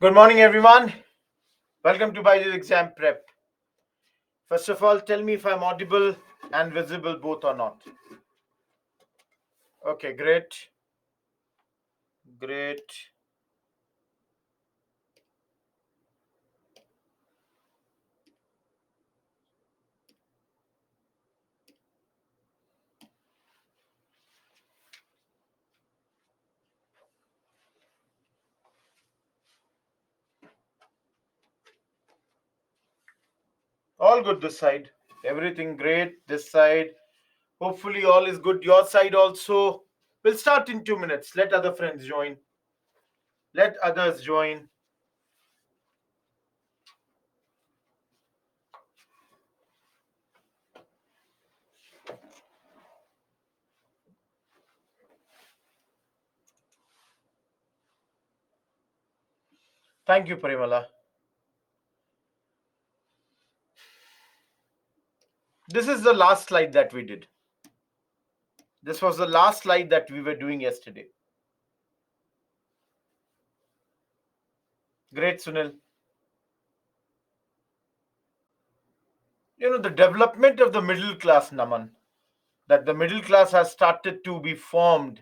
Good morning, everyone. Welcome to Baiju's Exam Prep. First of all, tell me if I'm audible and visible both or not. Okay, great. Great. All good this side. Everything great this side. Hopefully, all is good your side also. We'll start in 2 minutes. Let other friends join. Let others join. Thank you, Parimala. This is the last slide that we did. This was the last slide that we were doing yesterday. Great, Sunil. The development of the middle class, Naman, that the middle class has started to be formed.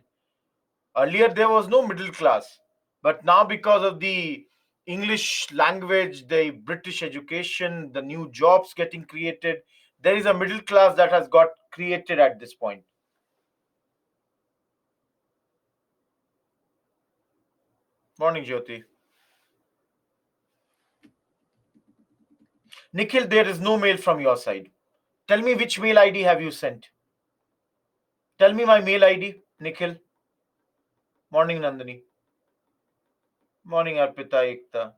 Earlier, there was no middle class, but now, because of the English language, the British education, the new jobs getting created, there is a middle class that has got created at this point. Morning, Jyoti. Nikhil, there is no mail from your side. Tell me which mail ID have you sent? Tell me my mail ID, Nikhil. Morning, Nandini. Morning, Arpita Ekta.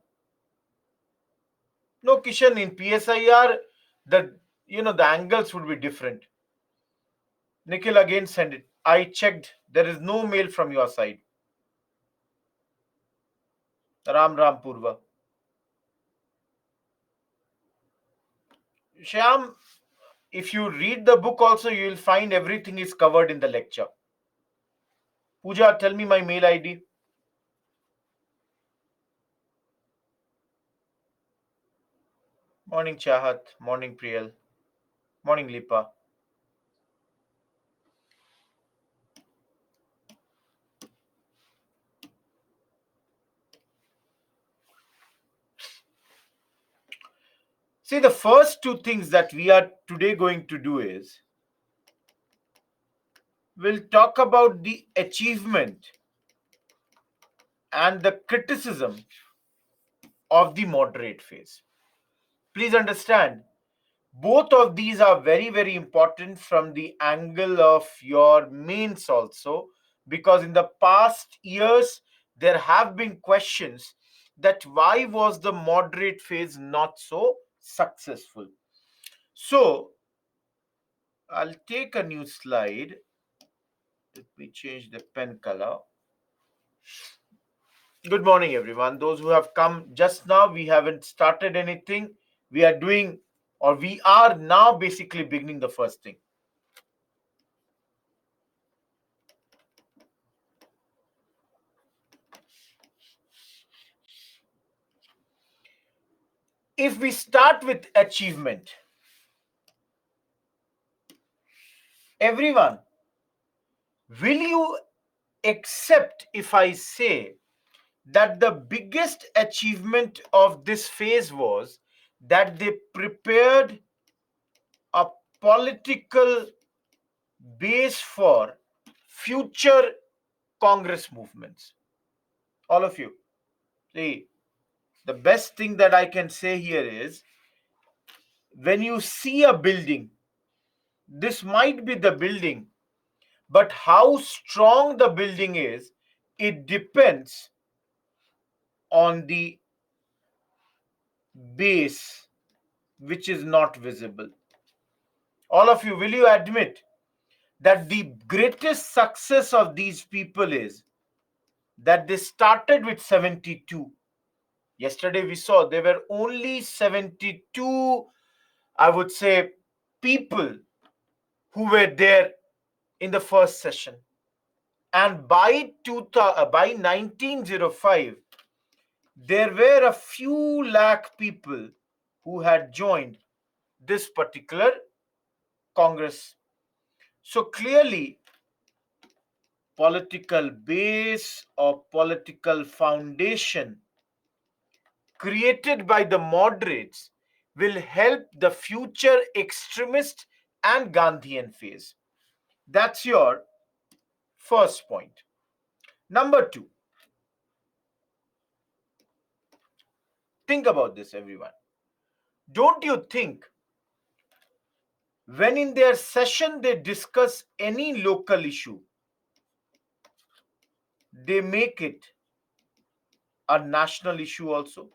No, Kishan, in PSIR, the angles would be different. Nikhil, again send it. I checked. There is no mail from your side. Ram Ram Purva. Shyam, if you read the book also, you will find everything is covered in the lecture. Pooja, tell me my mail ID. Morning Chahat. Morning Priyal. Morning Lipa. See, the first two things that we are today going to do is we'll talk about the achievement and the criticism of the moderate phase. Please understand, both of these are very, very important from the angle of your mains also, because in the past years there have been questions that why was the moderate phase not so successful. So I'll take a new slide. Let me change the pen color. Good morning, everyone. Those who have come just now, we haven't started anything. We are doing, or we are now basically beginning the first thing. If we start with achievement, everyone, will you accept if I say that the biggest achievement of this phase was that they prepared a political base for future Congress movements? All of you. See, the best thing that I can say here is when you see a building, this might be the building, but how strong the building is, it depends on the base, which is not visible. All of you, will you admit that the greatest success of these people is that they started with 72? Yesterday we saw there were only 72, I would say, people who were there in the first session. And by 1905, there were a few lakh people who had joined this particular Congress. So clearly, political base or political foundation created by the moderates will help the future extremist and Gandhian phase. That's your first point. Number two, think about this, everyone. Don't you think when in their session they discuss any local issue, they make it a national issue also?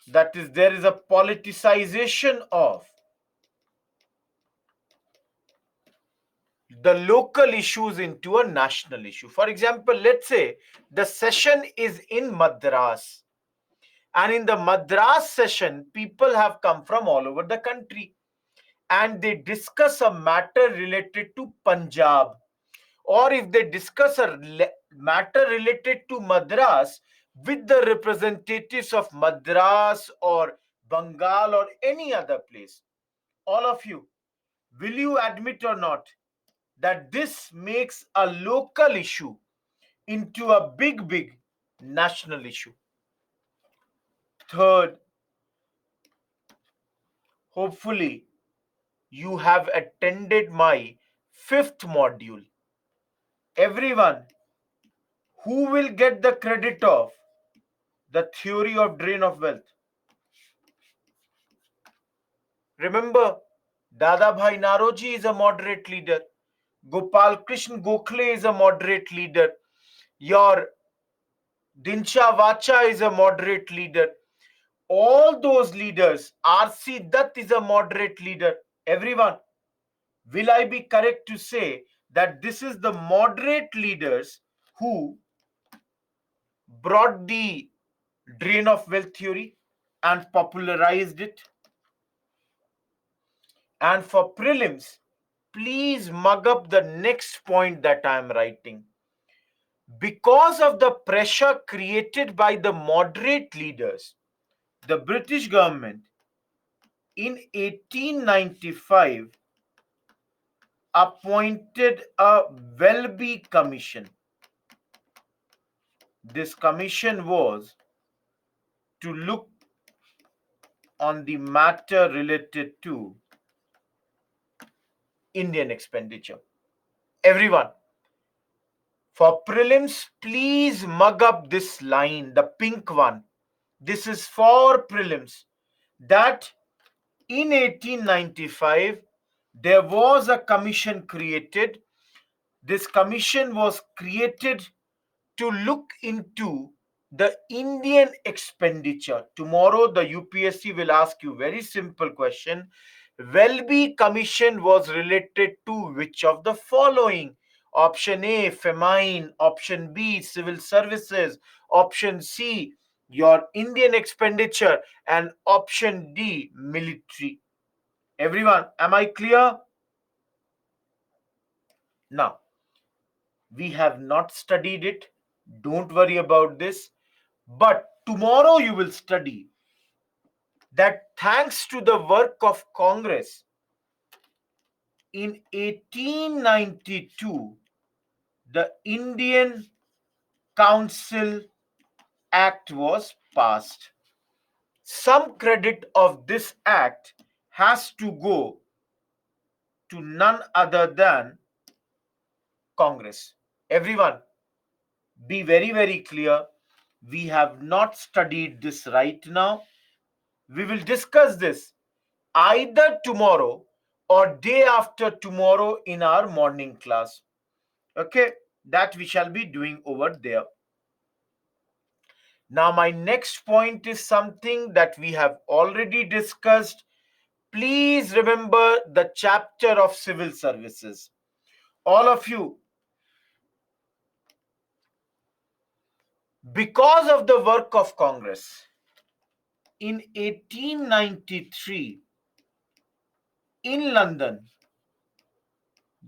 That is, there is a politicization of the local issues into a national issue. For example, let's say the session is in Madras, and in the Madras session, people have come from all over the country and they discuss a matter related to Punjab, or if they discuss a matter related to Madras with the representatives of Madras or Bengal or any other place, all of you, will you admit or not that this makes a local issue into a big national issue? Third, hopefully, you have attended my fifth module. Everyone, who will get the credit of the theory of drain of wealth? Remember, Dada Bhai Naroji is a moderate leader. Gopal Krishna Gokhale is a moderate leader. Your Dinsha Vacha is a moderate leader. All those leaders, R.C. Dutt is a moderate leader. Everyone, will I be correct to say that this is the moderate leaders who brought the drain of wealth theory and popularized it? And for prelims, please mug up the next point that I am writing. Because of the pressure created by the moderate leaders, the British government in 1895 appointed a Welby Commission. This commission was to look on the matter related to Indian expenditure. Everyone, for prelims, please mug up this line, the pink one. This is for prelims. That in 1895, there was a commission created. This commission was created to look into the Indian expenditure. Tomorrow, the UPSC will ask you very simple question. Welby Commission was related to which of the following? Option A, famine. Option B, civil services. Option C, your Indian expenditure. And option D, military. Everyone, am I clear? Now, we have not studied it. Don't worry about this. But tomorrow you will study that thanks to the work of Congress in 1892, the Indian Council Act was passed. Some credit of this act has to go to none other than Congress. Everyone, be very clear. We have not studied this right now. We will discuss this either tomorrow or day after tomorrow in our morning class. Okay, that we shall be doing over there. Now, my next point is something that we have already discussed. Please remember the chapter of civil services. All of you, because of the work of Congress, in 1893, in London,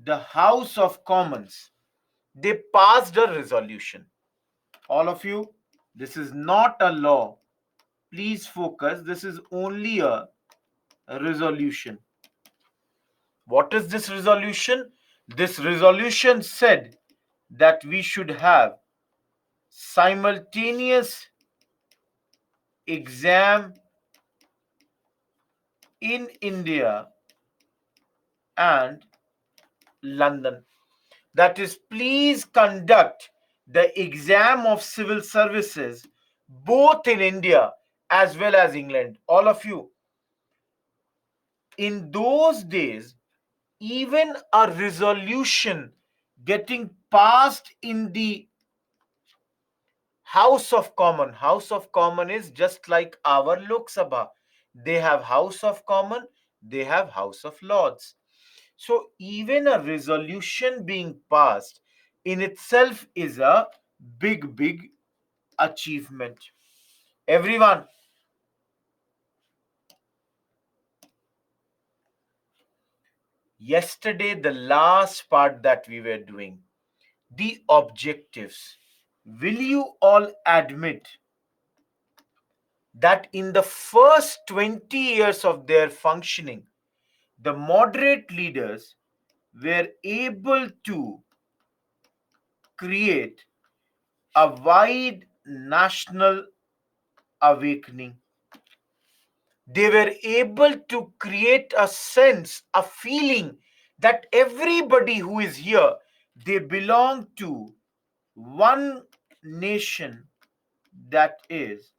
the House of Commons, they passed a resolution. All of you, This is not a law. Please focus. This is only a resolution. What is this resolution? This resolution said that we should have simultaneous exam in India and London. That is, please conduct the exam of civil services both in India as well as England. All of you, in those days, even a resolution getting passed in the House of Common is just like our Lok Sabha. They have House of Common, they have House of Lords. So even a resolution being passed in itself is a big achievement. Everyone, yesterday, the last part that we were doing, the objectives. Will you all admit that in the first 20 years of their functioning, the moderate leaders were able to create a wide national awakening? They were able to create a sense, a feeling that everybody who is here, they belong to one nation, that is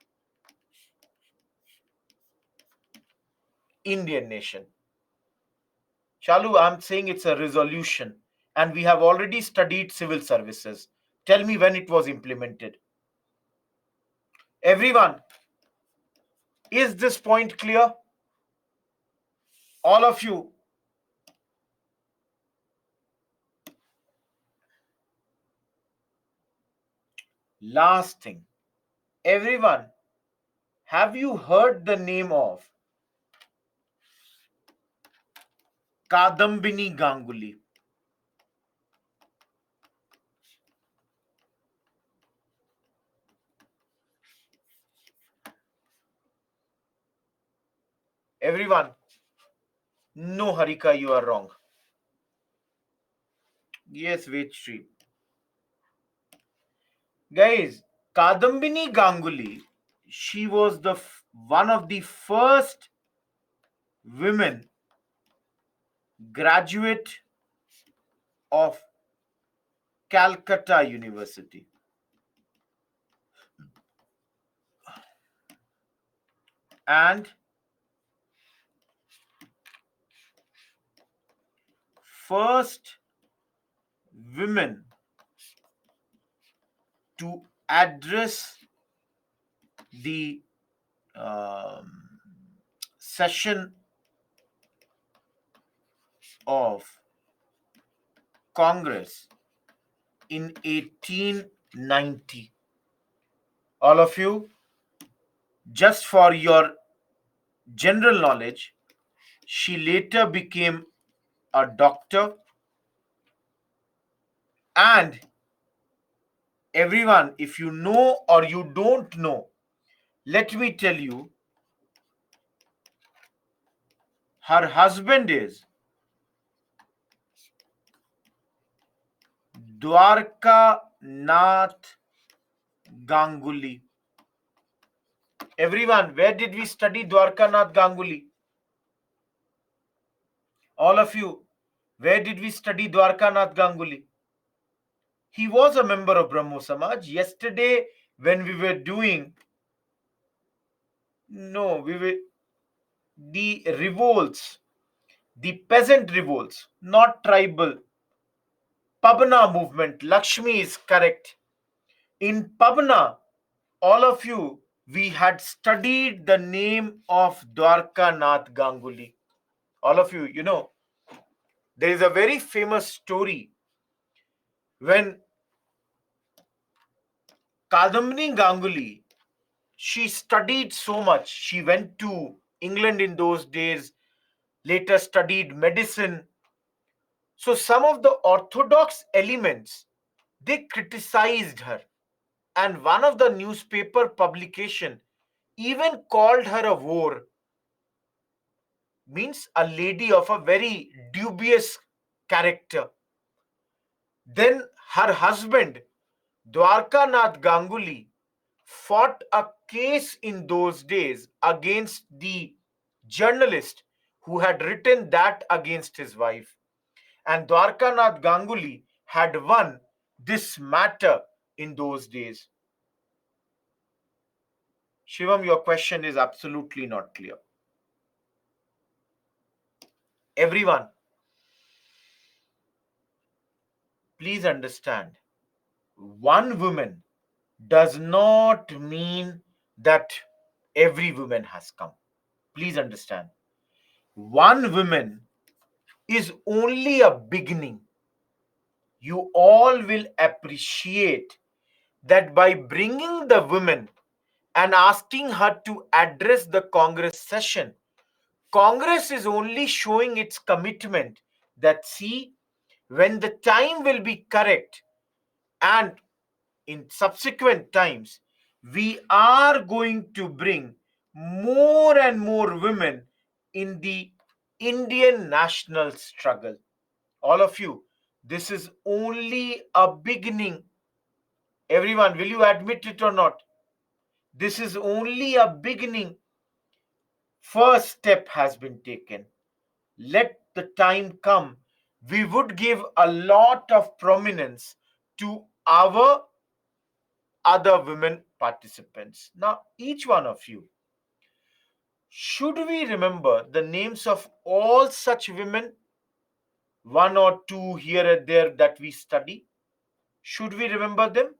Indian nation. Shalu, I'm saying it's a resolution, and we have already studied civil services. Tell me when it was implemented. Everyone, is this point clear? All of you. Last thing. Everyone, have you heard the name of Kadambini Ganguly? Everyone, no, Harika, you are wrong. Yes, wait, Shri. Guys, Kadambini Ganguly, she was the one of the first women graduate of Calcutta University, and first women to address the um, session of Congress in 1890. All of you, just for your general knowledge, she later became a doctor, and everyone, if you know or you don't know, let me tell you, her husband is Dwarka Nath Ganguly. Everyone, where did we study Dwarka Nath Ganguly? All of you, where did we study Dwarka Nath Ganguly? He was a member of Brahmo Samaj. Yesterday, when we were doing, no, we were the revolts, the peasant revolts, not tribal. Pabna movement, Lakshmi is correct. In Pabna, all of you, we had studied the name of Dwarka Nath Ganguly. All of you, you know, there is a very famous story when Kadambini Ganguly, she studied so much. She went to England in those days, later studied medicine. So some of the orthodox elements, they criticized her. and one of the newspaper publication even called her a whore, means a lady of a very dubious character. Then her husband, Dwarkanath Ganguly, fought a case in those days against the journalist who had written that against his wife. And Dwarkanath Ganguly had won this matter in those days. Shivam, your question is absolutely not clear. Everyone, please understand, one woman does not mean that every woman has come. Please understand. One woman is only a beginning. You all will appreciate that by bringing the woman and asking her to address the Congress session, Congress is only showing its commitment that, see, when the time will be correct and in subsequent times, we are going to bring more and more women in the Indian national struggle. All of you, this is only a beginning. Everyone, will you admit it or not? This is only a beginning. First step has been taken. Let the time come. We would give a lot of prominence to our other women participants. Now, each one of you, should we remember the names of all such women, one or two here and there that we study? Should we remember them?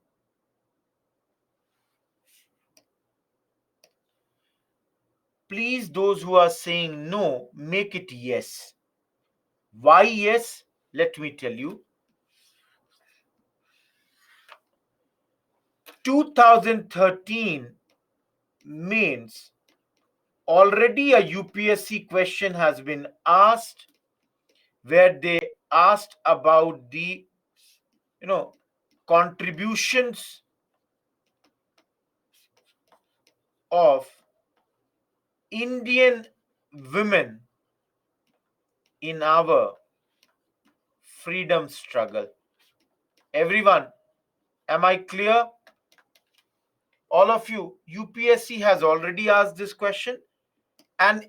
Please, those who are saying no, make it yes. Why yes? Let me tell you. 2013 means already a UPSC question has been asked where they asked about the contributions of Indian women in our freedom struggle. Everyone, am I clear? All of you, UPSC has already asked this question, and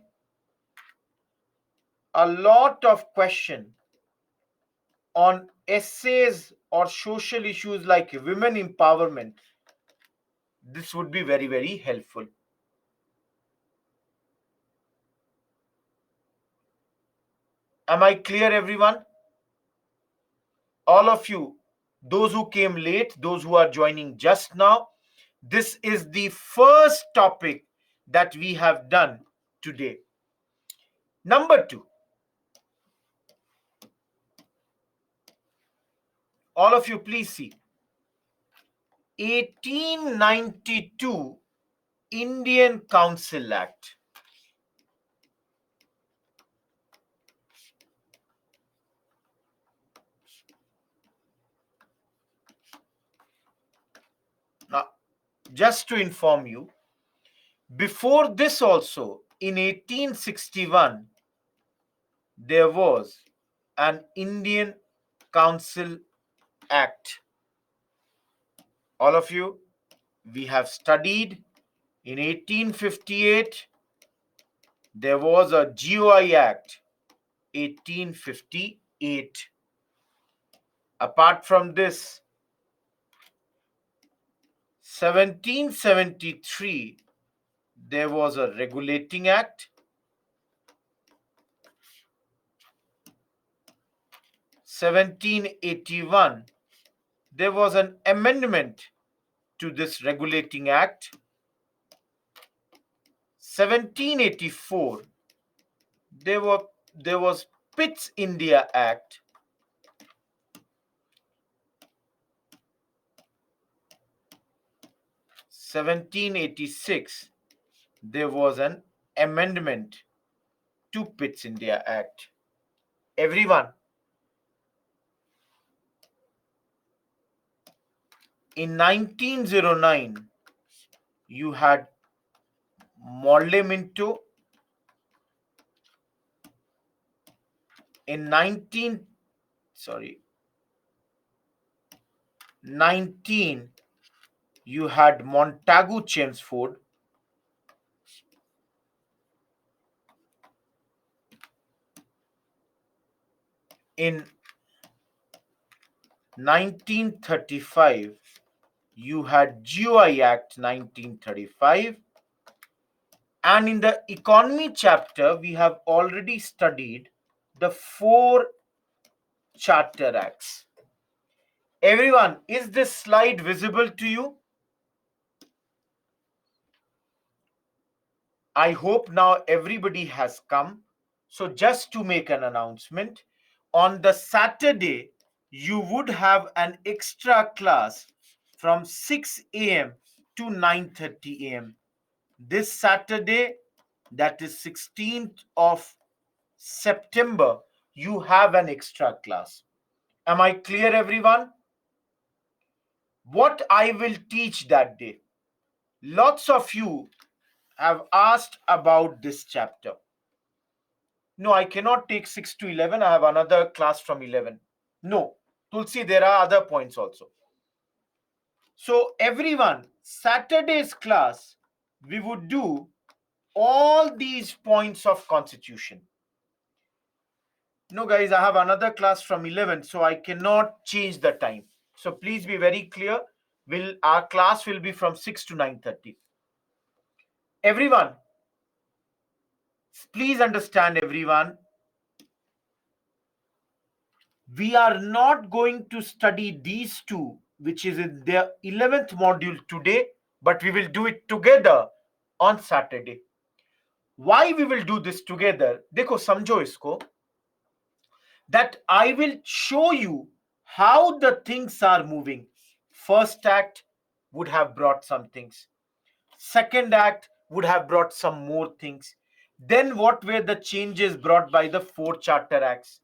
a lot of question on essays or social issues like women empowerment. This would be very, very helpful. Am I clear, everyone? All of you, those who came late, those who are joining just now, this is the first topic that we have done today. Number two, all of you, please see 1892 Indian Council Act. Now, just to inform you, before this also, in 1861, there was an Indian Council Act. All of you, we have studied in 1858, there was a GOI Act, 1858. Apart from this, 1773, there was a Regulating Act. 1781, there was an amendment to this Regulating Act. 1784, there was Pitt's India Act. 1786, there was an amendment to Pitt's India Act. Everyone, In 1909, you had Morley Minto. In 19 you had Montagu Chelmsford. In 1935, you had GOI Act 1935. And in the economy chapter, we have already studied the 4 charter acts. Everyone, is this slide visible to you? I hope now everybody has come. So just to make an announcement, on the Saturday, you would have an extra class from 6 a.m. to 9:30 a.m. This Saturday, that is 16th of September, you have an extra class. Am I clear, everyone? What I will teach that day? Lots of you have asked about this chapter. No, I cannot take 6 to 11. I have another class from 11. No, Tulsi, there are other points also. So, everyone, Saturday's class, we would do all these points of constitution. No, guys, I have another class from 11, so I cannot change the time. So, please be very clear. Our class will be from 6 to 9:30. Everyone, please understand, everyone, we are not going to study these two, which is in the 11th module today, but we will do it together on Saturday. Why we will do this together? देखो समझो इसको, that I will show you how the things are moving. First act would have brought some things. Second act would have brought some more things. Then what were the changes brought by the 4 charter acts?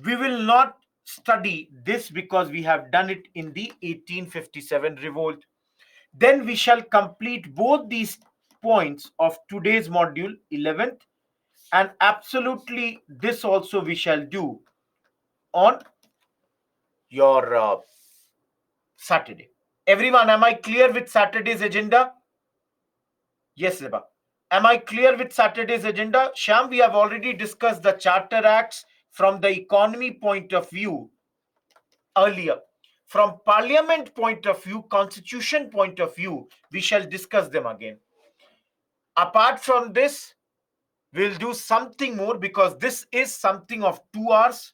We will not study this because we have done it in the 1857 revolt. Then we shall complete both these points of today's module 11th, and absolutely this also we shall do on your Saturday. Everyone, am I clear with Saturday's agenda? Yes, Zeba. Am I clear with Saturday's agenda? Sham, we have already discussed the charter acts from the economy point of view earlier. From parliament point of view, constitution point of view, we shall discuss them again. Apart from this, we'll do something more because this is something of 2 hours,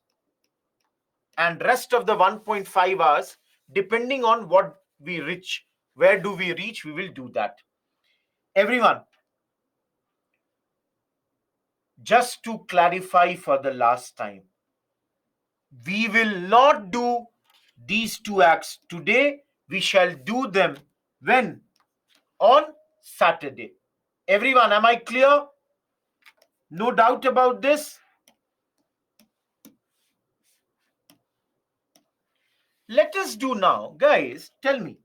and rest of the 1.5 hours, depending on what we reach, where do we reach, we will do that. Everyone, just to clarify for the last time, we will not do these 2 acts today. We shall do them when? On Saturday. Everyone, am I clear? No doubt about this? Let us do now. Guys, tell me.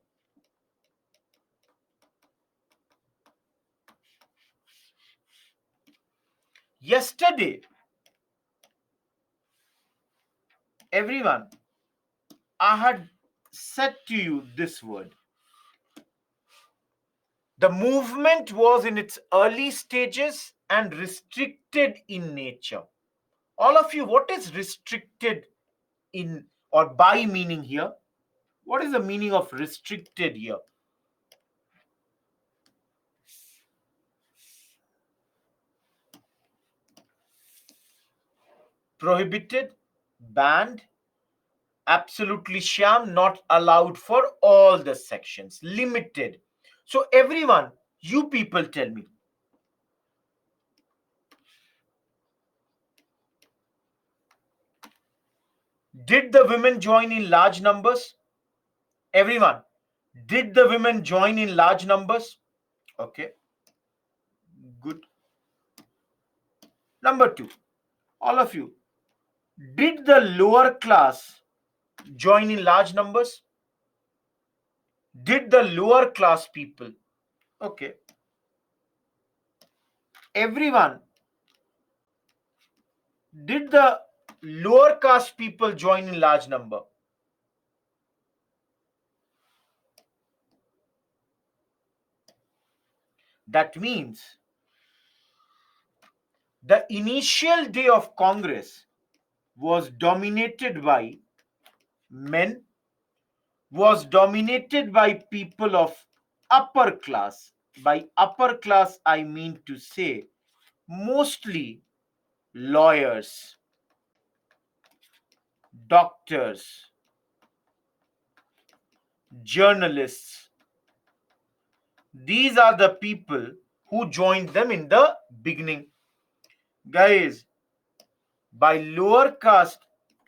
Yesterday, everyone, I had said to you this word. The movement was in its early stages and restricted in nature. All of you, what is restricted in or by meaning here? What is the meaning of restricted here? Prohibited, banned, absolutely sham, not allowed for all the sections, limited. So everyone, you people tell me, did the women join in large numbers? Everyone, did the women join in large numbers? Okay, good. Number 2, all of you, did the lower class join in large numbers? did the lower class people, okay, everyone, did the lower caste people join in large number? That means the initial day of Congress was dominated by men, was dominated by people of upper class. By upper class, I mean to say mostly lawyers, doctors, journalists. These are the people who joined them in the beginning. Guys, by lower caste,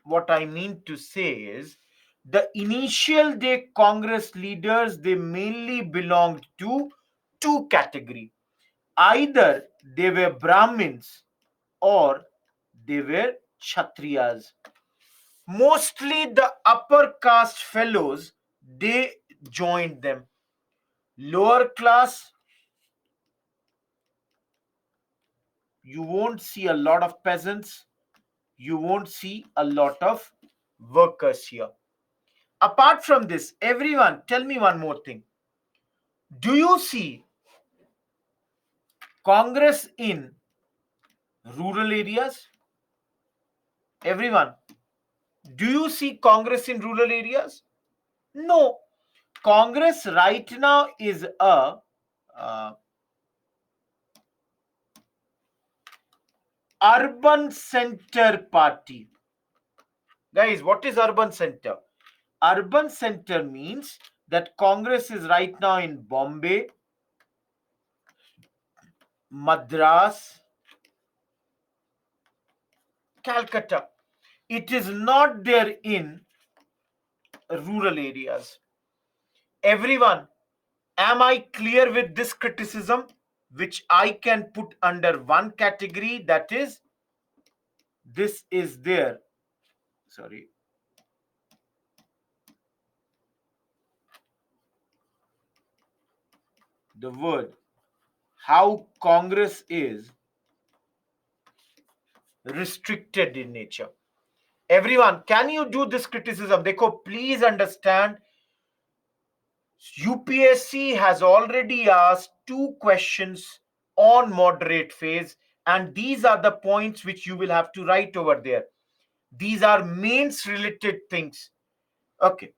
what I mean to say is the initial day Congress leaders, they mainly belonged to two categories. Either they were Brahmins or they were Kshatriyas. Mostly the upper caste fellows, they joined them. Lower class, you won't see a lot of peasants, you won't see a lot of workers here. Apart from this, everyone, tell me one more thing. Do you see Congress in rural areas? Everyone, do you see Congress in rural areas? No. Congress right now is a uh, urban center party. Guys, what is urban center? Urban center means that Congress is right now in Bombay, Madras, Calcutta. It is not there in rural areas. Everyone, am I clear with this criticism, which I can put under one category, that is, this is there. Sorry. The word, how Congress is restricted in nature. Everyone, can you do this criticism? Dekho, please understand, UPSC has already asked two questions on moderate phase, and these are the points which you will have to write over there. These are mains related things. Okay.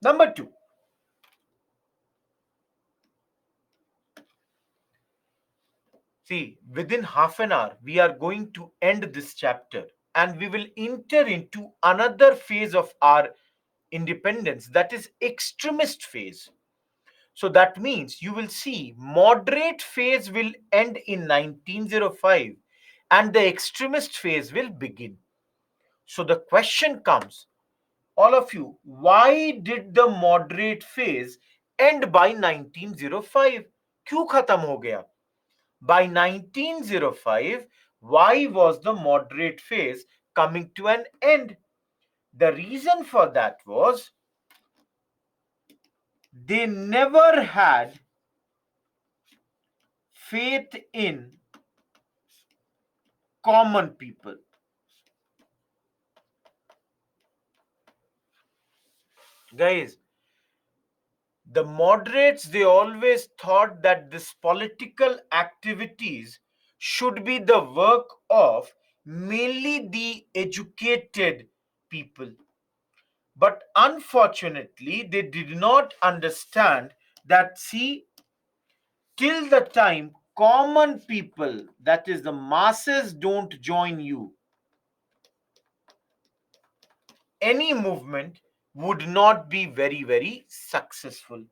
Number two. See, within half an hour, we are going to end this chapter and we will enter into another phase of our independence, that is extremist phase. So that means you will see moderate phase will end in 1905 and the extremist phase will begin. So the question comes, all of you, why did the moderate phase end by 1905? क्यों खत्म हो गया? By 1905, why was the moderate phase coming to an end? The reason for that was they never had faith in common people. Guys, the moderates, they always thought that this political activities should be the work of mainly the educated people. But unfortunately, they did not understand that, see, till the time common people, that is the masses, don't join you, any movement would not be very, very successful.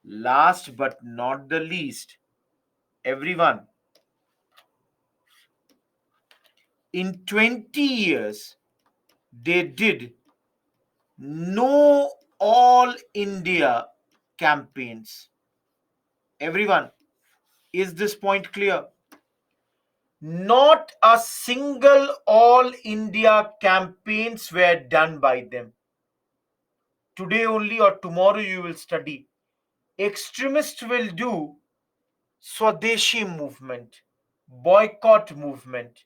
Last but not the least, everyone, in 20 years, they did no all India campaigns. Everyone, is this point clear? Not a single all India campaigns were done by them. Today only or tomorrow you will study. Extremists will do Swadeshi movement, boycott movement.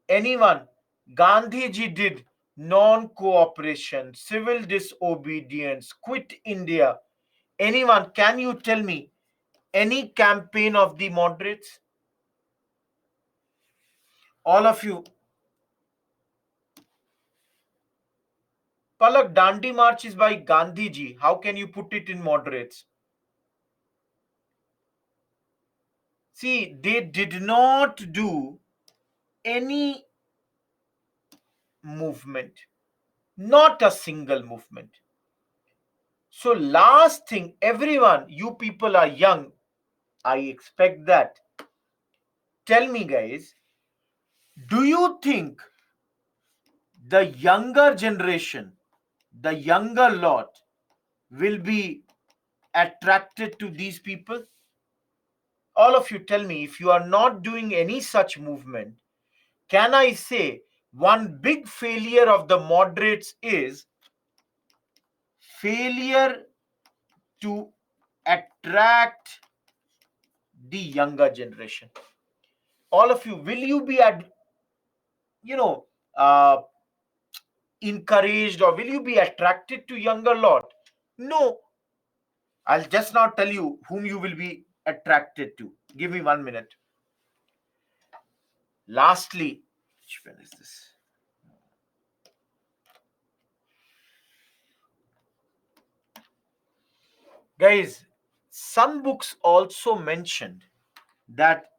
Anyone, Gandhiji did non-cooperation, civil disobedience, quit India. Anyone, can you tell me any campaign of the moderates? All of you. Palak, Dandi March is by Gandhiji. How can you put it in moderates? See, they did not do any movement, not a single movement. So, last thing, everyone, you people are young. I expect that. Tell me, guys, do you think the younger generation, the younger lot, will be attracted to these people? All of you tell me, if you are not doing any such movement, can I say one big failure of the moderates is failure to attract the younger generation? All of you, will you be you know uh, encouraged, or will you be attracted to younger lot? No. I'll just now tell you whom you will be attracted to. Give me 1 minute. Lastly, which pen is this? Guys, some books also mentioned that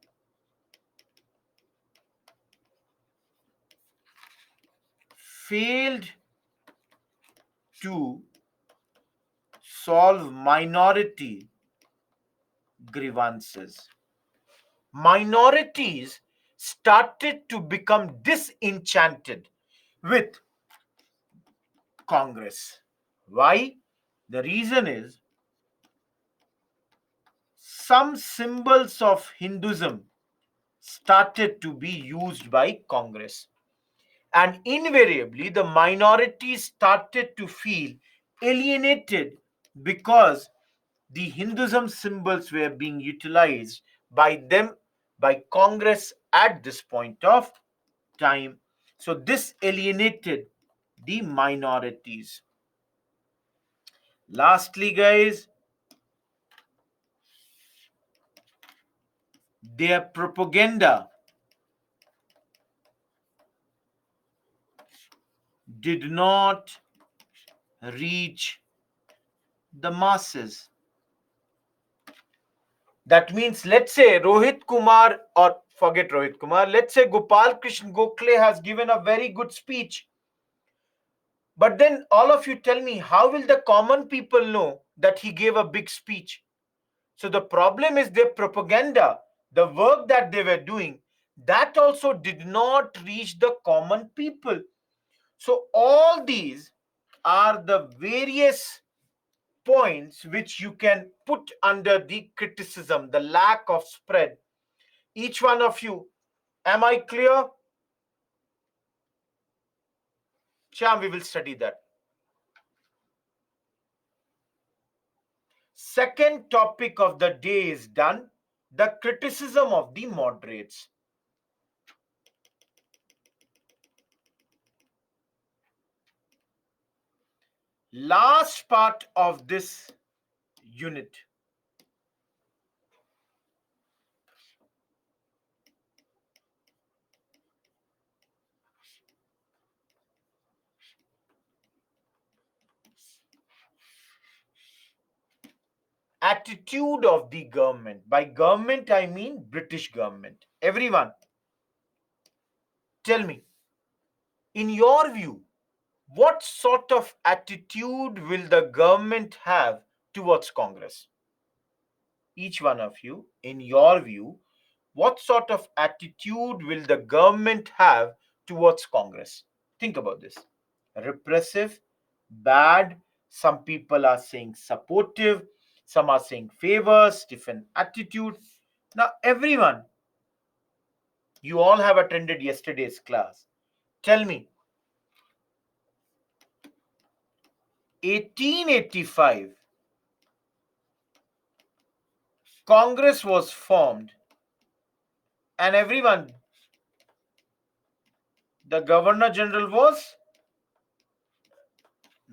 failed to solve minority grievances. Minorities started to become disenchanted with Congress. Why? The reason is some symbols of Hinduism started to be used by Congress. And invariably, the minorities started to feel alienated because the Hinduism symbols were being utilized by them, by Congress at this point of time. So, this alienated the minorities. Lastly, guys, their propaganda did not reach the masses. That means, let's say Rohit Kumar, or forget Rohit Kumar, let's say Gopal Krishna Gokhale has given a very good speech. But then all of you tell me, how will the common people know that he gave a big speech? So the problem is their propaganda, the work that they were doing, that also did not reach the common people. So all these are the various points which you can put under the criticism, the lack of spread. Each one of you, am I clear? Sham, we will study that. Second topic of the day is done, the criticism of the moderates. Last part of this unit. Attitude of the government. By government, I mean British government. Everyone, tell me, in your view, what sort of attitude will the government have towards Congress? Each one of you, in your view, what sort of attitude will the government have towards Congress? Think about this. Repressive, bad, some people are saying supportive, some are saying favors, different attitude. Now, everyone, You all have attended yesterday's class. Tell me, 1885, Congress was formed, and everyone, the Governor General was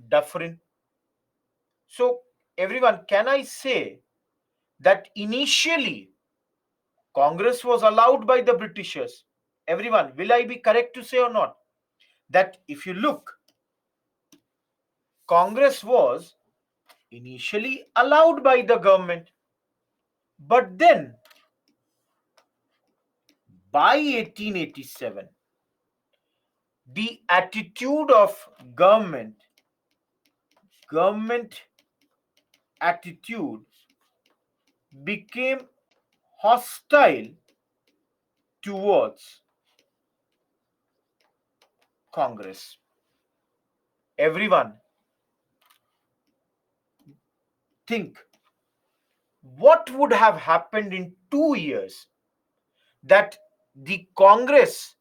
Dufferin. So, everyone, can I say that initially Congress was allowed by the Britishers? Everyone, will I be correct to say or not? That if you look, Congress was initially allowed by the government, but then by 1887, the attitude of government attitude became hostile towards Congress. Everyone, think what would have happened in 2 years that the Congress,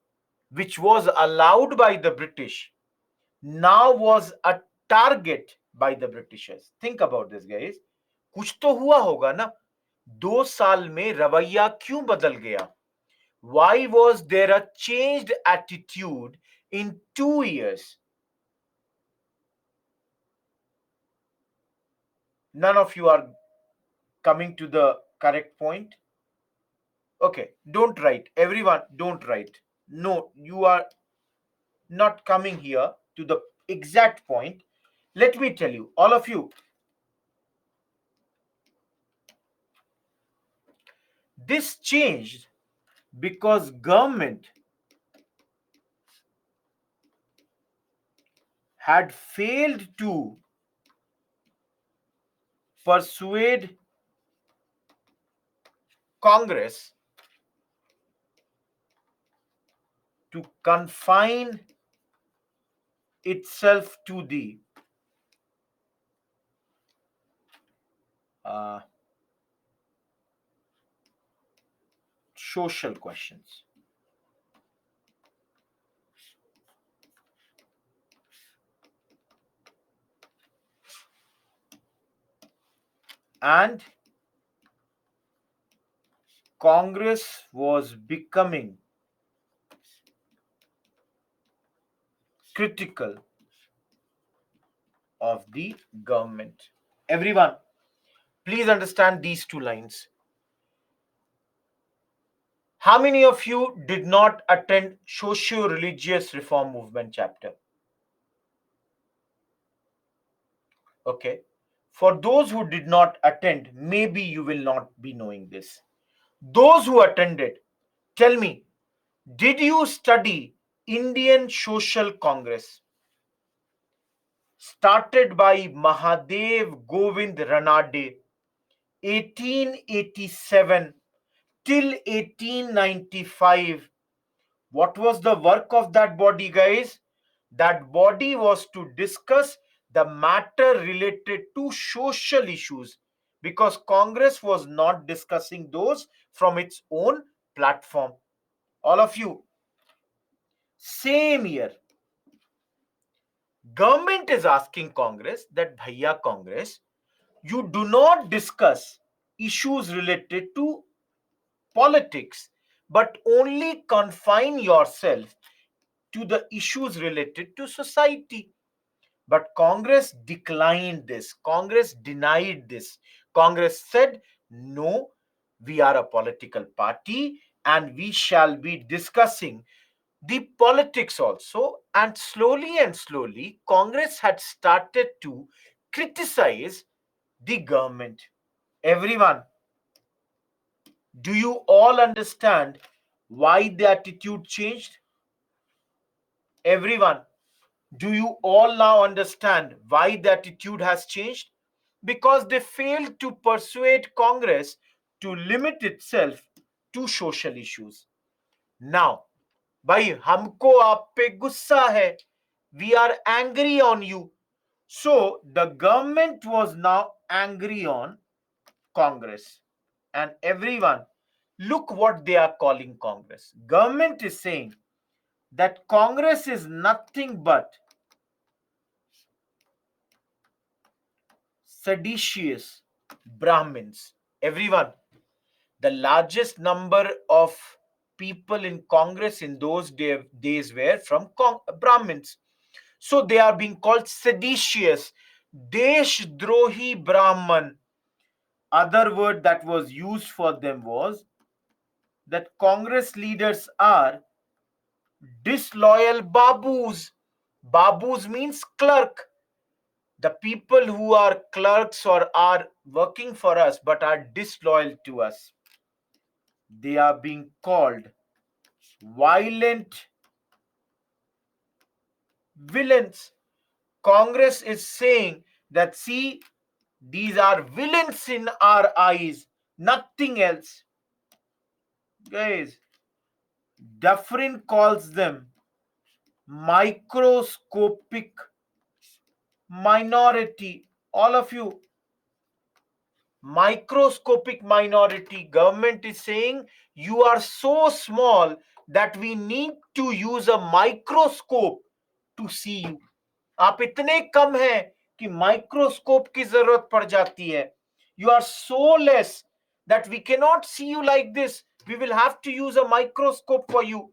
which was allowed by the British, now was a target by the Britishers. Think about this, guys. कुछ तो हुआ होगा ना. 2 साल में रवैया क्यों बदल गया? Why was there a changed attitude in 2 years? None of you are coming to the correct point. Okay, don't write. Everyone, don't write. No, you are not coming here to the exact point. Let me tell you, all of you, this changed because government had failed to persuade Congress to confine itself to the uh, social questions. And Congress was becoming critical of the government. Everyone, please understand these two lines. How many of you did not attend socio-religious reform movement chapter? Okay. For those who did not attend, maybe you will not be knowing this. Those who attended, tell me, did you study Indian Social Congress started by Mahadev Govind Ranade, 1887 till 1895? What was the work of that body, guys? That body was to discuss the matter related to social issues, because Congress was not discussing those from its own platform. All of you, same year, government is asking Congress that, Bhaiya Congress, you do not discuss issues related to politics, but only confine yourself to the issues related to society. But Congress declined this. Congress denied this. Congress said, no, we are a political party and we shall be discussing the politics also. And slowly, Congress had started to criticize the government. Everyone, do you all understand why the attitude changed? Everyone, do you all now understand why the attitude has changed? Because they failed to persuade Congress to limit itself to social issues. Now, भाई हमको आप पे गुस्सा है, we are angry on you. So the government was now angry on Congress. And everyone, Look what they are calling Congress. Government is saying that Congress is nothing but seditious Brahmins. Everyone, the largest number of people in Congress in those days were from Brahmins. So they are being called seditious, Deshdrohi Brahman. Other word that was used for them was that Congress leaders are disloyal babus. Babus means clerk. The people who are clerks or are working for us but are disloyal to us, they are being called violent villains. Congress is saying that, see, these are villains in our eyes, nothing else. Guys, Dufferin calls them microscopic minority. All of you, microscopic minority. Government is saying you are so small that we need to use a microscope to see you. आप इतने कम हैं कि microscope की जरूरत पड़ जाती है. You are so less that we cannot see you like this. We will have to use a microscope for you.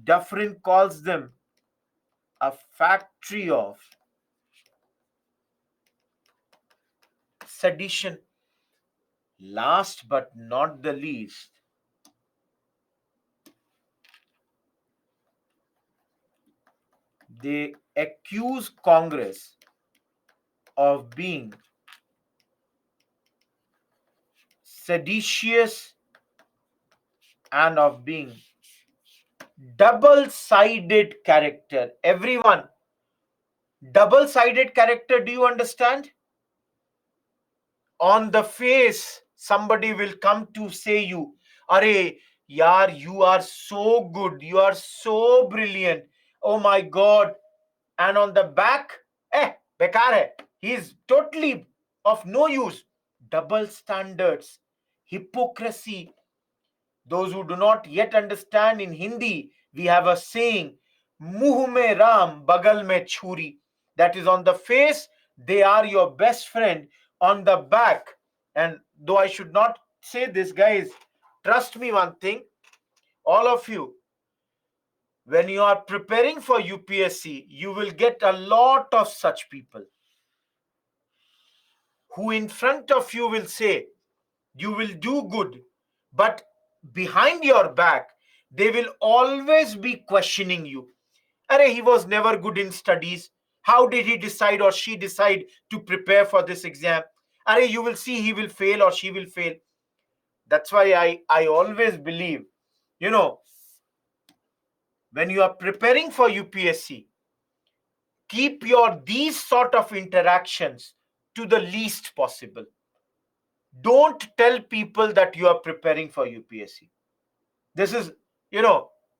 Dufferin calls them a factory of sedition. Last but not the least, they accuse Congress of being seditious and of being double-sided character. Everyone, double-sided character, do you understand? On the face, somebody will come to say you, Are, yaar, you are so good, you are so brilliant. Oh my God. And on the back, bekar hai. He is totally of no use. Double standards, hypocrisy. Those who do not yet understand, in Hindi, we have a saying, Muh mein Ram, bagal mein chhuri. That is, on the face, they are your best friend. On the back, and though I should not say this, guys, trust me one thing, all of you, when you are preparing for UPSC, you will get a lot of such people who in front of you will say, you will do good, but behind your back, they will always be questioning you. Arey, he was never good in studies. How did he decide or she decide to prepare for this exam? Arey, you will see he will fail or she will fail. That's why I always believe, you know, when you are preparing for UPSC, keep your these sort of interactions to the least possible. Don't tell people that you are preparing for UPSC. This is,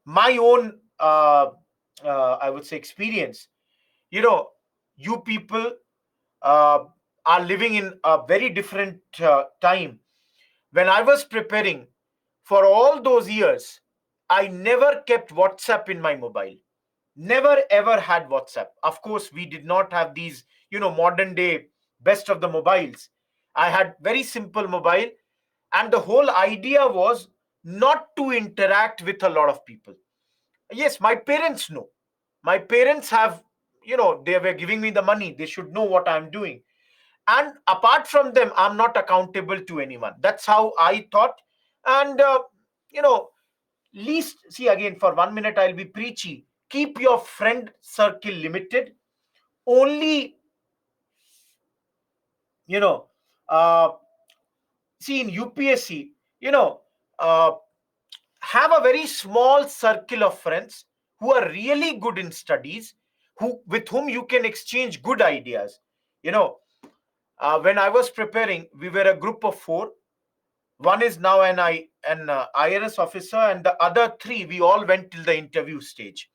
my own, I would say, experience. You know, you people uh, are living in a very different time. When I was preparing for all those years, I never kept WhatsApp in my mobile. Never ever had WhatsApp. Of course, we did not have these, modern day best of the mobiles. I had very simple mobile, and the whole idea was not to interact with a lot of people. Yes, my parents know. My parents have, they were giving me the money. They should know what I'm doing. And apart from them, I'm not accountable to anyone. That's how I thought. And, you know, least, see, again, for 1 minute, I'll be preachy. Keep your friend circle limited. Only, you know, uh, see, in UPSC, uh, have a very small circle of friends who are really good in studies, who with whom you can exchange good ideas. You know, when I was preparing, we were a group of four. One is now an IRS officer, and the other three, we all went till the interview stage.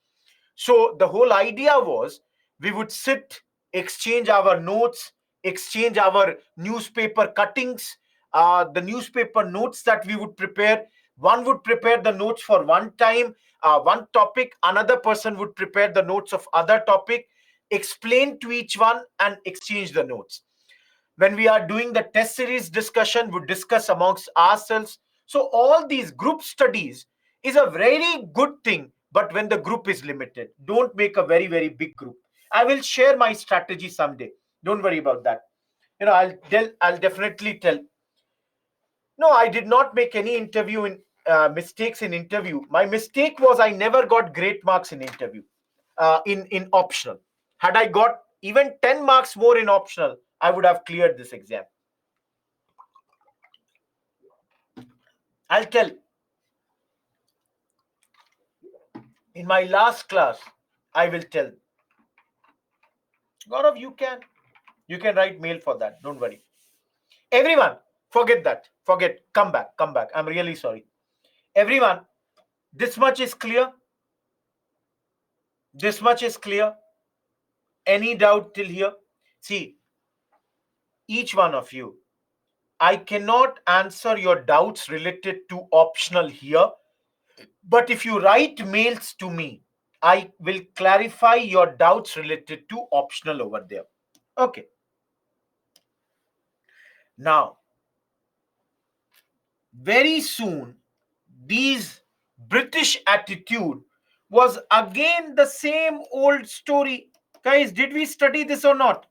So the whole idea was we would sit, exchange our notes, exchange our newspaper cuttings, the newspaper notes that we would prepare. One would prepare the notes for one time, one topic. Another person would prepare the notes of other topic, explain to each one, and exchange the notes. When we are doing the test series discussion, we discuss amongst ourselves. So all these group studies is a very good thing, but when the group is limited, don't make a very, very big group. I will share my strategy someday. Don't worry about that. I'll definitely tell. No, I did not make any interview in mistakes in interview. My mistake was I never got great marks in interview, in optional. Had I got even 10 marks more in optional, I would have cleared this exam. I'll tell. In my last class, I will tell. Gaurav, you can write mail for that. Don't worry. Everyone, forget that. Forget. Come back. Come back. I'm really sorry. Everyone, this much is clear. This much is clear. Any doubt till here? See, each one of you, I cannot answer your doubts related to optional here, but if you write mails to me, I will clarify your doubts related to optional over there. Okay. Now, very soon, these British attitude was again the same old story. Guys, did we study this or not?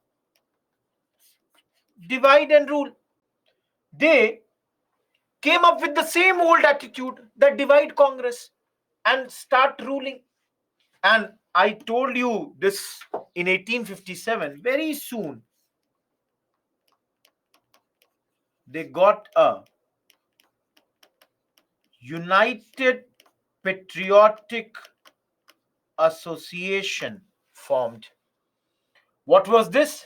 Divide and rule. They came up with the same old attitude that divide Congress and start ruling. And I told you this in 1857. Very soon, they got a United Patriotic Association formed. What was this?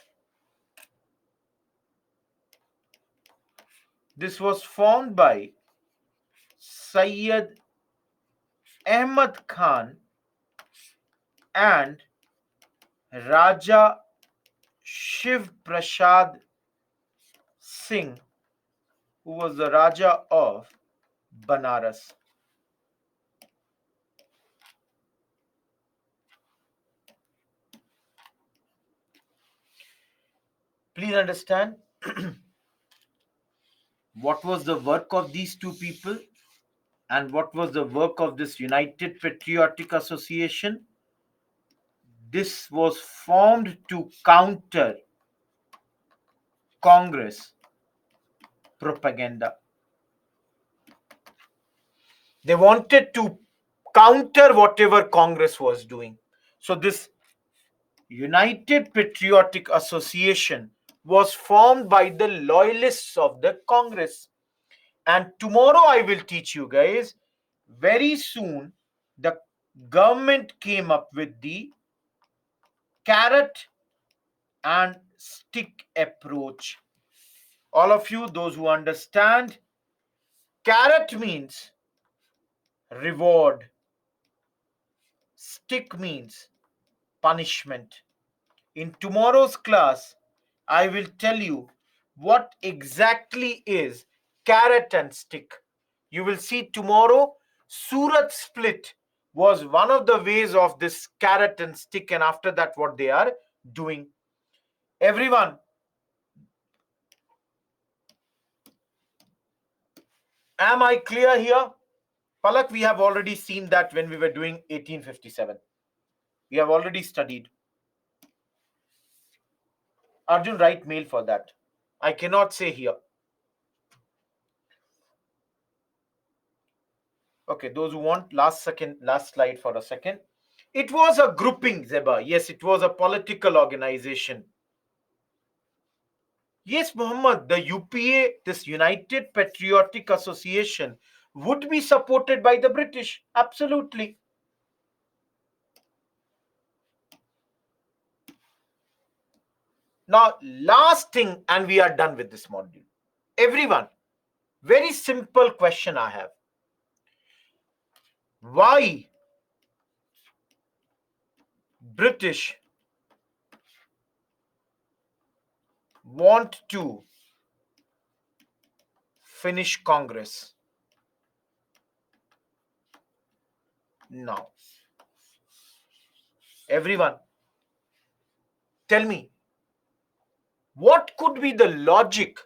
This was formed by Syed Ahmad Khan and Raja Shiv Prasad Singh, who was the Raja of Banaras. Please understand what was the work of these two people and what was the work of this United Patriotic Association. This was formed to counter Congress propaganda. They wanted to counter whatever Congress was doing. So this United Patriotic Association was formed by the loyalists of the Congress. And tomorrow I will teach you guys. Very soon, the government came up with the carrot and stick approach. All of you, those who understand, carrot means reward, stick means punishment. In tomorrow's class, I will tell you what exactly is carrot and stick. You will see tomorrow, Surat split was one of the ways of this carrot and stick, and after that, what they are doing. Everyone, am I clear here? Palak, we have already seen that when we were doing 1857. We have already studied. Arjun, write mail for that. I cannot say here. Okay, those who want last slide for a second. It was a grouping, Zeba. Yes, it was a political organization. Yes, Muhammad, the UPA, this United Patriotic Association, would be supported by the British. Absolutely. Now, last thing, and we are done with this module. Everyone, very simple question I have. Why British want to finish Congress? Now, everyone, tell me, what could be the logic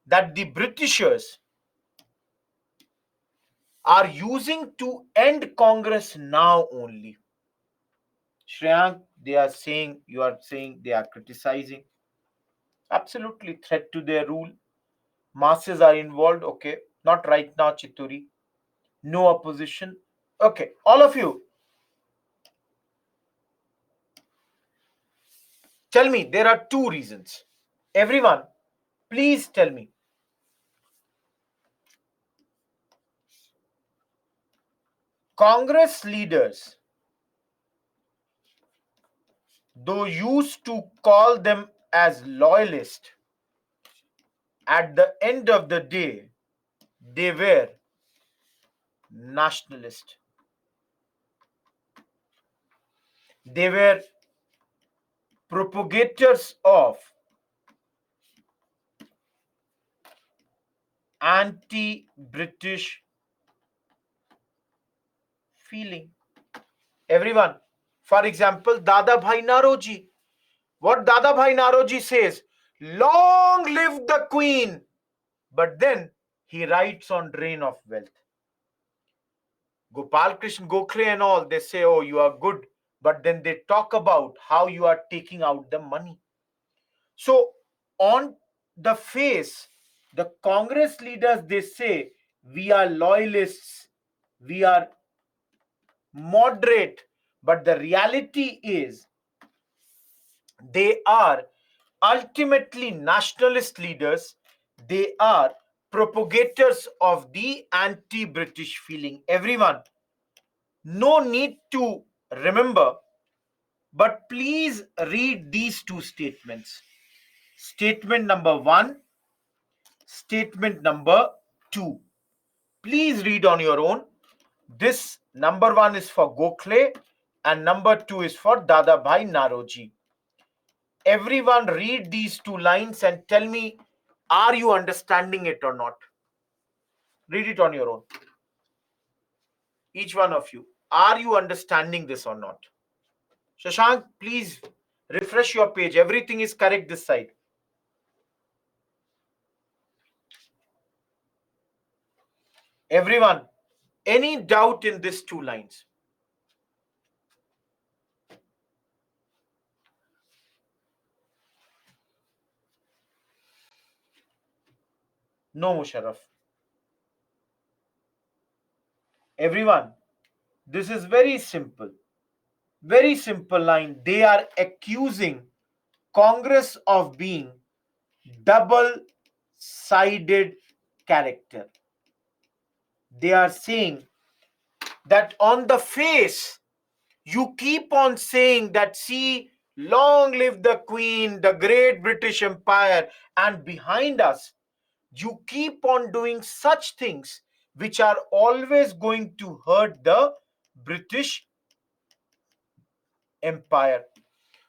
that the Britishers are using to end Congress now only? Shreyank, they are saying, you are saying they are criticizing. Absolutely, threat to their rule. Masses are involved. Okay, not right now, Chituri. No opposition. Okay, all of you, tell me, there are two reasons. Everyone, please tell me. Congress leaders, though used to call them as loyalists, at the end of the day, they were nationalists. They were propagators of anti-British feeling. Everyone, for example, Dada Bhai Naroji. What Dada Bhai Naroji says, long live the Queen. But then he writes on Drain of Wealth. Gopal Krishna Gokhale and all, they say, oh, you are good. But then they talk about how you are taking out the money. So, on the face, the Congress leaders, they say, we are loyalists, we are moderate. But the reality is, they are ultimately nationalist leaders. They are propagators of the anti-British feeling. Everyone, no need to remember, but please read these two statements. Statement number one, statement number two. Please read on your own. This number one is for Gokhale and number two is for Dada Bhai Naroji. Everyone read these two lines and tell me, are you understanding it or not? Read it on your own. Each one of you. Are you understanding this or not? Shashank, please refresh your page. Everything is correct this side. Everyone, any doubt in these two lines? No, Musharraf. Everyone, this is very simple. Very simple line. They are accusing Congress of being double-sided character. They are saying that on the face, you keep on saying that, see, long live the Queen, the great British Empire, and behind us, you keep on doing such things which are always going to hurt the British Empire.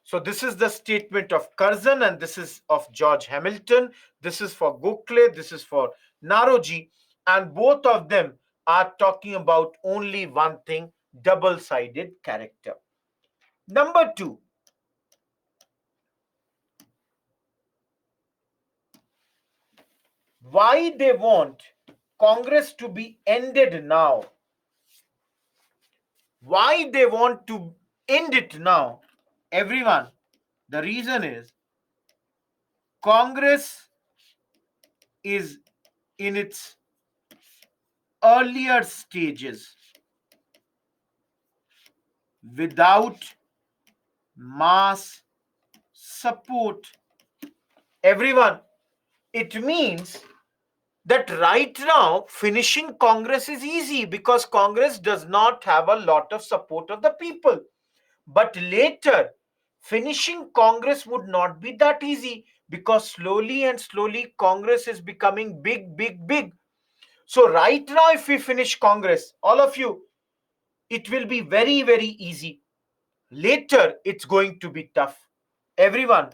So this is the statement of Curzon and this is of George Hamilton. This is for Gokhale, this is for Naroji, and both of them are talking about only one thing, double-sided character. Number two, why they want Congress to be ended now? Why they want to end it now? Everyone, the reason is Congress is in its earlier stages without mass support. Everyone, it means that right now finishing Congress is easy because Congress does not have a lot of support of the people. But later, finishing Congress would not be that easy because slowly and slowly Congress is becoming big, big, big. So right now, if we finish Congress, all of you, it will be very, very easy. Later, it's going to be tough. Everyone,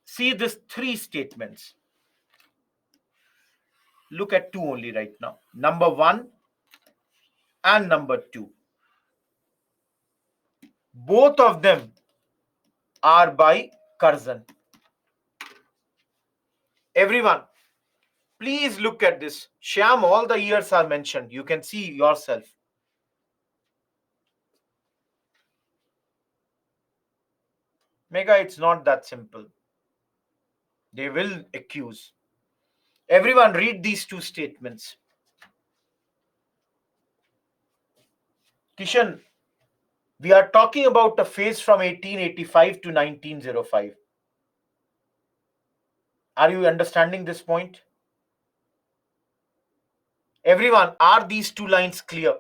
see these three statements. Look at two only right now. Number one and number two. Both of them are by Curzon. Everyone, please look at this. Shyam, all the years are mentioned. You can see yourself. Mega, it's not that simple. They will accuse. Everyone, read these two statements. Kishan, we are talking about a phase from 1885 to 1905. Are you understanding this point? Everyone, are these two lines clear?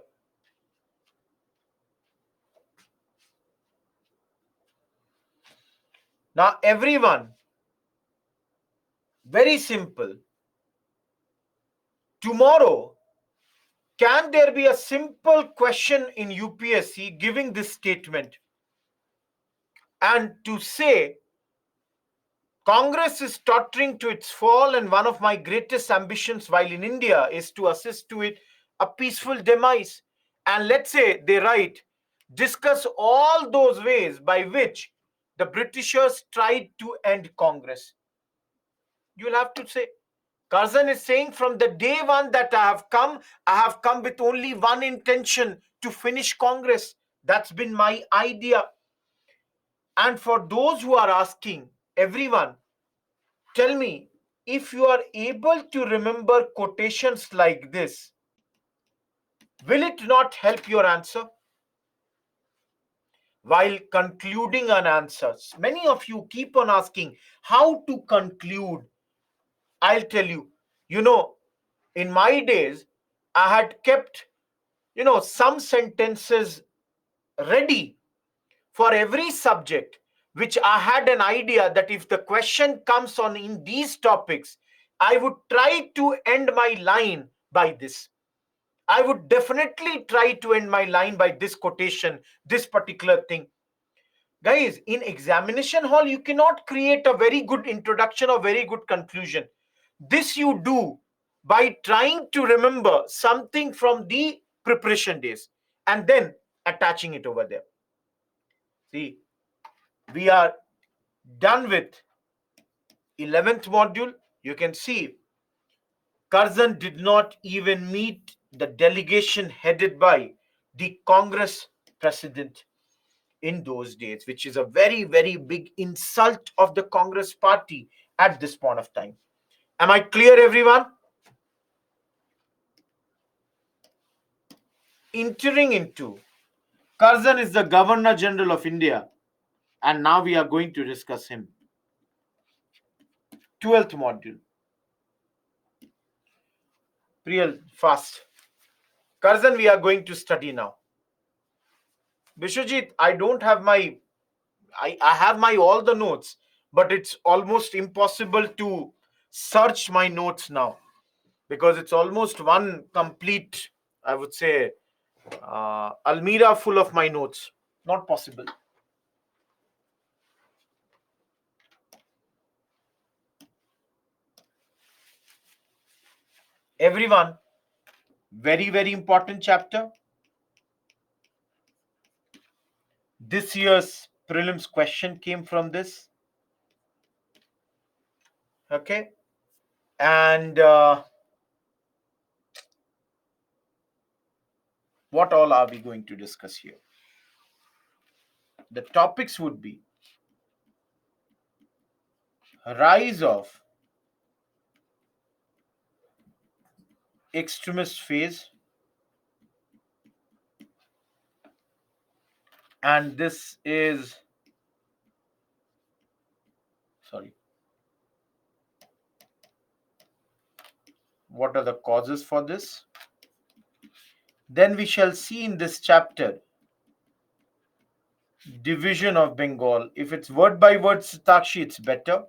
Now, everyone, very simple. Tomorrow, can there be a simple question in UPSC giving this statement and to say Congress is tottering to its fall, and one of my greatest ambitions while in India is to assist to it a peaceful demise. And let's say they write, discuss all those ways by which the Britishers tried to end Congress. You'll have to say, Curzon is saying from the day one that I have come with only one intention to finish Congress. That's been my idea. And for those who are asking, everyone, tell me, if you are able to remember quotations like this, will it not help your answer? While concluding an answer, many of you keep on asking how to conclude. I'll tell you, you know, in my days, I had kept, some sentences ready for every subject, which I had an idea that if the question comes on in these topics, I would try to end my line by this. I would definitely try to end my line by this quotation, this particular thing. Guys, in examination hall, you cannot create a very good introduction or very good conclusion. This you do by trying to remember something from the preparation days and then attaching it over there. See, we are done with 11th module. You can see Curzon did not even meet the delegation headed by the Congress president in those days, which is a very, very big insult of the Congress party at this point of time. Am I clear, everyone? Entering into, Curzon is the Governor General of India, and now we are going to discuss him. 12th module. Real fast. Curzon, we are going to study now. Bishwajit, I don't have my, I have my all the notes, but it's almost impossible to search my notes now because it's almost one complete, I would say, Almira full of my notes. Not possible. Everyone, very, very important chapter. This year's prelims question came from this. Okay. And what all are we going to discuss here? The topics would be rise of extremist phase, and this is, sorry, what are the causes for this? Then we shall see in this chapter division of Bengal. If it's word by word Satakshi, it's better.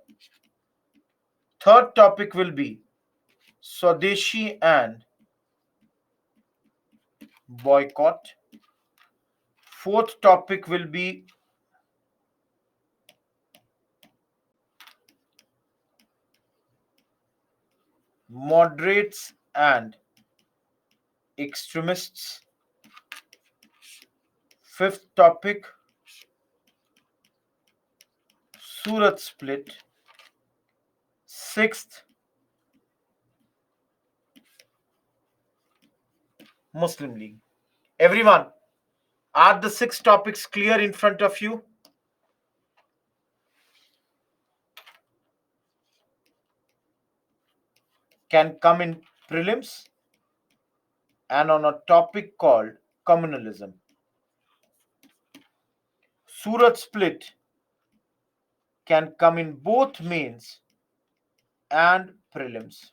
Third topic will be Swadeshi and boycott. Fourth topic will be moderates and extremists. Fifth topic, Surat split. Sixth, Muslim League. Everyone, are the six topics clear in front of you? Can come in prelims and on a topic called communalism. Surat split can come in both mains and prelims.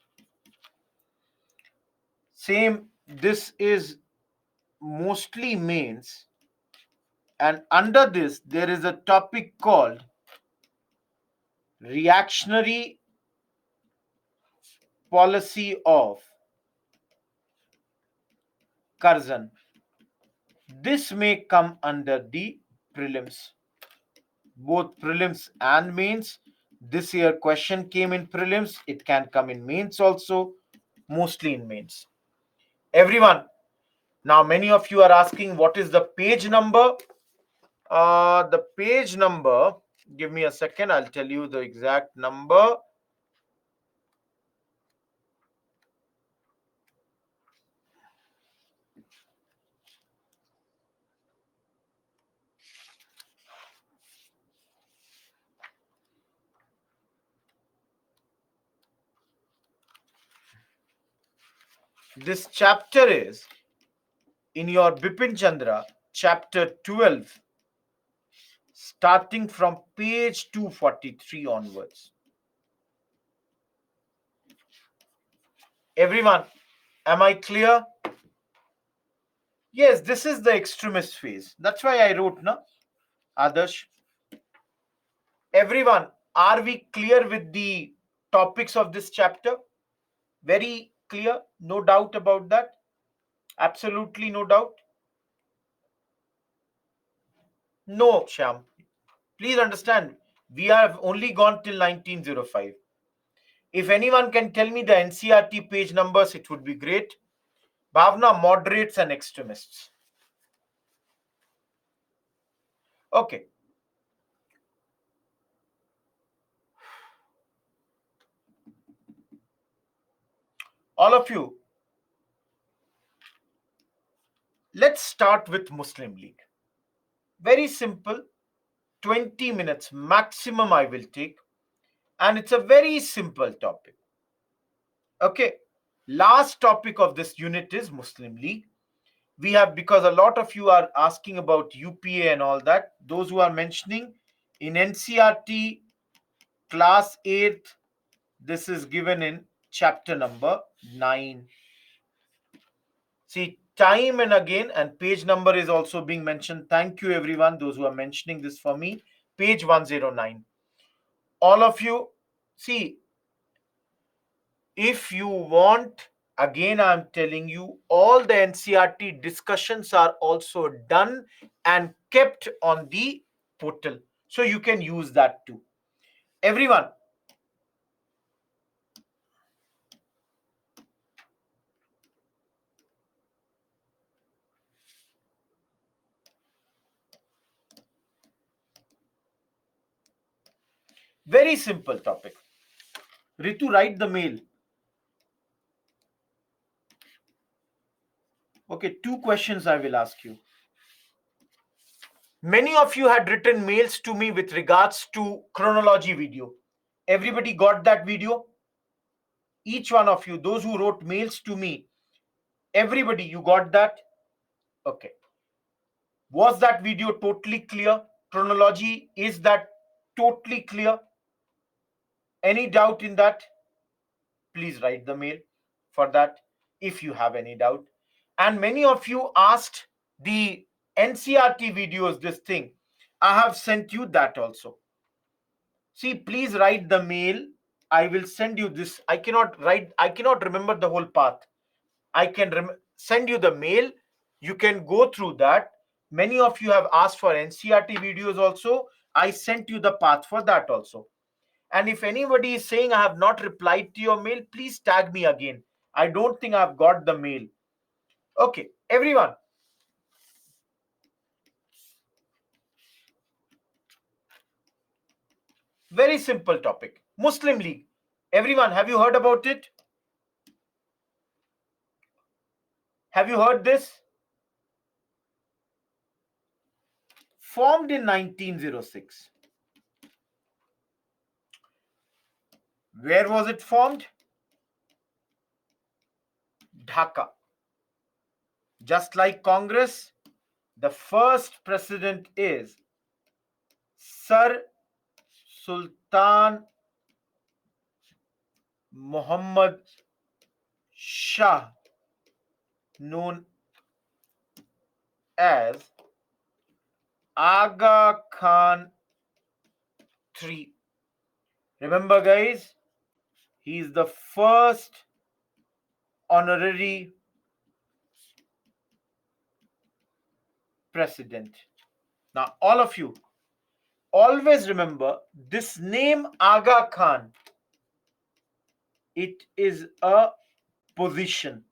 Same, this is mostly mains, and under this there is a topic called reactionary policy of Curzon. This may come under the prelims, both prelims and mains. This year question came in prelims, it can come in mains also, mostly in mains. Everyone, now many of you are asking what is the page number. The page number, give me a second, I'll tell you the exact number. This chapter is in your Bipin Chandra, chapter 12, starting from page 243 onwards. Everyone, am I clear? Yes, this is the extremist phase. That's why I wrote, na, Adarsh. Everyone, are we clear with the topics of this chapter? Very clear, no doubt about that. Absolutely no doubt. No, Sham. Please understand, we have only gone till 1905. If anyone can tell me the NCRT page numbers, it would be great. Bhavna, moderates and extremists. Okay. All of you, let's start with Muslim League. Very simple, 20 minutes maximum I will take, and it's a very simple topic. Okay. Last topic of this unit is Muslim League. We have, because a lot of you are asking about UPA and all that, those who are mentioning in NCRT class 8th, this is given in chapter number 9. See, time and again, and page number is also being mentioned. Thank you everyone, those who are mentioning this for me. Page 109. All of you, see, if you want, again I'm telling you, all the NCRT discussions are also done and kept on the portal, so you can use that too. Everyone, very simple topic. Ritu, write the mail. Okay, two questions I will ask you. Many of you had written mails to me with regards to chronology video. Everybody got that video? Each one of you, those who wrote mails to me, everybody, you got that? Okay. Was that video totally clear? Chronology, is that totally clear? Any doubt in that? Please write the mail for that if you have any doubt. And many of you asked the NCRT videos, this thing. I have sent you that also. See, please write the mail. I will send you this. I cannot remember the whole path. I can send you the mail. You can go through that. Many of you have asked for NCRT videos also. I sent you the path for that also. And if anybody is saying I have not replied to your mail, please tag me again. I don't think I've got the mail. Okay, everyone. Very simple topic. Muslim League. Everyone, have you heard about it? Have you heard this? Formed in 1906. Where was it formed? Dhaka. Just like Congress, the first president is Sir Sultan Muhammad Shah, known as Aga Khan III. Remember, guys, he is the first honorary president. Now, all of you, always remember this name Aga Khan. It is a position.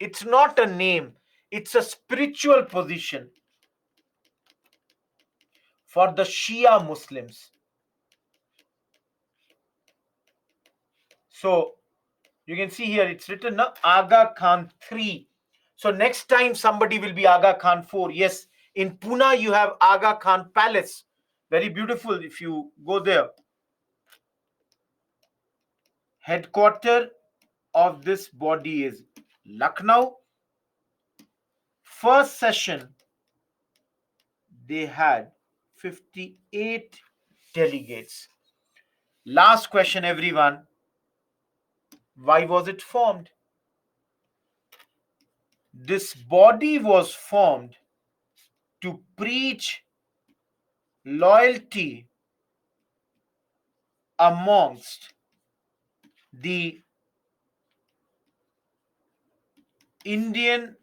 It's not a name. It's a spiritual position for the Shia Muslims. So you can see here it's written Aga Khan III. So next time somebody will be Aga Khan IV. Yes, in Pune you have Aga Khan Palace. Very beautiful if you go there. Headquarter of this body is Lucknow. First session, they had 58 delegates. Last question, everyone. Why was it formed? This body was formed to preach loyalty amongst the Indian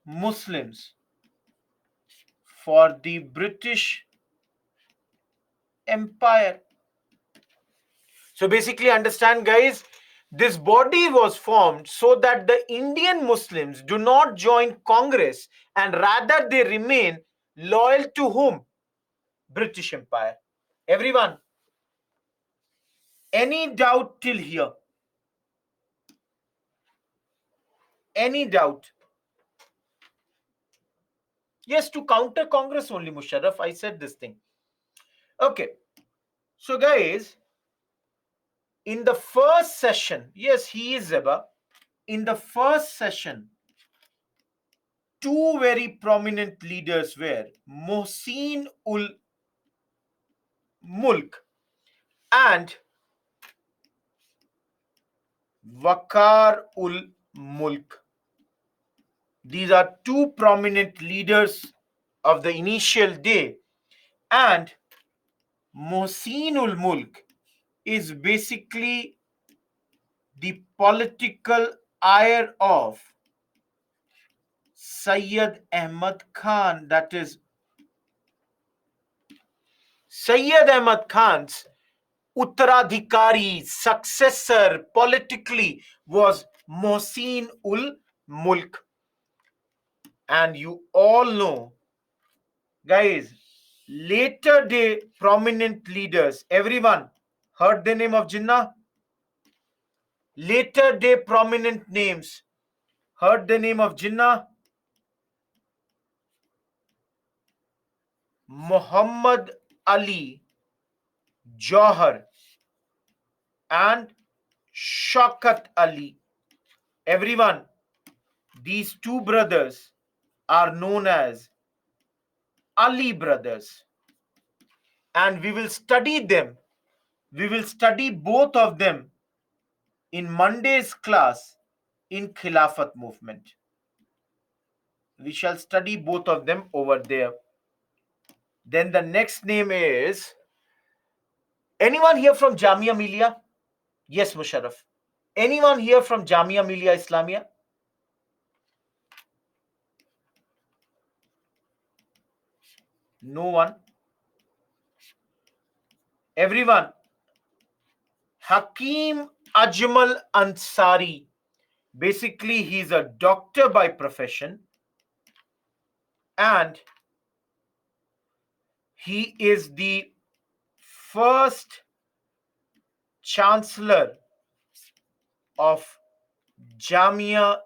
Muslims for the British Empire. So basically, understand, guys, this body was formed so that the Indian Muslims do not join Congress and rather they remain loyal to whom? British Empire. Everyone, any doubt till here? Any doubt? Yes, to counter Congress only, Musharraf. I said this thing. Okay. So, guys, in the first session, yes, he is Zeba. In the first session, two very prominent leaders were Mohsin ul Mulk and Waqar ul Mulk. These are two prominent leaders of the initial day, and Mohsin ul Mulk is basically the political heir of Sayyid Ahmad Khan. That is, Sayyid Ahmad Khan's Uttaradhikari, successor politically was Mohsin ul Mulk. And you all know, guys, later day prominent leaders, everyone heard the name of Jinnah? Later day prominent names, heard the name of Jinnah? Muhammad Ali Johar and Shaukat Ali. Everyone, these two brothers are known as Ali brothers. And we will study them. We will study both of them in Monday's class in Khilafat movement. We shall study both of them over there. Then the next name is, anyone here from Jamia Millia? Yes, Musharraf. Anyone here from Jamia Millia Islamia? No one. Everyone, Hakim Ajmal Ansari. Basically, he's a doctor by profession, and he is the first chancellor of Jamia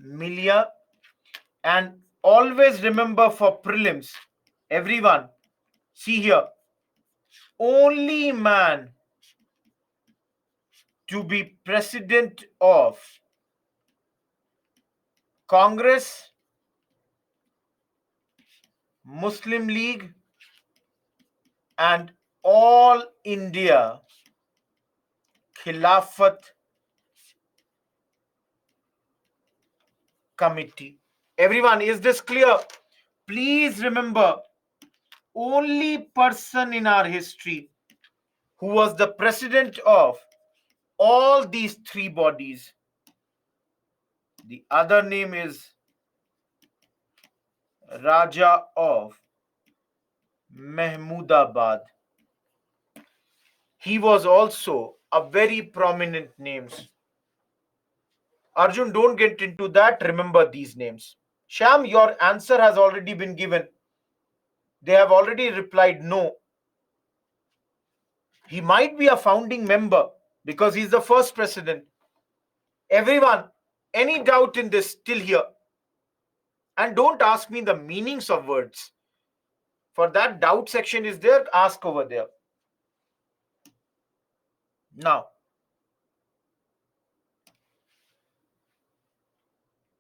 Millia. And always remember for prelims, everyone, see here, only man to be president of Congress, Muslim League, and All India Khilafat Committee. Everyone, is this clear? Please remember, only person in our history who was the president of all these three bodies. The other name is Raja of Mahmudabad. He was also a very prominent names. Arjun, don't get into that. Remember these names. Sham, your answer has already been given. They have already replied no. He might be a founding member because he's the first president. Everyone, any doubt in this till here? And don't ask me the meanings of words. For that, doubt section is there. Ask over there. Now,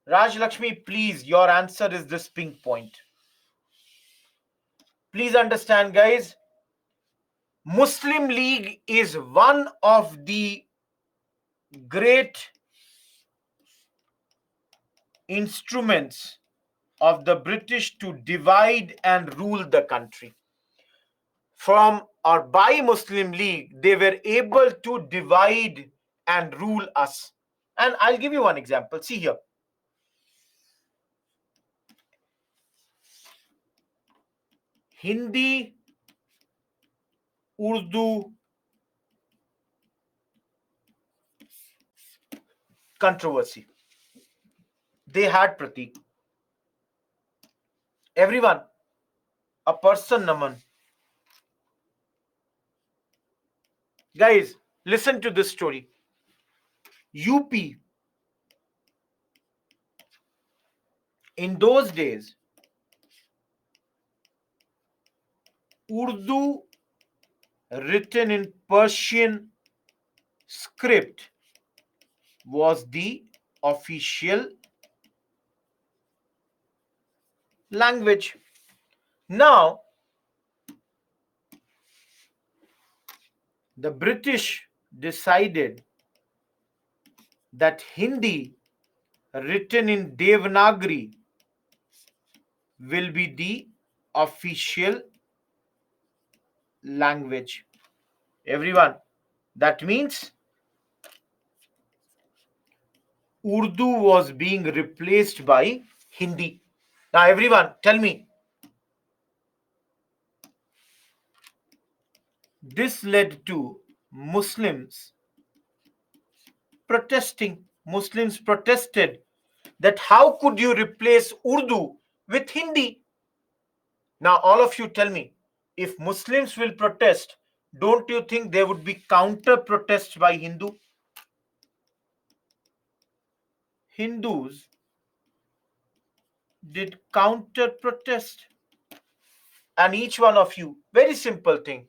Raj Lakshmi, please, your answer is this pink point. Please understand, guys, Muslim League is one of the great instruments of the British to divide and rule the country. From or by Muslim League, they were able to divide and rule us. And I'll give you one example. See here. Hindi, Urdu controversy. They had Pratik. Everyone, a person, Naman. Guys, listen to this story. UP, in those days, Urdu written in Persian script was the official language. Now, the British decided that Hindi written in Devanagari will be the official language. Everyone, that means Urdu was being replaced by Hindi. Now, everyone, tell me, this led to Muslims protesting. Muslims protested that how could you replace Urdu with Hindi? Now, all of you tell me, if Muslims will protest, don't you think there would be counter protests by Hindu? Hindus did counter protest. And each one of you, very simple thing.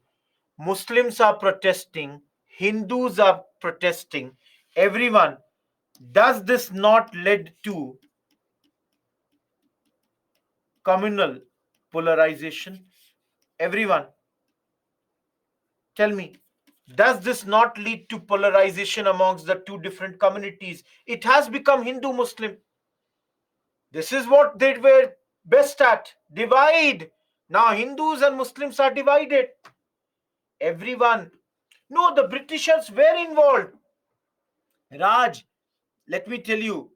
Muslims are protesting, Hindus are protesting. Everyone, does this not lead to communal polarization? Everyone, tell me, does this not lead to polarization amongst the two different communities? It has become Hindu Muslim. This is what they were best at, divide. Now Hindus and Muslims are divided. Everyone, no, the Britishers were involved. Raj, let me tell you,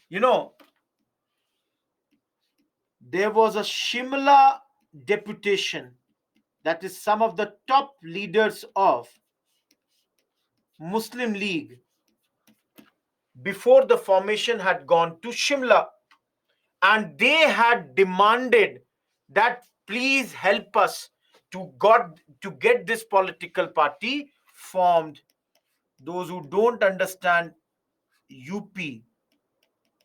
you know, there was a Shimla deputation that is some of the top leaders of Muslim League before the formation had gone to Shimla, and they had demanded that please help us to get this political party formed. Those who don't understand, UP,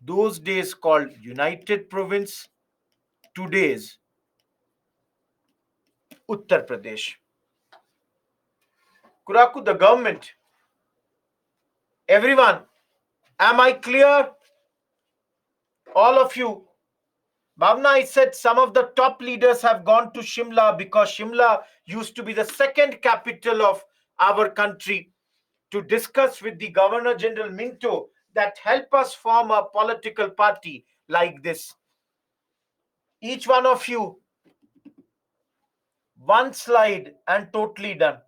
those days called United Province, today's Uttar Pradesh. Kuraku, the government, everyone, am I clear? All of you. Bhavna, I said some of the top leaders have gone to Shimla because Shimla used to be the second capital of our country, to discuss with the Governor General Minto that help us form a political party like this. Each one of you, one slide and totally done.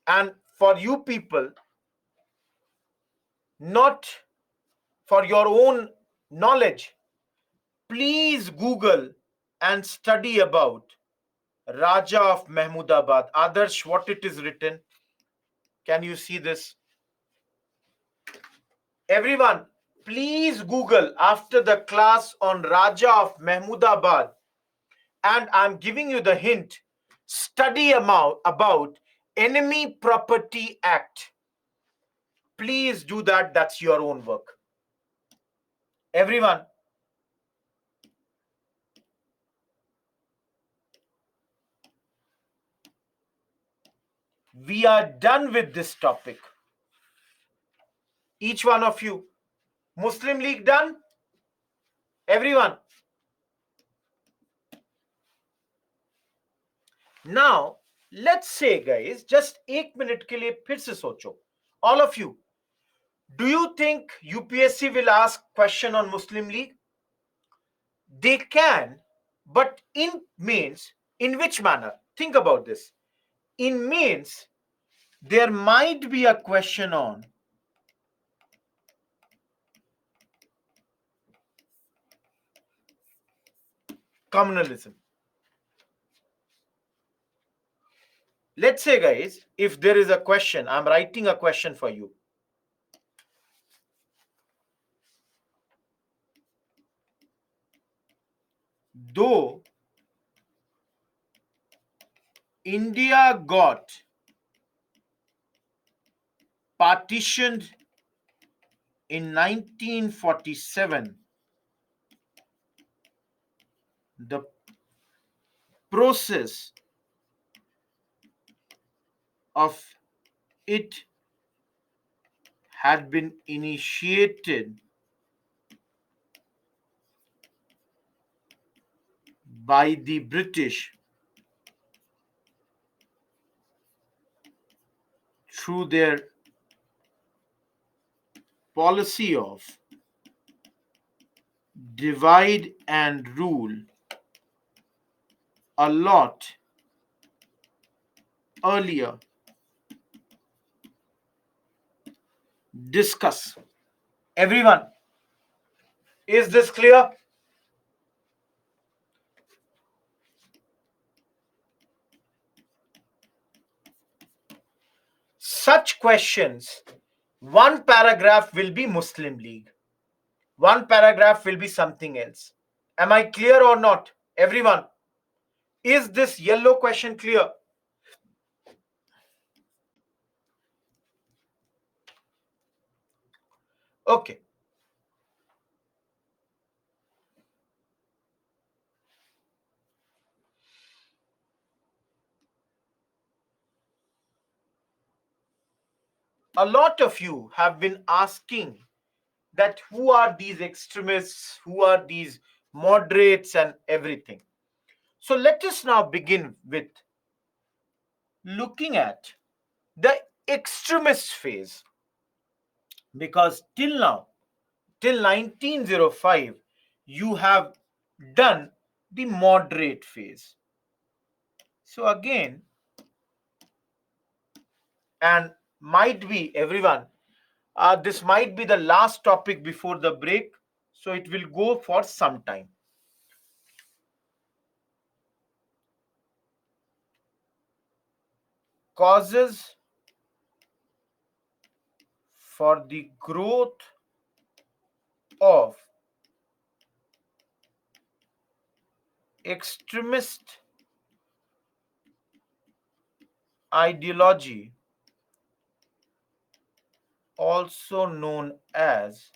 And for you people, not for your own knowledge, please Google and study about Raja of Mahmudabad. Adarsh, what it is written? Can you see this? Everyone, please Google after the class on Raja of Mahmudabad. And I'm giving you the hint. Study about Enemy Property Act. Please do that. That's your own work. Everyone, we are done with this topic. Each one of you. Muslim League done? Everyone. Now, let's say guys, just 1 minute के लिए फिर से सोचो. All of you, do you think UPSC will ask question on Muslim League? They can, but in mains, in which manner? Think about this. In mains, there might be a question on communalism. Let's say, guys, if there is a question, I'm writing a question for you. Though India got partitioned in 1947, the process of it had been initiated by the British through their policy of divide and rule a lot earlier. Discuss. Everyone, is this clear? Such questions, one paragraph will be Muslim League, one paragraph will be something else. Am I clear or not? Everyone, is this yellow question clear? Okay. A lot of you have been asking that who are these extremists, who are these moderates and everything. So let us now begin with looking at the extremist phase, because till now, till 1905, you have done the moderate phase. So again, and might be everyone, this might be the last topic before the break, so it will go for some time. causes for the growth of extremist ideology, also known as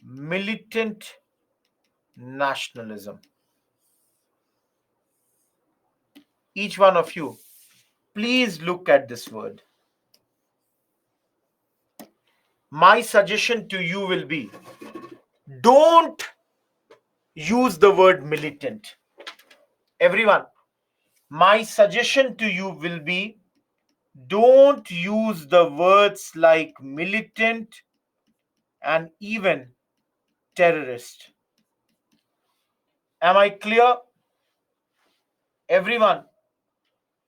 militant nationalism. Each one of you, please look at this word. My suggestion to you will be, don't use the word militant. Everyone, my suggestion to you will be, don't use the words like militant and even terrorist. Am I clear? Everyone,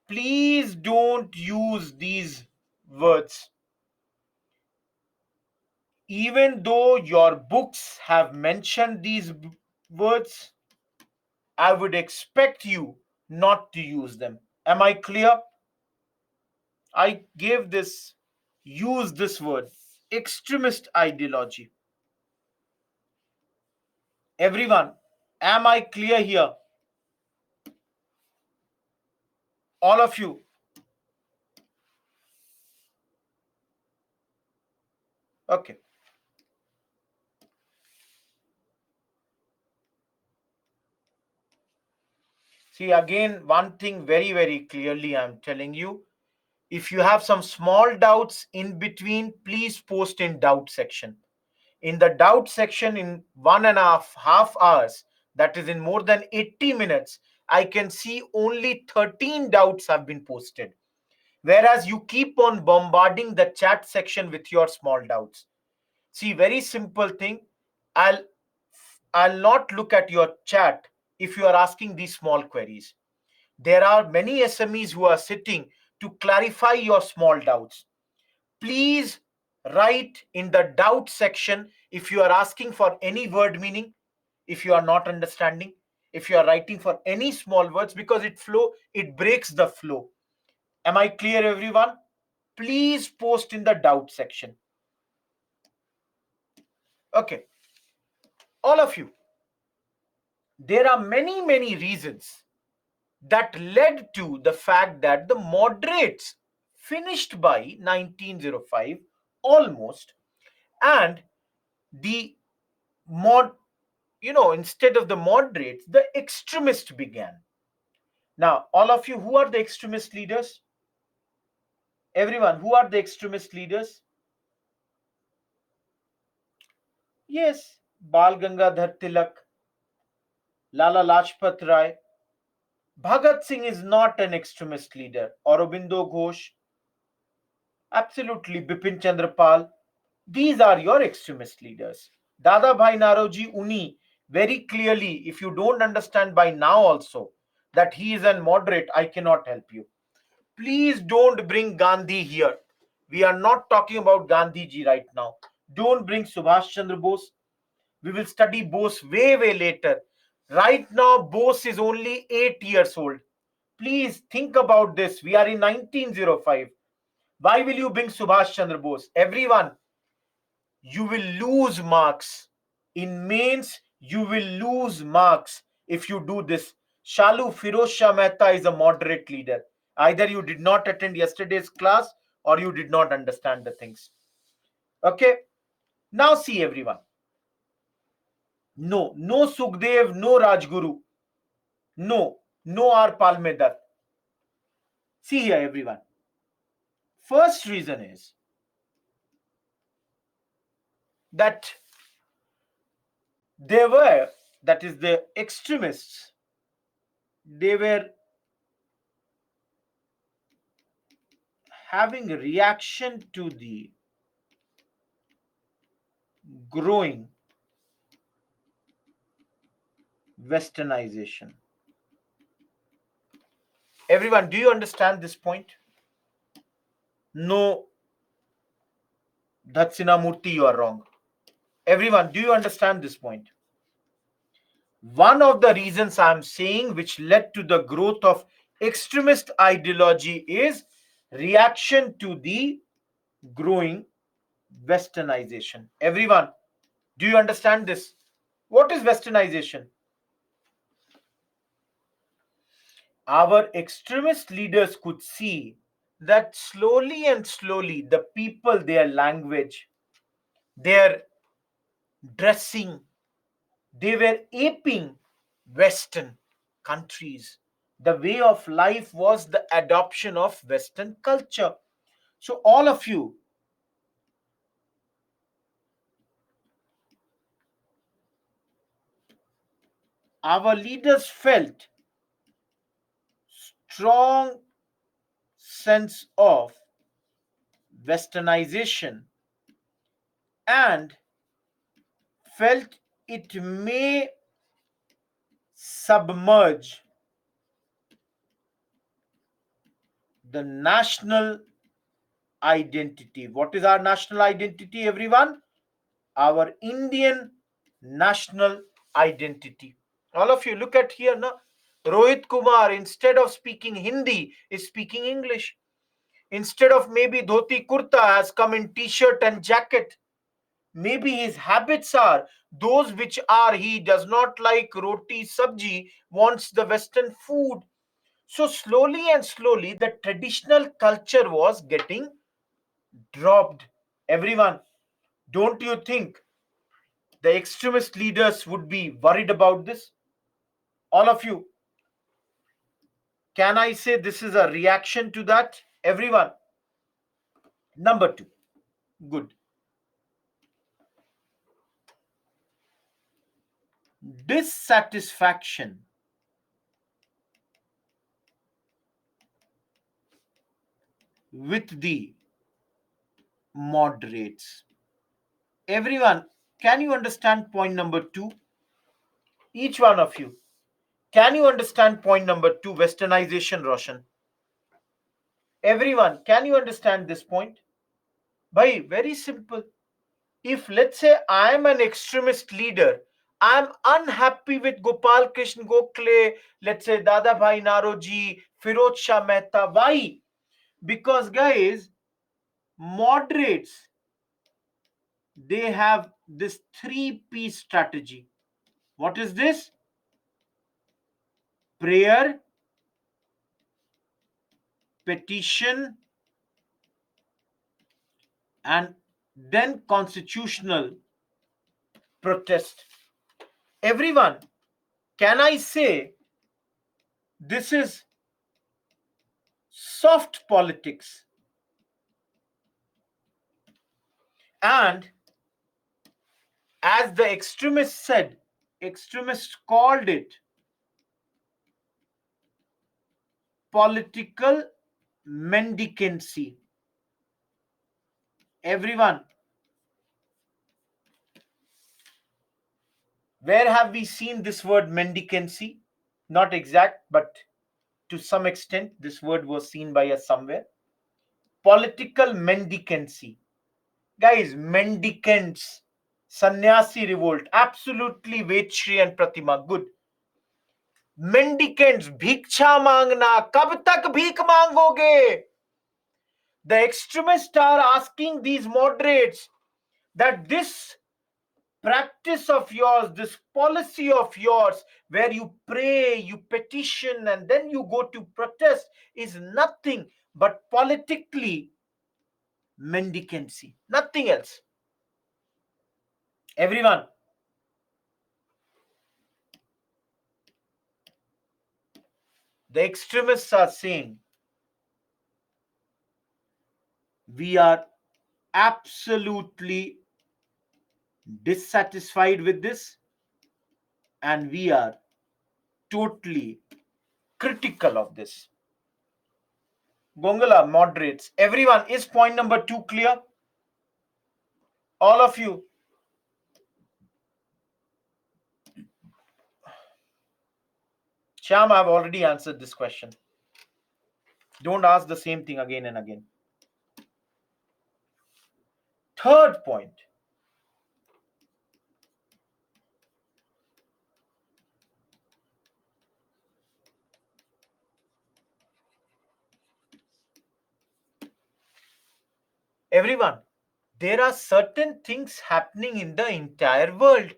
please don't use these words. Even though your books have mentioned these words, I would expect you not to use them. Am I clear? I gave this, use this word, extremist ideology. Everyone, am I clear here? All of you. Okay. See, again, one thing very, very clearly I'm telling you. If you have some small doubts in between, please post in doubt section. In the doubt section, in 1.5 hours, that is in more than 80 minutes, I can see only 13 doubts have been posted. Whereas you keep on bombarding the chat section with your small doubts. See, very simple thing. I'll I'll not look at your chat if you are asking these small queries. There are many SMEs who are sitting to clarify your small doubts. Please write in the doubt section if you are asking for any word meaning, if you are not understanding, if you are writing for any small words, because it breaks the flow. Am I clear, everyone? Please post in the doubt section. Okay, all of you, there are many reasons that led to the fact that the moderates finished by 1905 almost, and the mod instead of the moderates, the extremists began. Now, all of you, who are the extremist leaders? Everyone, who are the extremist leaders? Yes, Bal Gangadhar Tilak, Lala Lajpat Rai. Bhagat Singh is not an extremist leader. Aurobindo Ghosh, absolutely. Bipin Chandra Pal, these are your extremist leaders. Dada Bhai Naroji Uni, very clearly, if you don't understand by now also that he is a moderate, I cannot help you. Please don't bring Gandhi here. We are not talking about Gandhi ji right now. Don't bring Subhash Chandra Bose. We will study Bose way later. Right now, Bose is only 8 years old. Please think about this. We are in 1905. Why will you bring Subhash Chandra Bose? Everyone, you will lose marks. In mains, you will lose marks if you do this. Shalu Firoz Shah Mehta is a moderate leader. Either you did not attend yesterday's class or you did not understand the things. Okay? Now see, everyone. No Sukhdev, no Rajguru. No R. Palmedar. See here, everyone. First reason is that they were, that is the extremists, they were having a reaction to the growing westernization. Everyone, do you understand this point? No, Dakshinamurti, you are wrong. Everyone, do you understand this point? One of the reasons I'm saying which led to the growth of Extremist ideology is reaction to the growing westernization. Everyone, do you understand this? What is westernization? Our extremist leaders could see that slowly and slowly the people, their language, their dressing, they were aping Western countries. The way of life was the adoption of Western culture. So, all of you, our leaders felt strong sense of westernization and felt it may submerge the national identity. What is our national identity, everyone? Our Indian national identity. All of you, look at here now. Rohit Kumar, instead of speaking Hindi, is speaking English. Instead of maybe dhoti kurta, has come in t-shirt and jacket. Maybe his habits are those which are he does not like roti sabji, wants the Western food. So slowly and slowly, the traditional culture was getting dropped. Everyone, don't you think the extremist leaders would be worried about this? All of you, can I say this is a reaction to that? Everyone. Number two, good. Dissatisfaction with the moderates. Everyone, can you understand point number two? Each one of you, can you understand point number two, westernization, Roshan? Everyone, can you understand this point? Bhai, very simple. If let's say I am an extremist leader, I am unhappy with Gopal Krishna Gokhale, let's say Dada Bhai Naroji, Firoz Shah Mehta. Why? Because guys, moderates, they have this 3P strategy. What is this? Prayer, petition, and then constitutional protest. Everyone, can I say this is soft politics? And as the extremists said, extremists called it political mendicancy. Everyone, where have we seen this word mendicancy? Not exact, but to some extent, this word was seen by us somewhere. Political mendicancy. Guys, mendicants, sannyasi revolt, absolutely Vetshri and Pratima, good. Mendicants, भिक्षा मांगना, कब तक भीख मांगोगे? The extremists are asking these moderates that this practice of yours, this policy of yours, where you pray, you petition, and then you go to protest, is nothing but politically mendicancy, nothing else. Everyone, the extremists are saying we are absolutely dissatisfied with this and we are totally critical of this. Gongala moderates. Everyone, is point number two clear? All of you. Shyam, I've already answered this question. Don't ask the same thing again and again. Third point. Everyone, there are certain things happening in the entire world,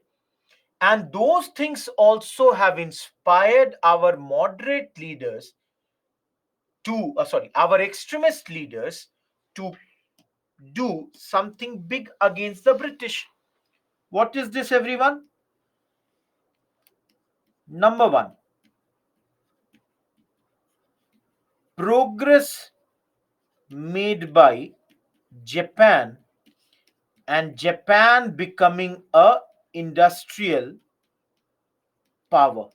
and those things also have inspired our moderate leaders to, our extremist leaders to do something big against the British. What is this, everyone? Number one, progress made by Japan, and Japan becoming a industrial power.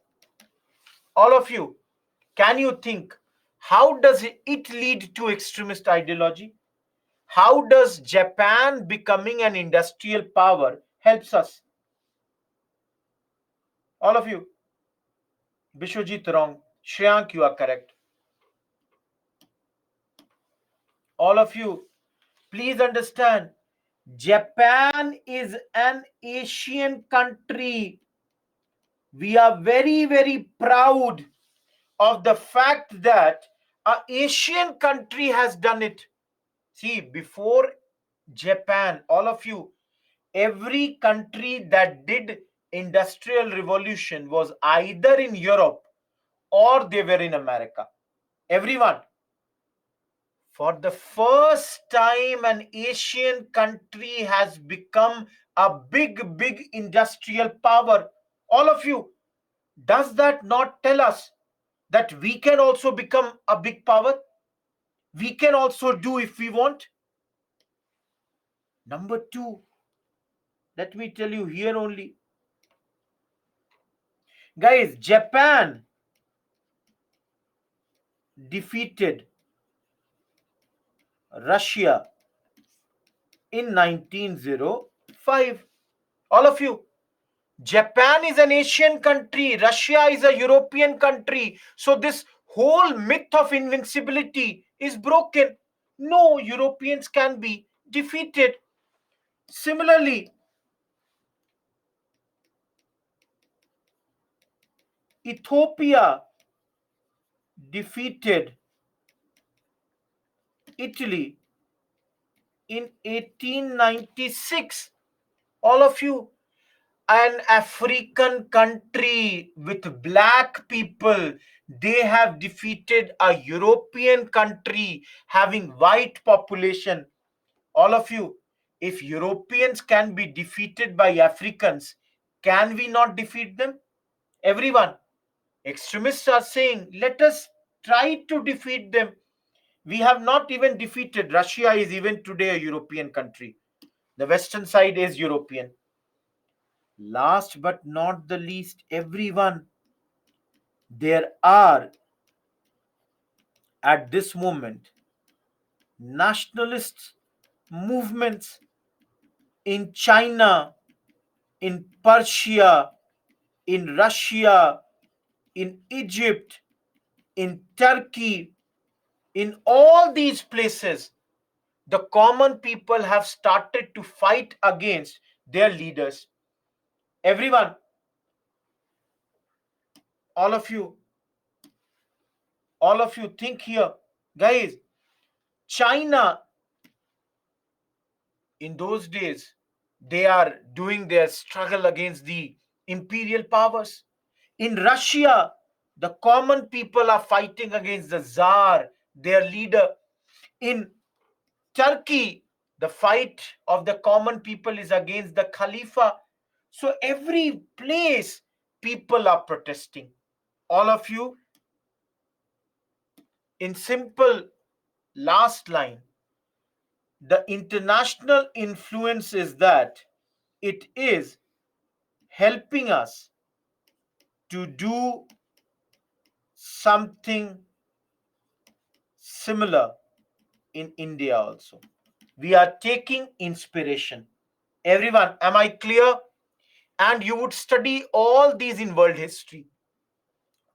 All of you, can you think, how does it lead to extremist ideology? How does Japan becoming an industrial power helps us? All of you. Bishwajit wrong. Shreyank, you are correct. All of you, please understand, Japan is an Asian country. We are very, very proud of the fact that an Asian country has done it. See, before Japan, all of you, every country that did industrial revolution was either in Europe or they were in America. Everyone, for the first time, an Asian country has become a big, big industrial power. All of you, does that not tell us that we can also become a big power? We can also do if we want. Number two, let me tell you here only. Guys, Japan defeated Russia in 1905. All of you, Japan is an Asian country, Russia is a European country. So, this whole myth of invincibility is broken. No Europeans can be defeated. Similarly, Ethiopia defeated Italy in 1896. All of you, an African country with black people, they have defeated a European country having white population. All of you, if Europeans can be defeated by Africans, can we not defeat them? Everyone, extremists are saying, let us try to defeat them. We have not even defeated. Russia is even today a European country. The western side is European. Last but not the least, everyone, there are at this moment nationalist movements in China, in Persia, in Russia, in Egypt, in Turkey, in all these places. The common people have started to fight against their leaders. Everyone, all of you, think here. Guys, China, in those days, they are doing their struggle against the imperial powers. In Russia, the common people are fighting against the Tsar, their leader. In Turkey, the fight of the common people is against the Khalifa. So every place, people are protesting. All of you, in simple last line, the international influence is that it is helping us to do something similar in India also. We are taking inspiration. Everyone, am I clear? And you would study all these in world history.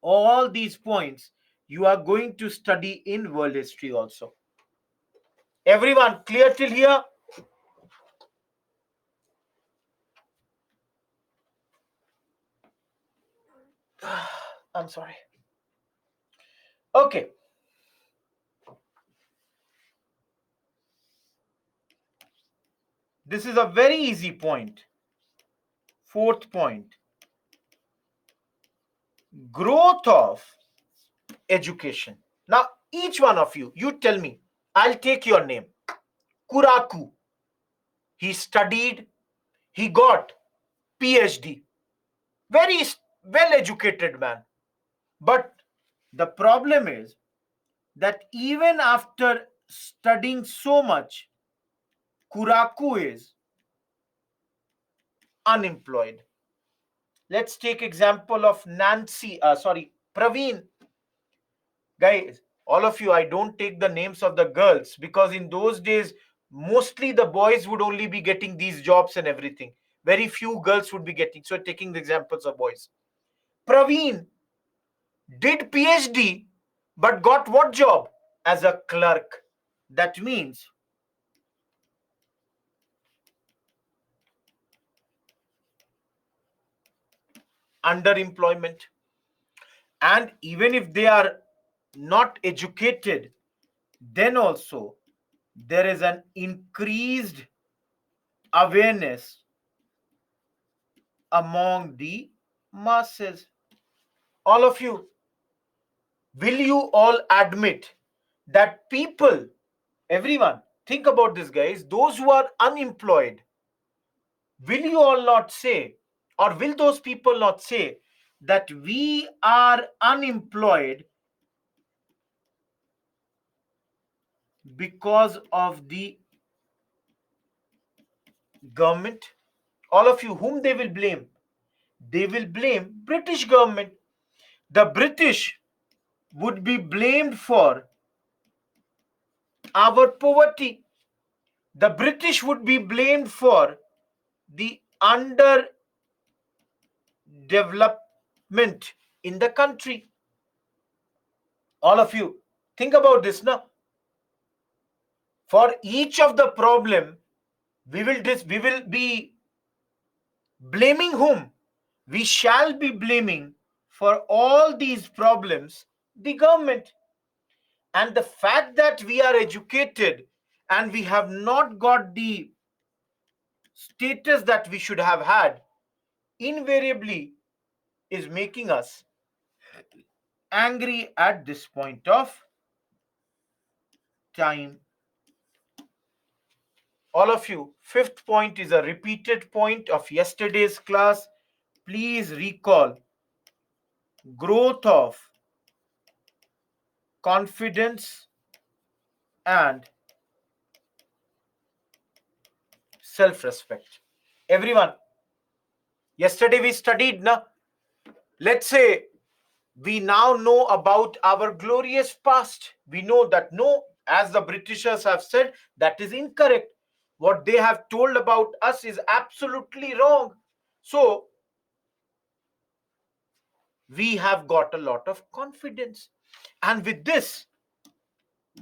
All these points you are going to study in world history also. Everyone, clear till here? I'm sorry. Okay. This is a very easy point. Fourth point, growth of education. Now, each one of you, you tell me, I'll take your name. Kuraku. He studied, he got PhD. Very well educated man. But the problem is that even after studying so much, Kuraku is unemployed. Let's take example of Praveen. Guys, all of you, I don't take the names of the girls because in those days, mostly the boys would only be getting these jobs and everything. Very few girls would be getting. So taking the examples of boys. Praveen did PhD, but got what job? As a clerk. That means underemployment. And even if they are not educated, then also there is an increased awareness among the masses. All of you, will you all admit that people, everyone, think about this, guys, those who are unemployed, will you all not say, or will those people not say, that we are unemployed because of the government? All of you, whom they will blame? They will blame British government. The British would be blamed for our poverty. The British would be blamed for the underdevelopment in the country. All of you, think about this now. For each of the problem, we will be blaming whom? We shall be blaming for all these problems the government. And the fact that we are educated and we have not got the status that we should have had invariably is making us angry at this point of time. All of you, fifth point is a repeated point of yesterday's class. Please recall growth of confidence and self-respect. Everyone, yesterday we studied, na? Let's say we now know about our glorious past. We know that no, as the Britishers have said, that is incorrect. What they have told about us is absolutely wrong. So we have got a lot of confidence. And with this,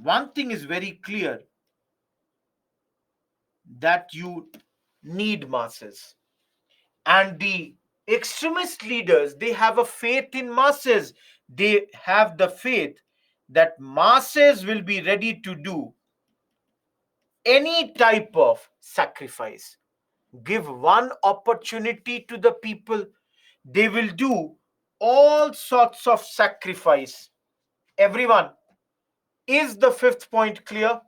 one thing is very clear, that you need masses. And the extremist leaders, they have a faith in masses. They have the faith that masses will be ready to do any type of sacrifice. Give one opportunity to the people, they will do all sorts of sacrifice. Everyone, is the fifth point clear?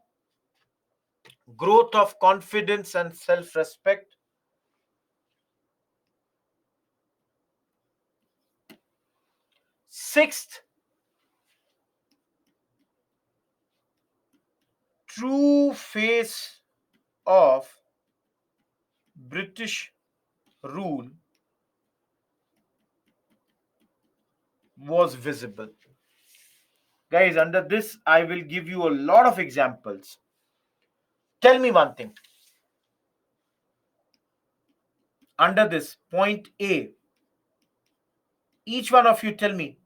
Growth of confidence and self-respect. Sixth, true face of British rule was visible. Guys, under this, I will give you a lot of examples. Tell me one thing. Under this, point A, each one of you tell me,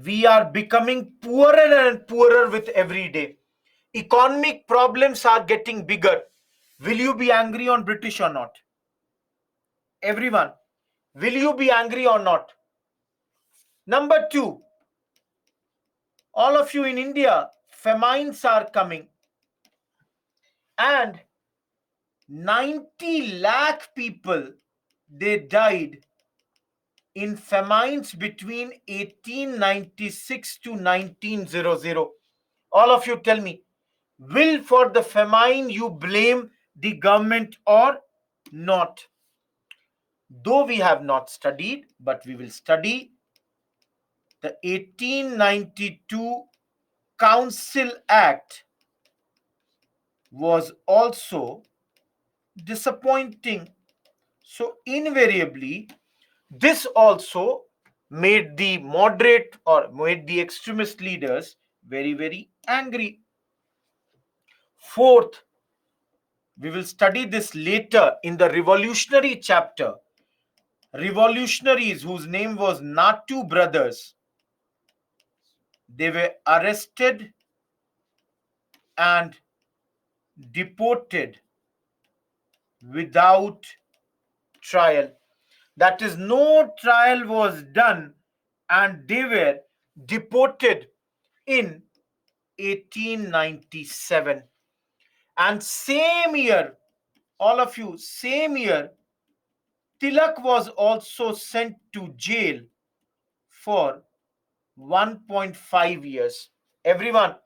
we are becoming poorer and poorer with every day. Economic problems are getting bigger. Will you be angry on British or not? Everyone, will you be angry or not? Number two, all of you in India, famines are coming. and 90 lakh people, they died in famines between 1896 to 1900. All of you tell me, will for the famine you blame the government or not? Though we have not studied, but we will study the 1892 Council Act was also disappointing. So invariably, this also made the moderate or made the extremist leaders very, very angry. Fourth, we will study this later in the revolutionary chapter. Revolutionaries whose name was Natu brothers, they were arrested and deported without trial. That is, no trial was done and they were deported in 1897. And same year, all of you, same year, Tilak was also sent to jail for 1.5 years. Everyone,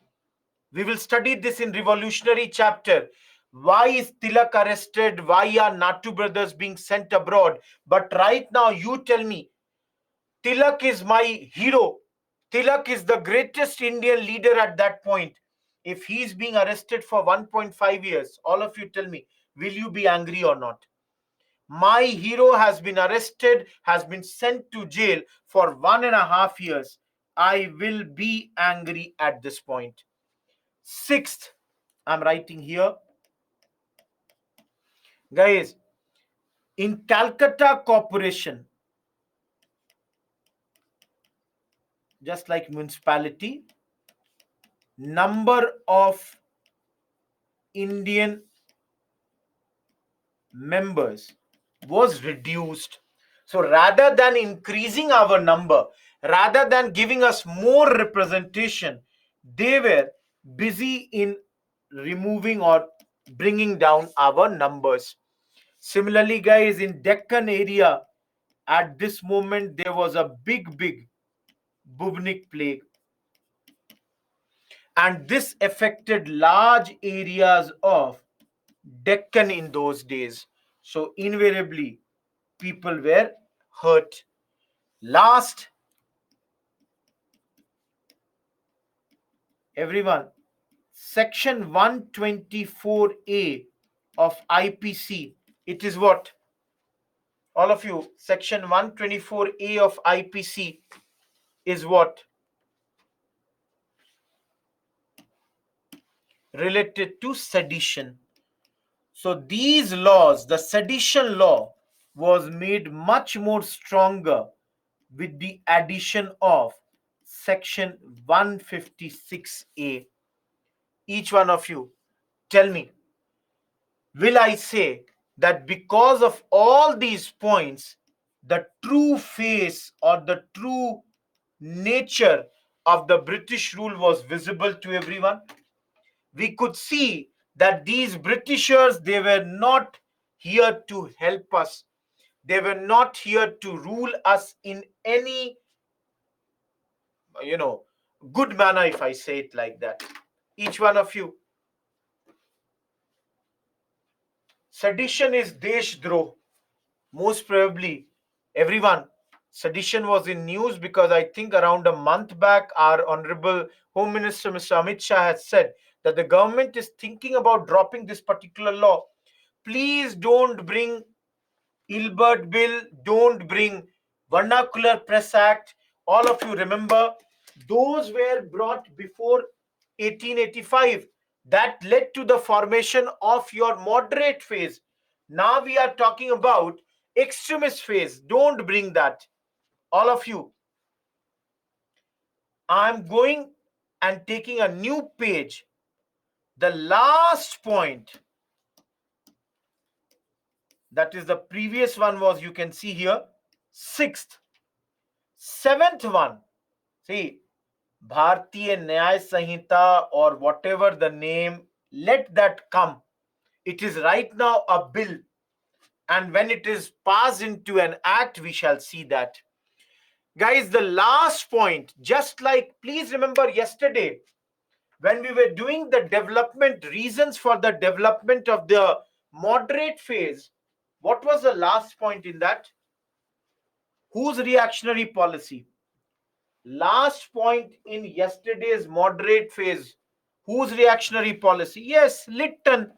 we will study this in revolutionary chapter. Why is Tilak arrested? Why are Natu brothers being sent abroad? But right now, you tell me, Tilak is my hero. Tilak is the greatest Indian leader at that point. If he's being arrested for 1.5 years, all of you tell me, will you be angry or not? My hero has been arrested, has been sent to jail for 1.5 years. I will be angry at this point. Sixth, I'm writing here, guys, in Calcutta Corporation, just like municipality, number of Indian members was reduced. So rather than increasing our number, rather than giving us more representation, they were busy in removing or bringing down our numbers. Similarly, guys, in Deccan area, at this moment, there was a big bubonic plague. And this affected large areas of Deccan in those days. So invariably, people were hurt. Last, everyone, section 124A of IPC, it is what? All of you, section 124A of IPC is what? Related to sedition. So these laws, the sedition law, was made much more stronger with the addition of section 156A. Each one of you, tell me, will I say that because of all these points, the true face or the true nature of the British rule was visible to everyone? We could see that these Britishers, they were not here to help us. They were not here to rule us in any, you know, good manner, if I say it like that. Each one of you, sedition is deshdroh. Most probably, everyone, sedition was in news because I think around a month back, our Honorable Home Minister Mr. Amit Shah has said that the government is thinking about dropping this particular law. Please don't bring Ilbert Bill, don't bring Vernacular Press Act. All of you remember, those were brought before 1885. That led to the formation of your moderate phase. Now we are talking about extremist phase. Don't bring that. All of you, I'm going and taking a new page. The last point, that is the previous one, was, you can see here, sixth. Seventh one, see, Bhartiya Nyaya Sanhita or whatever the name, let that come. It is right now a bill, and when it is passed into an act, we shall see that. Guys, the last point, just like, please remember yesterday when we were doing the development reasons for the development of the moderate phase, what was the last point in that? Whose reactionary policy? Last point in yesterday's moderate phase, whose reactionary policy? Yes, Lytton.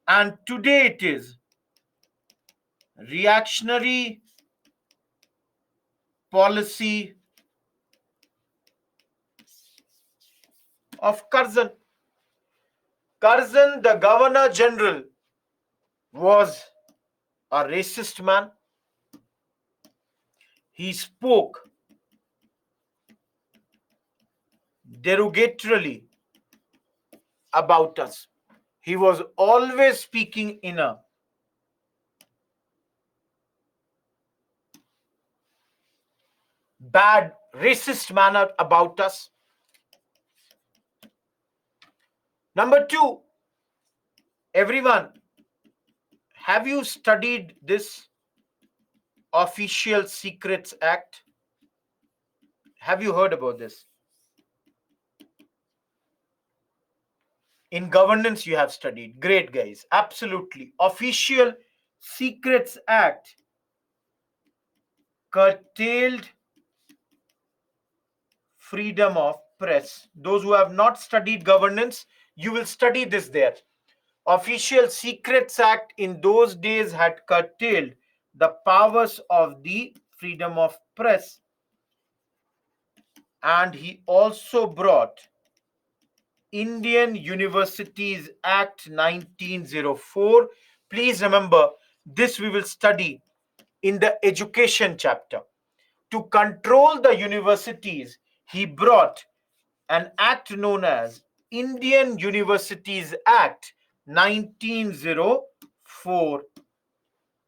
And today it is reactionary policy of Curzon. Curzon, the Governor General, was a racist man. He spoke derogatorily about us. He was always speaking in a bad, racist manner about us. Number two, everyone, have you studied this Official Secrets Act? Have you heard about this? In governance, you have studied. Great, guys. Absolutely. Official Secrets Act curtailed freedom of press. Those who have not studied governance, you will study this there. Official Secrets Act in those days had curtailed the powers of the freedom of press. And he also brought Indian Universities Act 1904. Please remember, this we will study in the education chapter. To control the universities, he brought an act known as Indian Universities Act 1904.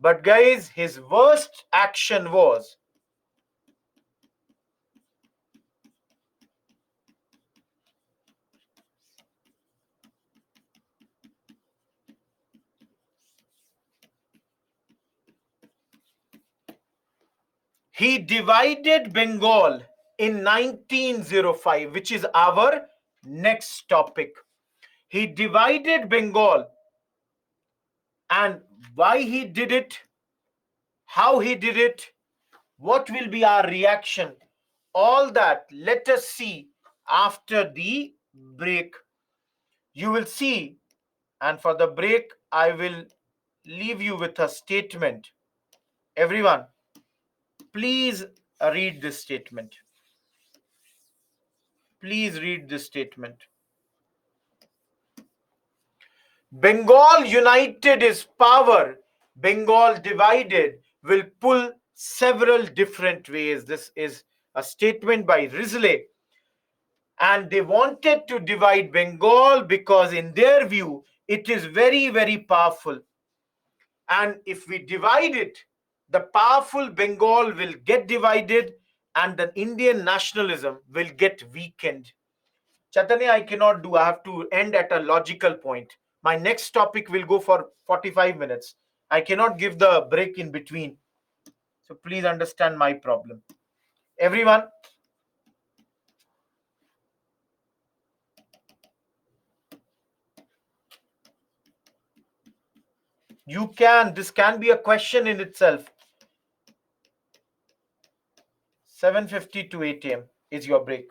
But guys, his worst action was he divided Bengal in 1905, which is our next topic. He divided Bengal, and why he did it, how he did it, what will be our reaction, all that let us see after the break. You will see, and for the break, I will leave you with a statement. Everyone, please read this statement. Please read this statement. Bengal united is power. Bengal divided will pull several different ways. This is a statement by Risley. And they wanted to divide Bengal because, in their view, it is very, very powerful. And if we divide it, the powerful Bengal will get divided and the Indian nationalism will get weakened. Chaitanya, I cannot do. I have to end at a logical point. My next topic will go for 45 minutes. I cannot give the break in between. So please understand my problem. Everyone, you can. This can be a question in itself. 7:50 to 8 a.m. is your break.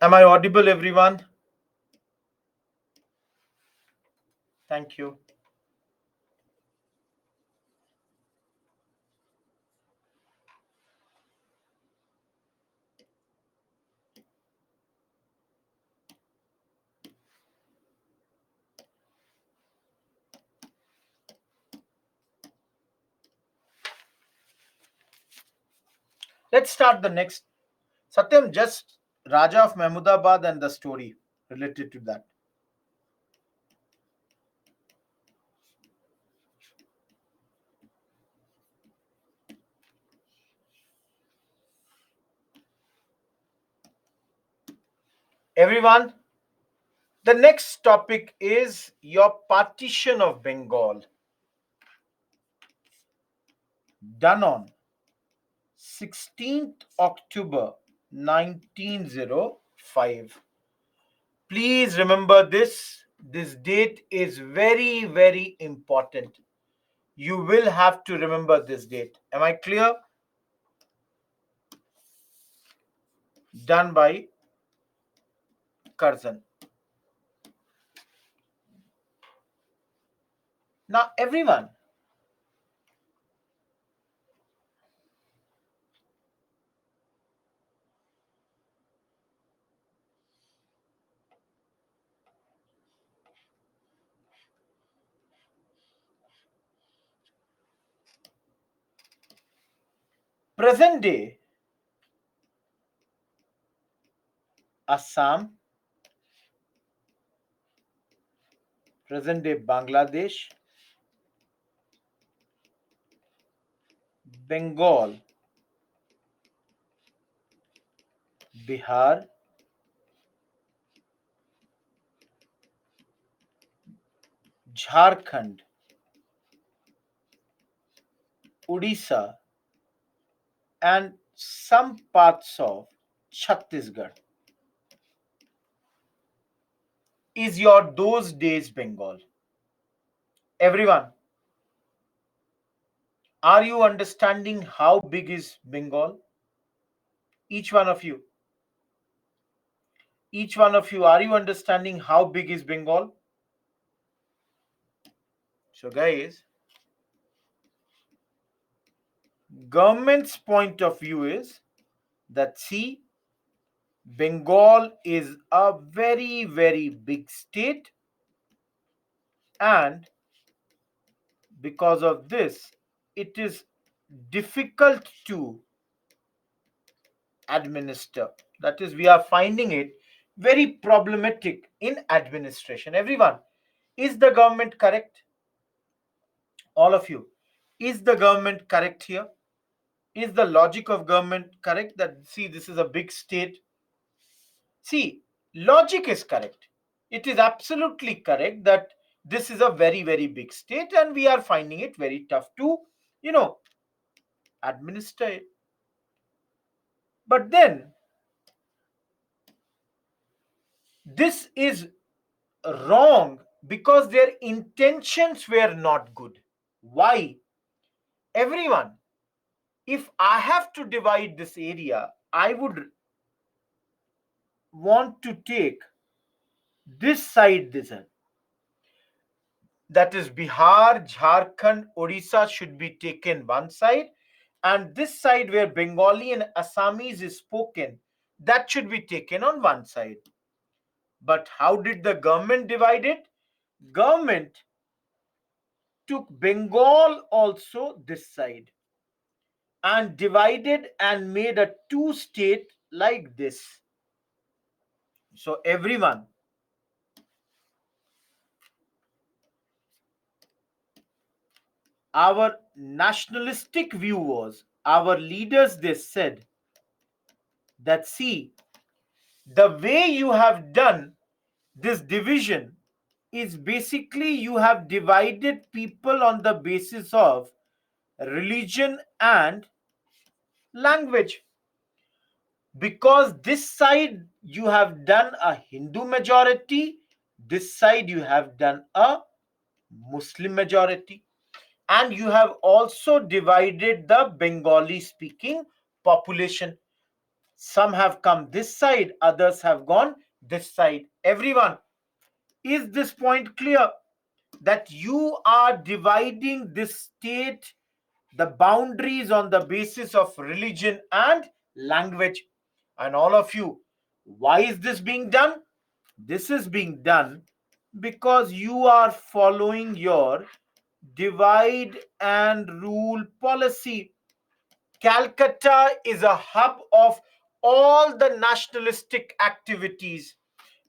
Am I audible, everyone? Thank you. Let's start the next. Satyam, just Raja of Mahmudabad and the story related to that. Everyone, the next topic is your partition of Bengal, done on 16th October 1905. Please remember this. This date is very, very important. You will have to remember this date. Am I clear? Done by Curzon. Now, everyone, present day Assam, present day Bangladesh, Bengal, Bihar, Jharkhand, Odisha, and some parts of Chhattisgarh is your those days Bengal. Everyone, are you understanding how big is Bengal? Each one of you. Each one of you, are you understanding how big is Bengal? So, guys, government's point of view is that see, Bengal is a very, very big state, and because of this, it is difficult to administer. That is, we are finding it very problematic in administration. Everyone, is the government correct? All of you, is the government correct here? Is the logic of government correct that see this is a big state? See, logic is correct. It is absolutely correct that this is a very, very big state and we are finding it very tough to, you know, administer it. But then this is wrong because their intentions were not good. Why? Everyone, if I have to divide this area, I would want to take this side, this one. That is Bihar, Jharkhand, Odisha should be taken one side, and this side where Bengali and Assamese is spoken, that should be taken on one side. But how did the government divide it? Government took Bengal also this side and divided and made a two state like this. So everyone, our nationalistic view was, our leaders they said that see, the way you have done this division is basically you have divided people on the basis of religion and language, because this side you have done a Hindu majority, this side you have done a Muslim majority, and you have also divided the Bengali speaking population. Some have come this side, others have gone this side. Everyone, is this point clear? That you are dividing this state, the boundaries, on the basis of religion and language. And all of you, why is this being done? This is being done because you are following your divide and rule policy. Calcutta is a hub of all the nationalistic activities,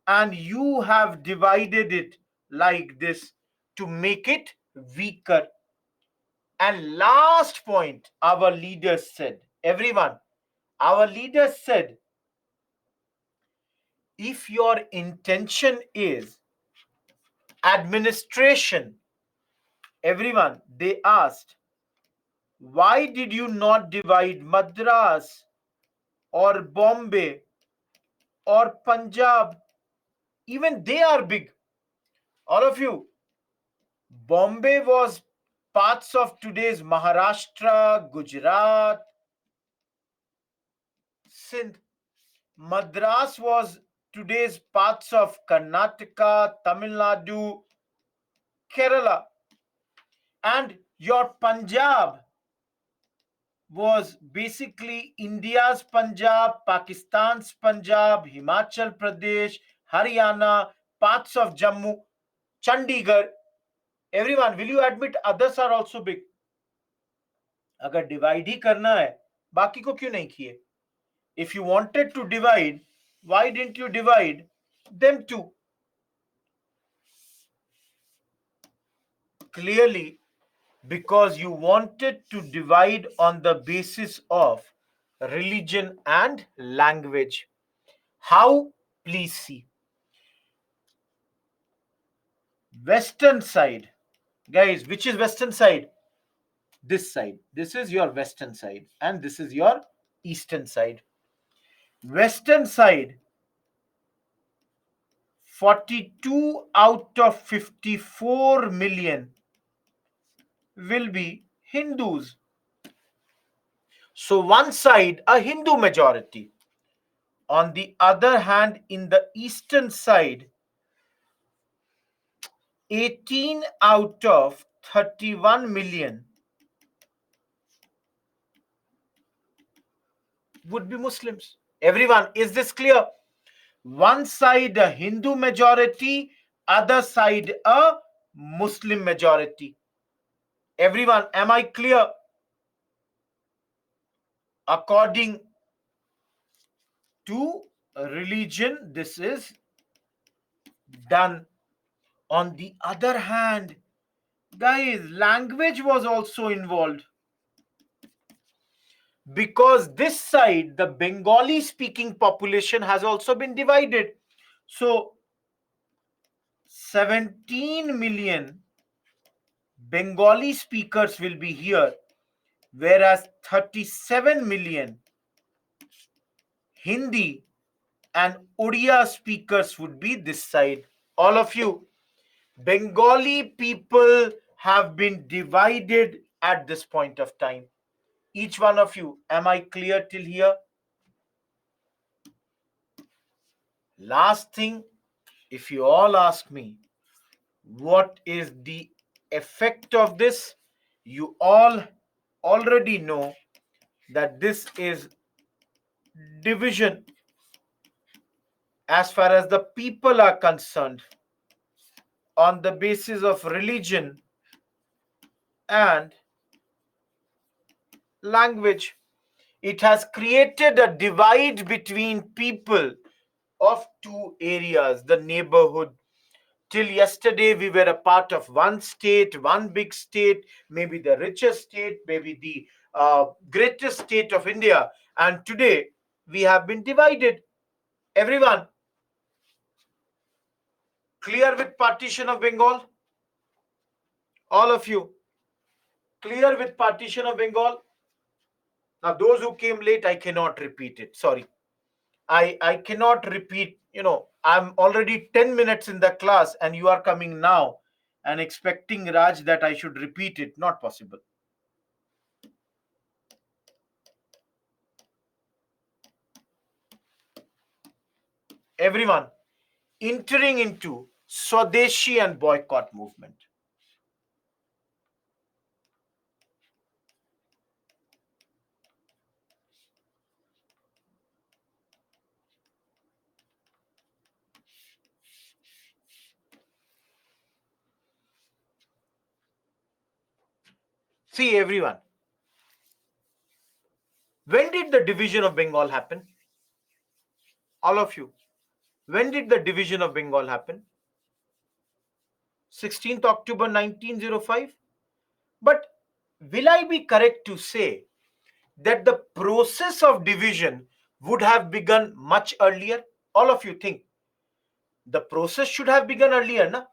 and you have divided it like this to make it weaker. And last point, our leaders said, everyone, our leaders said, if your intention is administration, everyone, they asked, why did you not divide Madras or Bombay or Punjab? Even they are big. All of you, Bombay was parts of today's Maharashtra, Gujarat, Sindh. Madras was today's parts of Karnataka, Tamil Nadu, Kerala. And your Punjab was basically India's Punjab, Pakistan's Punjab, Himachal Pradesh, Haryana, parts of Jammu, Chandigarh. Everyone, will you admit others are also big? अगर divide ही करना है बाकी को क्यों नहीं किए? If you wanted to divide, why didn't you divide them too? Clearly, because you wanted to divide on the basis of religion and language. How? Please see. Western side. Guys, which is western side? This side. This is your western side, and this is your eastern side. Western side, 42 out of 54 million will be Hindus. So one side, a Hindu majority. On the other hand, in the eastern side, 18 out of 31 million would be Muslims. Everyone, is this clear? One side a Hindu majority, other side a Muslim majority. Everyone, am I clear? According to religion, this is done. On the other hand, guys, language was also involved. Because this side, the Bengali speaking population has also been divided. So 17 million Bengali speakers will be here, whereas 37 million Hindi and Odia speakers would be this side. All of you, Bengali people have been divided at this point of time. Each one of you, am I clear till here? Last thing, if you all ask me, what is the effect of this? You all already know that this is division as far as the people are concerned on the basis of religion and language. It has created a divide between people of two areas, the neighborhood. Till yesterday, we were a part of one state, one big state, maybe the richest state, maybe the greatest state of India. And today, we have been divided. Everyone, clear with partition of Bengal? All of you, clear with partition of Bengal? Now, those who came late, I cannot repeat it. Sorry. I cannot repeat. I'm already 10 minutes in the class and you are coming now and expecting Raj that I should repeat it. Not possible. everyone entering into Swadeshi and boycott movement. See, everyone, when did the division of Bengal happen? All of you, when did the division of Bengal happen? 16th October 1905. But will I be correct to say that the process of division would have begun much earlier? All of you think the process should have begun earlier, na?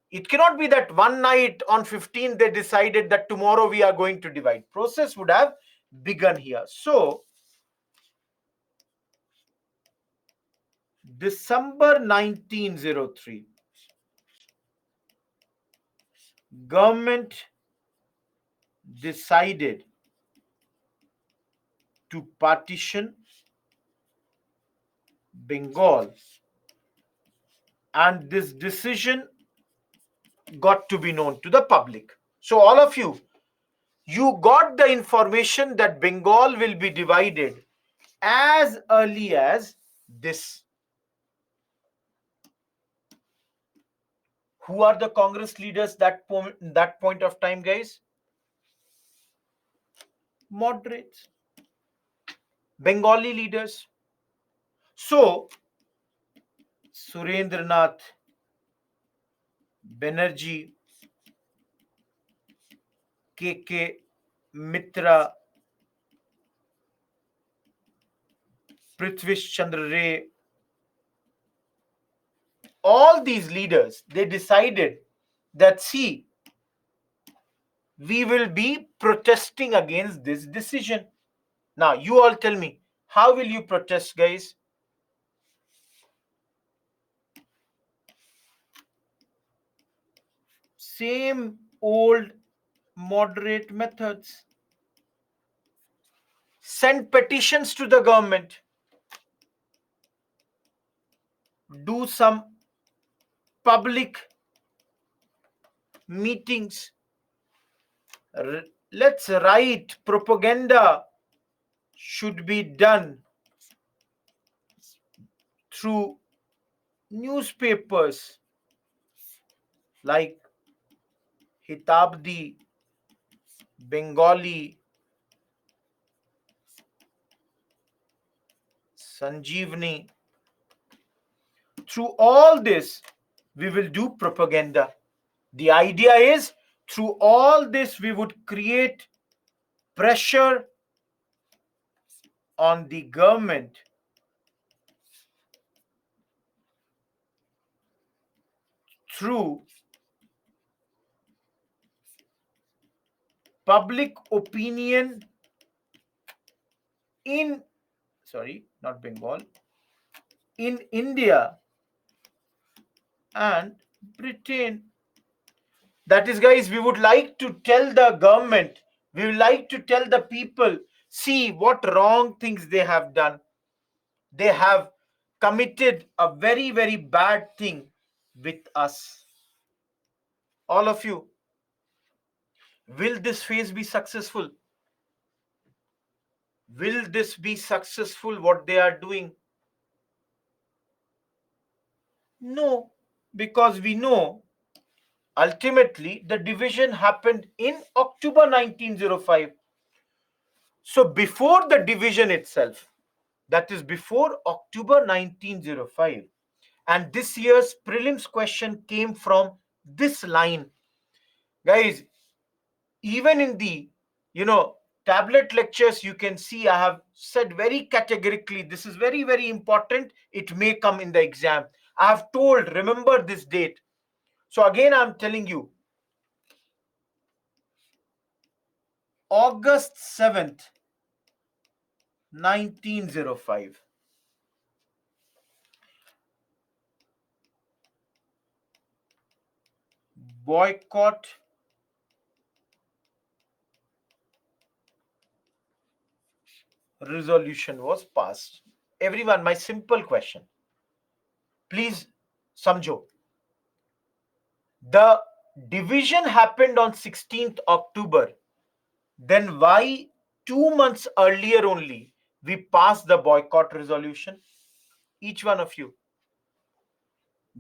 It cannot be that one night on 15th they decided that tomorrow we are going to divide. Process would have begun here. So December 1903, government decided to partition Bengal, and this decision got to be known to the public. So all of you got the information that Bengal will be divided as early as this. Who are the Congress leaders that point of time, guys? Moderates, Bengali leaders. So Surendranath Banerjee, K. Mitra, Prithvish Chandra Ray, all these leaders, they decided that, see, we will be protesting against this decision. Now, you all tell me, how will you protest, guys? Same old moderate methods. Send petitions to the government. Do some public meetings. Let's write propaganda should be done through newspapers like Hitabdi, Bengali, Sanjeevani. Through all this, we will do propaganda. The idea is, through all this, we would create pressure on the government through public opinion in, sorry, not Bengal, in India and Britain. That is, guys, we would like to tell the government, we would like to tell the people, see what wrong things they have done. They have committed a very, very bad thing with us. All of you, will this phase be successful? Will this be successful, what they are doing? No, because we know ultimately the division happened in October 1905. So before the division itself, that is before October 1905, and this year's prelims question came from this line. Guys, even in the, you know, tablet lectures, you can see I have said very categorically, this is very, very important, it may come in the exam. I have told, remember this date. So again, I'm telling you, August 7th, 1905. Boycott resolution was passed. Everyone, my simple question. Please samjho. The division happened on 16th October. Then why 2 months earlier only we passed the boycott resolution? Each one of you.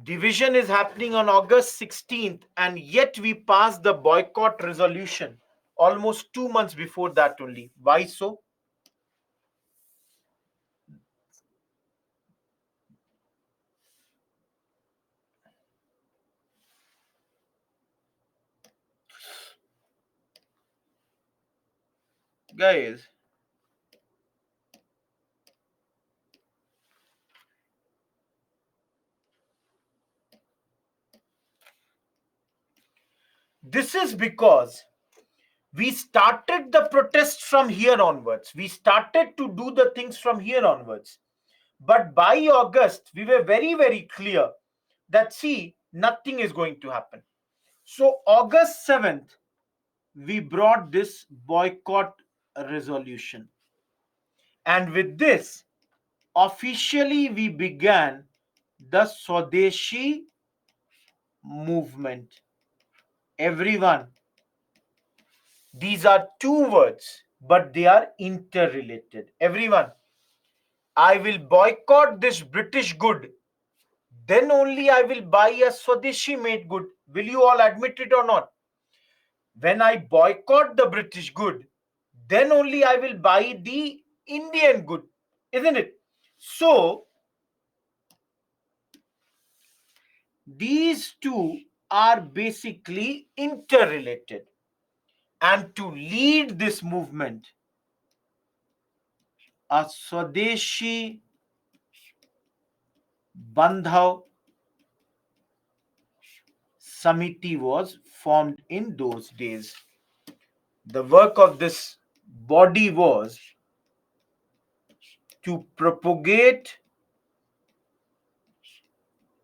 Division is happening on August 16th, and yet we passed the boycott resolution almost 2 months before that only. Why so? Guys, this is because we started the protest from here onwards. We started to do the things from here onwards. But by August, we were very, very clear that, see, nothing is going to happen. So, August 7th, we brought this boycott resolution. And with this, officially, we began the Swadeshi movement. Everyone, these are two words, but they are interrelated. Everyone, I will boycott this British good. Then only I will buy a Swadeshi made good. Will you all admit it or not? When I boycott the British good, then only I will buy the Indian good, isn't it? So, these two are basically interrelated. And to lead this movement, a Swadeshi Bandhav Samiti was formed in those days. The work of this body was to propagate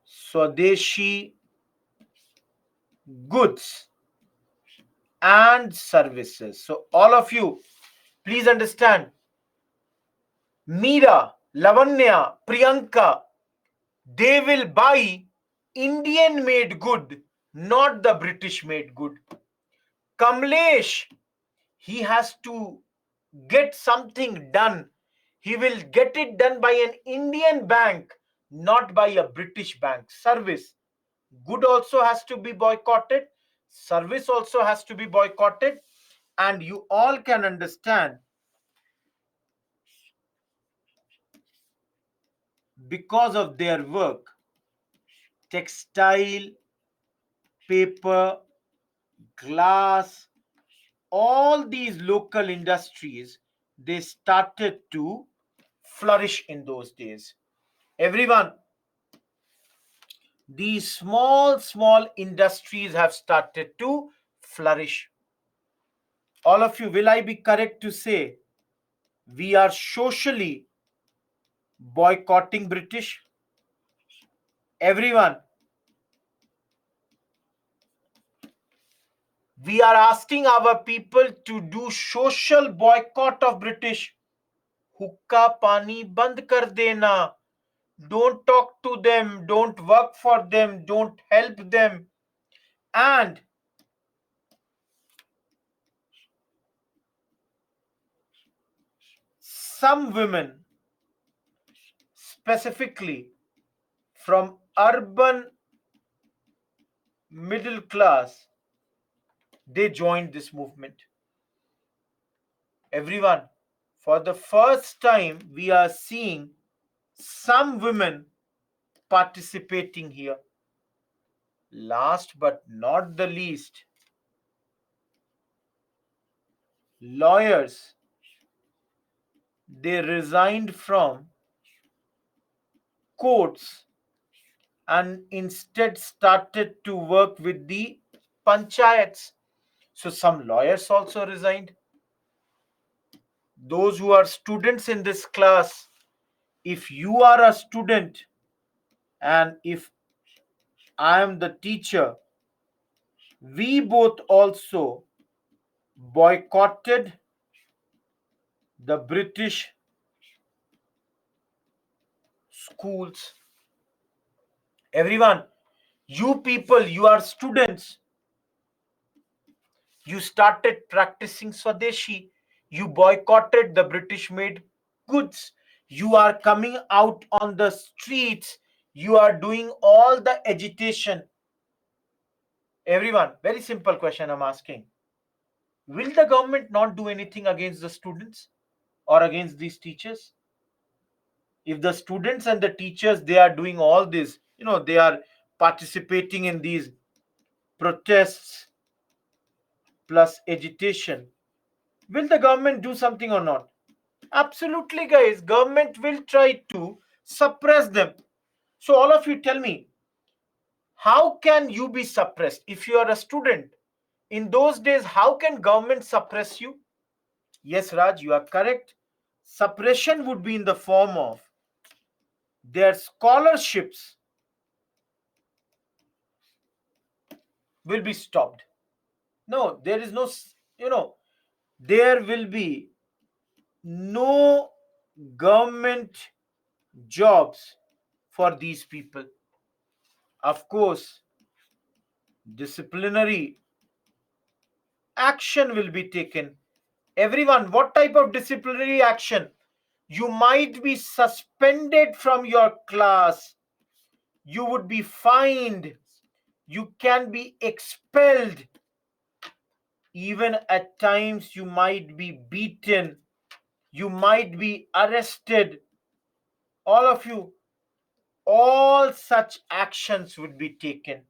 Swadeshi goods and services. So, all of you, please understand, Meera, Lavanya, Priyanka, they will buy Indian made good, not the British made good. Kamlesh, he has to get something done. He will get it done by an Indian bank, not by a British bank. Service. Good also has to be boycotted. Service also has to be boycotted. And you all can understand, because of their work, textile, paper, glass, all these local industries, they started to flourish in those days. Everyone, these small industries have started to flourish. All of you, will I be correct to say we are socially boycotting British? Everyone, we are asking our people to do social boycott of British. Hukka pani band kar dena. Don't talk to them, don't work for them, don't help them. And some women, specifically from urban middle class, they joined this movement. Everyone, for the first time, we are seeing some women participating here. Last but not the least, lawyers, they resigned from courts and instead started to work with the panchayats. So some lawyers also resigned. Those who are students in this class, if you are a student and if I am the teacher, we both also boycotted the British schools. Everyone, you people, you are students. You started practicing Swadeshi. You boycotted the British made goods. You are coming out on the streets. You are doing all the agitation. Everyone, very simple question I'm asking. Will the government not do anything against the students or against these teachers? If the students and the teachers, they are doing all this, they are participating in these protests plus agitation, will the government do something or not? Absolutely, guys. Government will try to suppress them. So all of you tell me, how can you be suppressed if you are a student? In those days, how can government suppress you? Yes, Raj, you are correct. Suppression would be in the form of their scholarships will be stopped. No, there is no, there will be no government jobs for these people. Of course, disciplinary action will be taken. Everyone, what type of disciplinary action? You might be suspended from your class. You would be fined. You can be expelled. Even at times, you might be beaten. You might be arrested. All of you, all such actions would be taken.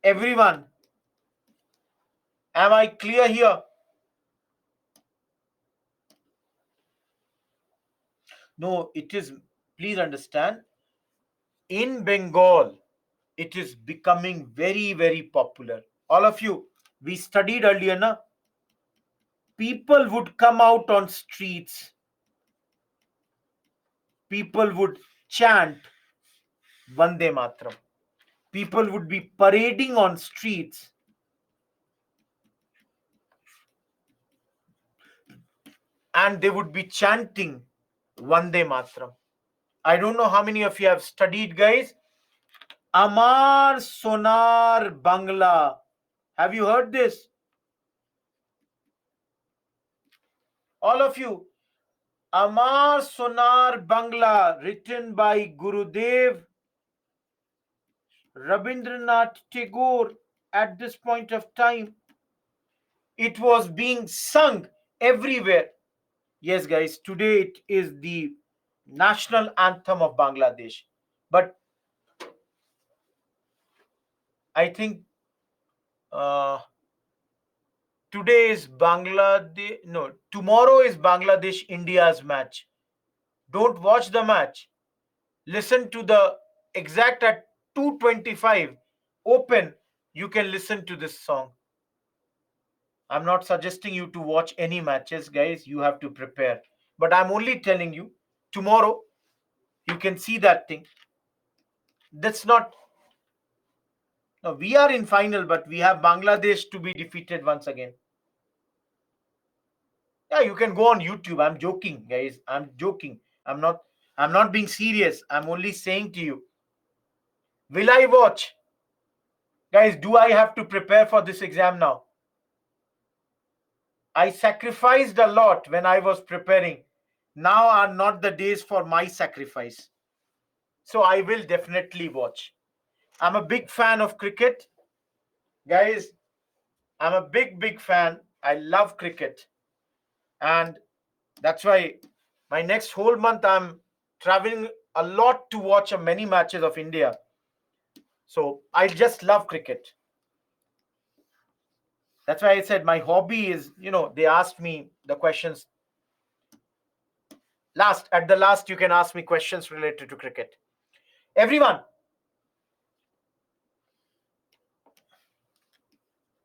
Everyone, am I clear here? No, it is, please understand, in Bengal, it is becoming very, very popular. All of you, we studied earlier, na? People would come out on streets. People would chant Vande Matram. People would be parading on streets and they would be chanting Vande Matram. I don't know how many of you have studied, guys. Amar Sonar Bangla. Have you heard this? All of you. Amar Sonar Bangla, written by Gurudev Rabindranath Tagore. At this point of time, it was being sung everywhere. Yes, guys, today it is the national anthem of Bangladesh. But I think today is Bangladesh. No, tomorrow is Bangladesh India's match. Don't watch the match. Listen to the exact at 2:25. Open. You can listen to this song. I'm not suggesting you to watch any matches, guys. You have to prepare. But I'm only telling you tomorrow you can see that thing. That's not. No, we are in final, but we have Bangladesh to be defeated once again. Yeah, you can go on YouTube. I'm joking, guys. I'm joking. I'm not being serious. I'm only saying to you. Will I watch? Guys, do I have to prepare for this exam now? I sacrificed a lot when I was preparing. Now are not the days for my sacrifice. So I will definitely watch. I'm a big fan of cricket. Guys, I'm a big fan. I love cricket. And that's why my next whole month I'm traveling a lot to watch many matches of India. So I just love cricket. That's why I said my hobby is, they asked me the questions. At the last, you can ask me questions related to cricket. Everyone,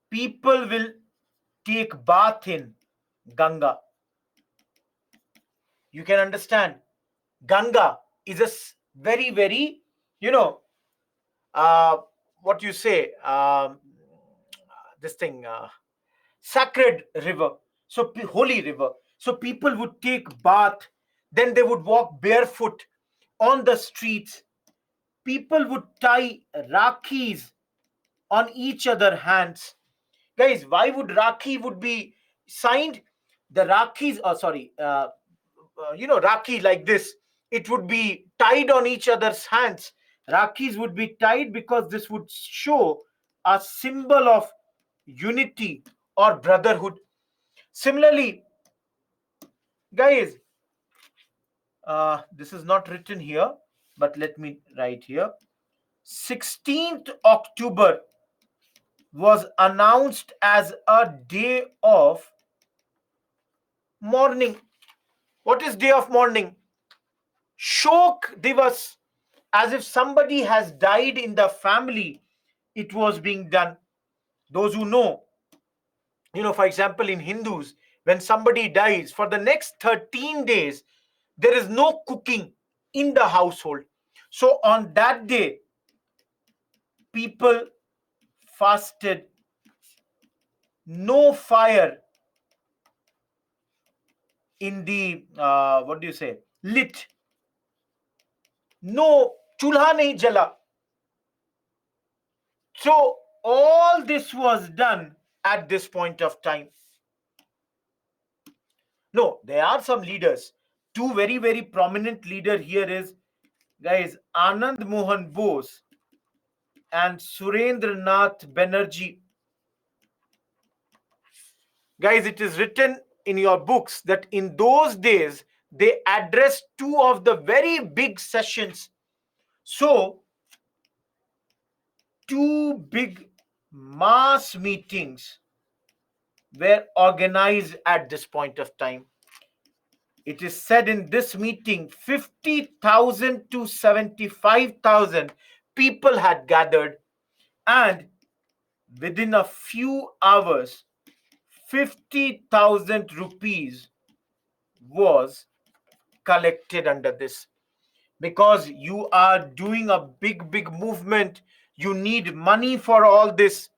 people will take bath in Ganga. You can understand. Ganga is a very, very, you know, uh, what you say, this thing, sacred river. So holy river. So people would take bath, then they would walk barefoot on the streets. people would tie Rakhis on each other hands. Guys, why would Rakhi would be signed? The Rakhis, sorry, Rakhi like this, it would be tied on each other's hands. Rakhis would be tied because this would show a symbol of unity or brotherhood. Similarly, guys, this is not written here, but let me write here. 16th October was announced as a day of mourning. What is day of mourning? Shok Divas, as if somebody has died in the family. It was being done. Those who know, for example, in Hindus, when somebody dies, for the next 13 days, there is no cooking in the household. So on that day, people fasted, no fire in the, what do you say, lit, no chulha nahi jala. So all this was done at this point of time. No, there are some leaders. Two very, very prominent leader here is, guys, Anand Mohan Bose and Surendranath Banerjee. Guys, it is written in your books that in those days they addressed two of the very big sessions. So, two big mass meetings were organized at this point of time. It is said in this meeting 50,000 to 75,000 people had gathered, and within a few hours 50,000 rupees was collected under this. Because you are doing a big movement, you need money for all this.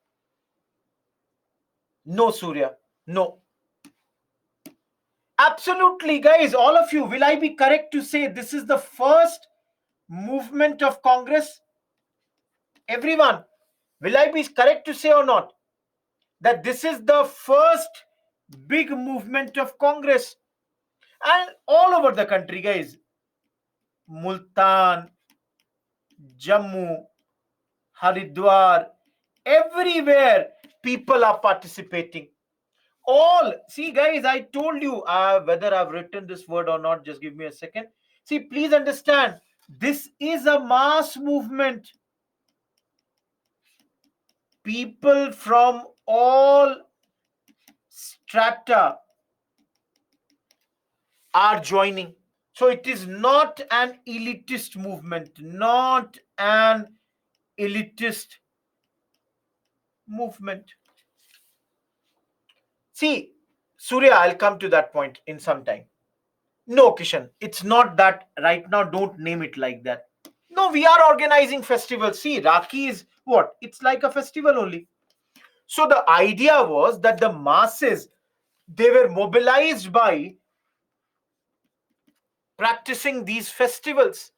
No, Surya, no. Absolutely, guys, all of you, will I be correct to say this is the first movement of Congress? Everyone, will I be correct to say or not that this is the first big movement of Congress? And all over the country, guys, Multan, Jammu, Haridwar, everywhere people are participating. All, see, guys, I told you, whether I've written this word or not, just give me a second. See, please understand, this is a mass movement. People from all strata are joining. So it is not an elitist movement, not an elitist movement. See, Surya, I'll come to that point in some time. No, Kishan, it's not that right now. Don't name it like that. No, we are organizing festivals. See, Rakhi is what? It's like a festival only. So the idea was that the masses, they were mobilized by practicing these festivals,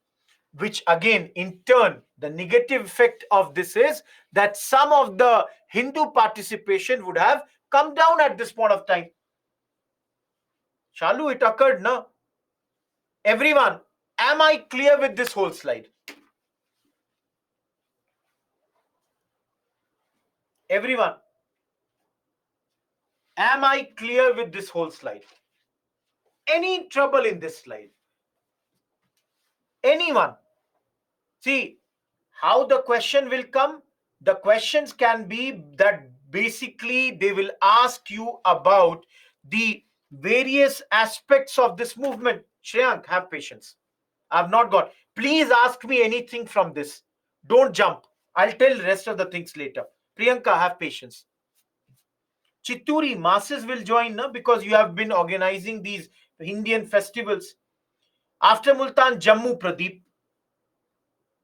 which again, in turn, the negative effect of this is that some of the Hindu participation would have come down at this point of time. Shalu, it occurred, no? Everyone, am I clear with this whole slide? Everyone, am I clear with this whole slide? Any trouble in this slide? Anyone? See, how the question will come? The questions can be that basically they will ask you about the various aspects of this movement. Shreyank, have patience. I've not got. Please ask me anything from this. Don't jump. I'll tell the rest of the things later. Priyanka, have patience. Chitturi, masses will join, no? Because you have been organizing these Indian festivals. After Multan, Jammu, Pradeep.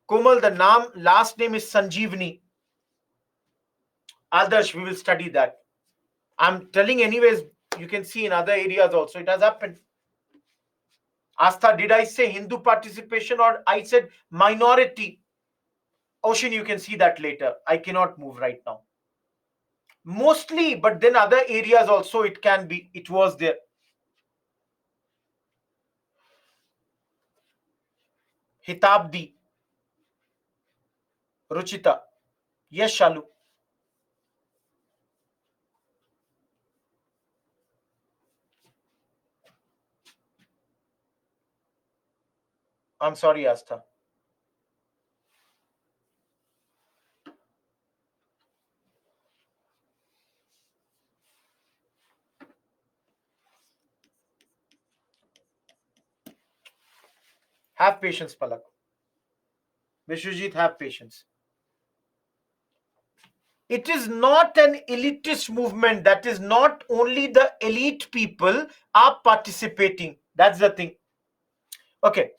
Komal, the last name is Sanjeevani. Adarsh, we will study that. I'm telling anyways, you can see in other areas also, it has happened. Astha, did I say Hindu participation or I said minority? Ocean, you can see that later. I cannot move right now. Mostly, but then other areas also it can be, it was there. Hitabdi, Ruchita. Yes, Shalu. I'm sorry, Astha. Have patience, Palak. Vishwajit, have patience. It is not an elitist movement. That is not only the elite people are participating. That's the thing. Okay,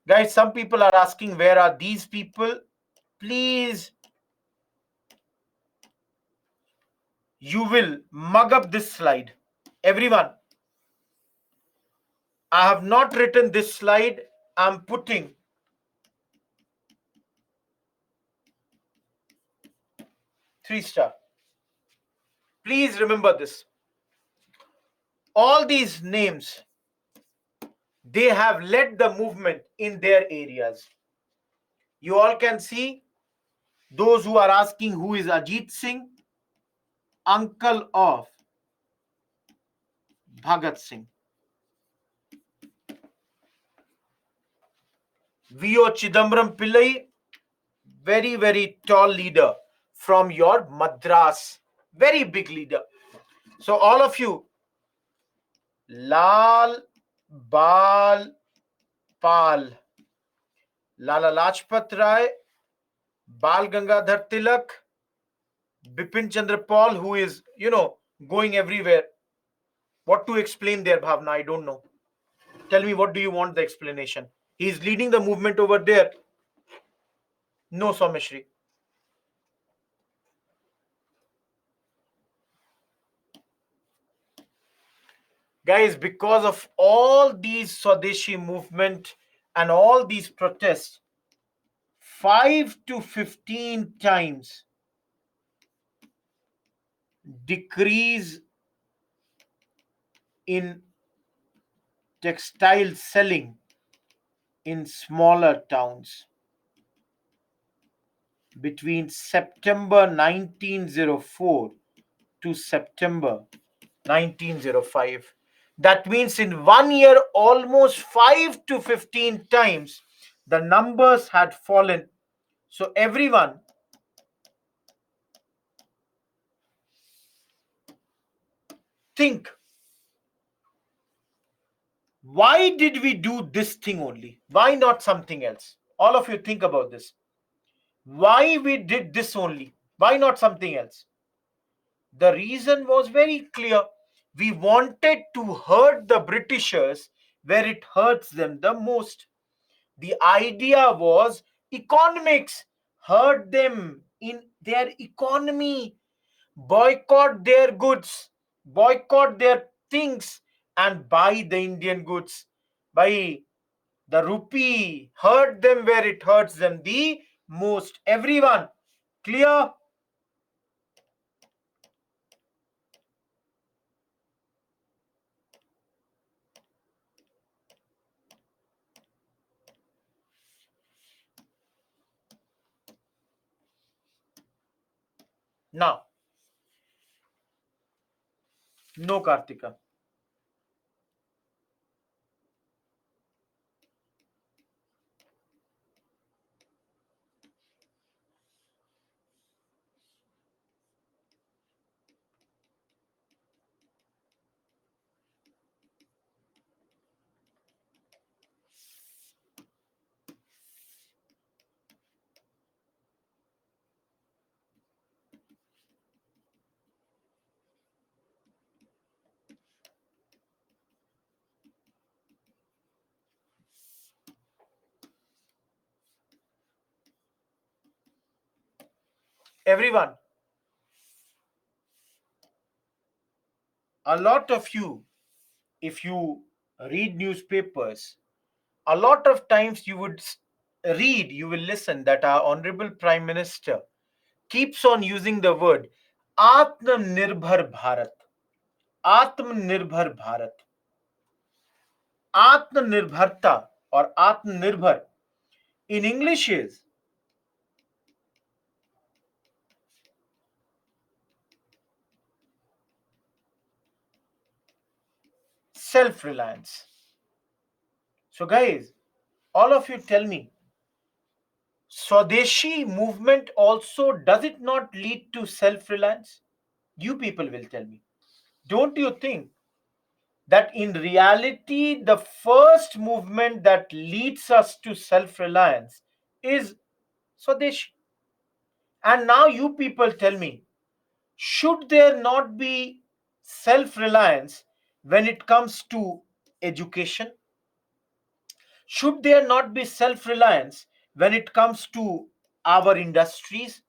guys, some people are asking where are these people. Please, you will mug up this slide. Everyone, I have not written this slide. I'm putting 3 star. Please remember this. All these names, they have led the movement in their areas. You all can see those who are asking who is Ajit Singh, uncle of Bhagat Singh. V.O. Chidambaram Pillai, very, very tall leader from your Madras. Very big leader. So all of you, Lal Bal Pal, Lala Lajpat Rai, Bal Gangadhar Tilak, Bipin Chandra Paul, who is, going everywhere. What to explain there, Bhavna? I don't know. Tell me, what do you want the explanation? He's leading the movement over there. No, Someshri. Guys, because of all these Swadeshi movement and all these protests, 5 to 15 times decrease in textile selling in smaller towns between September 1904 to September 1905. That means in 1 year, almost 5 to 15 times the numbers had fallen. So, everyone, think, why did we do this thing only? Why not something else? All of you think about this. Why we did this only? Why not something else? The reason was very clear. We wanted to hurt the Britishers where it hurts them the most. The idea was economics, hurt them in their economy, boycott their goods, boycott their things, and buy the Indian goods. Buy the rupee, hurt them where it hurts them the most. Everyone, clear? Now, no, Kartika. Everyone, a lot of you, if you read newspapers, a lot of times you would read, you will listen that our Honorable Prime Minister keeps on using the word Atmanirbhar Bharat. Atmanirbhar Bharat. Atmanirbharta or Atmanirbhar in English is self reliance. So, guys, all of you tell me, Swadeshi movement also does it not lead to self reliance? You people will tell me. Don't you think that in reality, the first movement that leads us to self reliance is Swadeshi? And now, you people tell me, should there not be self reliance when it comes to education? Should there not be self reliance when it comes to our industries?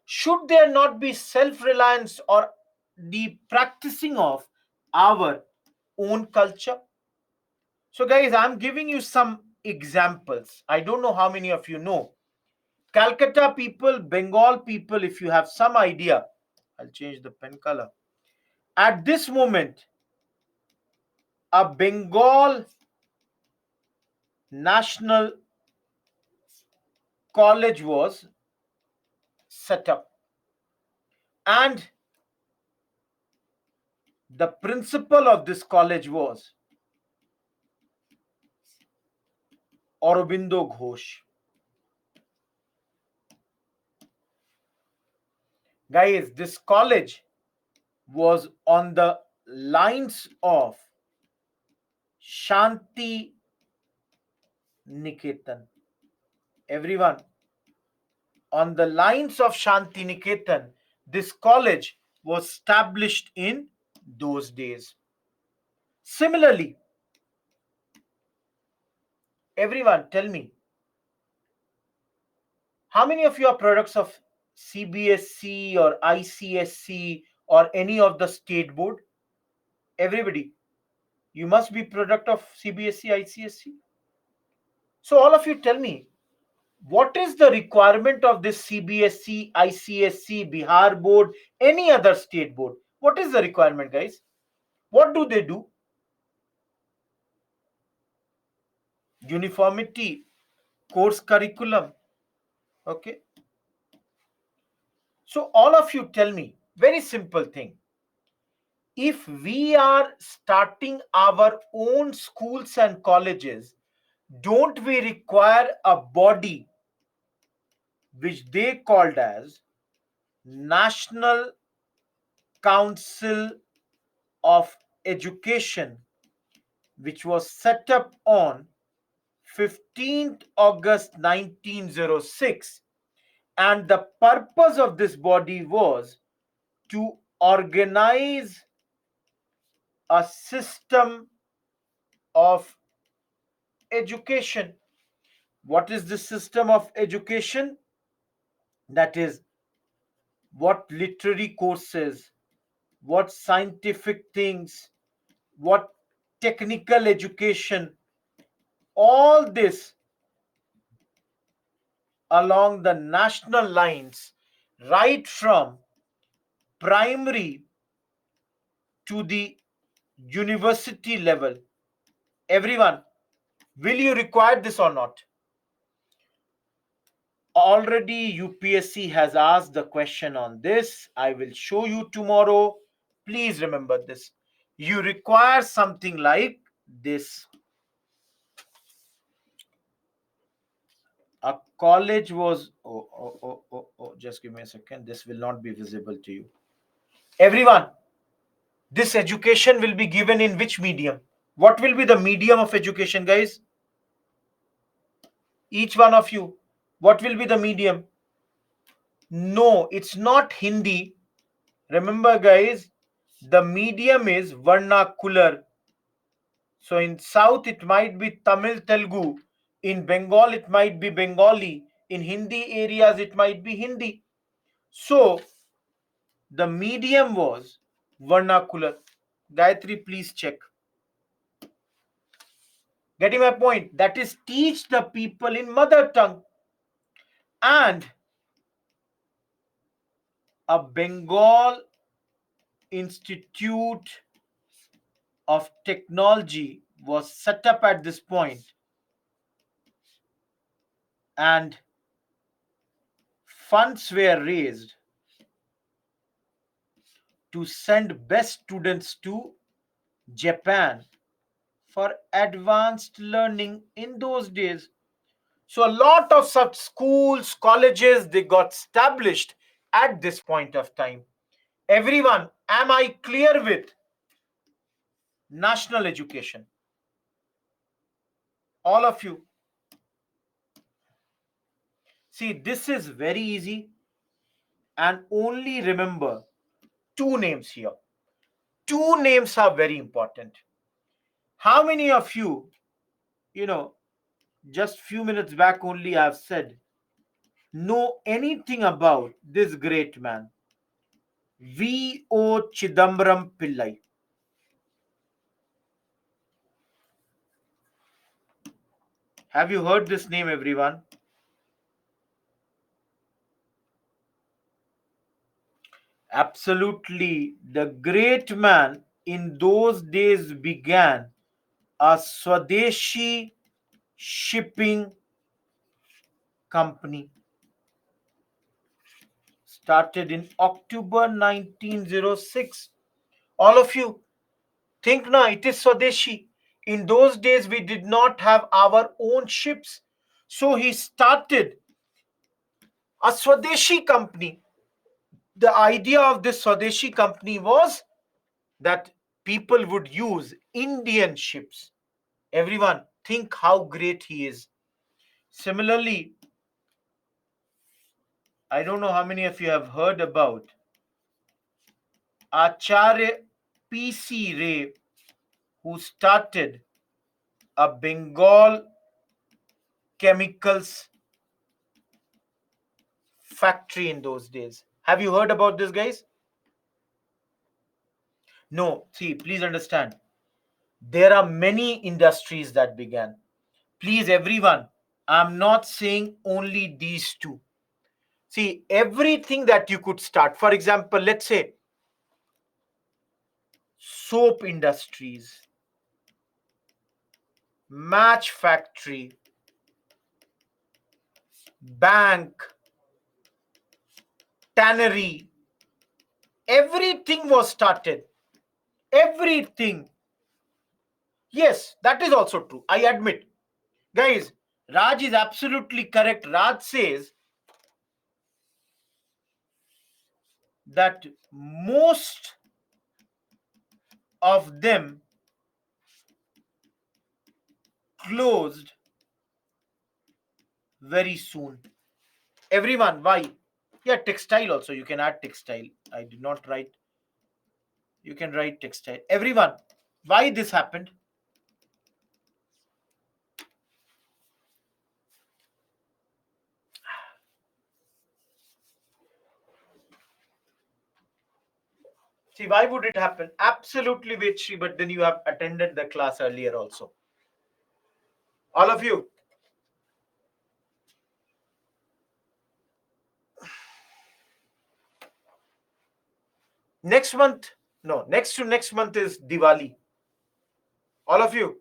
Should there not be self reliance or the practicing of our own culture? So, guys, I'm giving you some examples. I don't know how many of you know. Calcutta people, Bengal people, if you have some idea, I'll change the pen color. At this moment, a Bengal national college was set up, and the principal of this college was Aurobindo Ghosh. Guys, this college was on the lines of Shanti Niketan. Everyone, on the lines of Shanti Niketan, this college was established in those days. Similarly, everyone, tell me, how many of you are products of CBSC or ICSC or any of the state board? Everybody, you must be product of CBSC, ICSC. So all of you tell me, what is the requirement of this CBSC, ICSC, Bihar board, any other state board? What is the requirement, guys? What do they do? Uniformity, course curriculum. Okay. So all of you tell me, very simple thing. If we are starting our own schools and colleges, don't we require a body which they called as National Council of Education, which was set up on 15th August 1906, and the purpose of this body was to organize a system of education. What is the system of education? That is, what literary courses, what scientific things, what technical education, all this along the national lines, right from primary to the university level. Everyone, will you require this or not? Already UPSC has asked the question on this. I will show you tomorrow. Please remember this. You require something like this. A college was, just give me a second. This will not be visible to you. Everyone, this education will be given in which medium? What will be the medium of education, guys? Each one of you, what will be the medium? No, it's not Hindi. Remember, guys, the medium is vernacular. So in South, it might be Tamil, Telugu. In Bengal, it might be Bengali. In Hindi areas, it might be Hindi. So the medium was vernacular. Gayatri, please check. Getting my point? That is, teach the people in mother tongue. And a Bengal Institute of Technology was set up at this point, and funds were raised to send best students to Japan for advanced learning in those days. So a lot of such schools, colleges, they got established at this point of time. Everyone, am I clear with national education? All of you. See, this is very easy, and only remember two names here. Two names are very important. How many of you, you know, just few minutes back only I've said, know anything about this great man, V.O. Chidambaram Pillai? Have you heard this name, everyone? Absolutely. The great man in those days began a Swadeshi shipping company, started in October 1906. All of you think now, it is Swadeshi. In those days, we did not have our own ships. So he started a Swadeshi company. The idea of this Swadeshi company was that people would use Indian ships. Everyone, think how great he is. Similarly, I don't know how many of you have heard about Acharya P.C. Ray, who started a Bengal chemicals factory in those days. Have you heard about this, guys? No. See, please understand. There are many industries that began. Please, everyone, I'm not saying only these two. See, everything that you could start. For example, let's say soap industries, match factory, bank, tannery, everything was started. Everything. Yes, that is also true. I admit. Guys, Raj is absolutely correct. Raj says that most of them closed very soon. Everyone, why? Yeah, textile also. You can add textile. I did not write. You can write textile. Everyone, why this happened? See, why would it happen? Absolutely, Vetri, but then you have attended the class earlier also. All of you. Next month, no, next to next month is Diwali. All of you.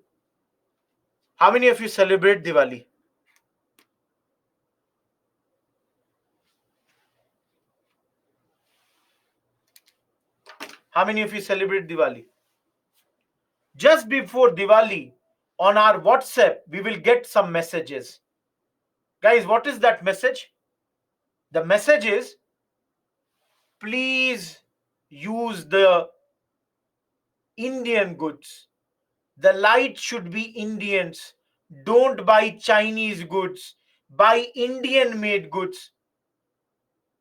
How many of you celebrate Diwali? How many of you celebrate Diwali? Just before Diwali, on our WhatsApp, we will get some messages. Guys, what is that message? The message is, please use the Indian goods. The light should be Indians. Don't buy Chinese goods. Buy Indian made goods.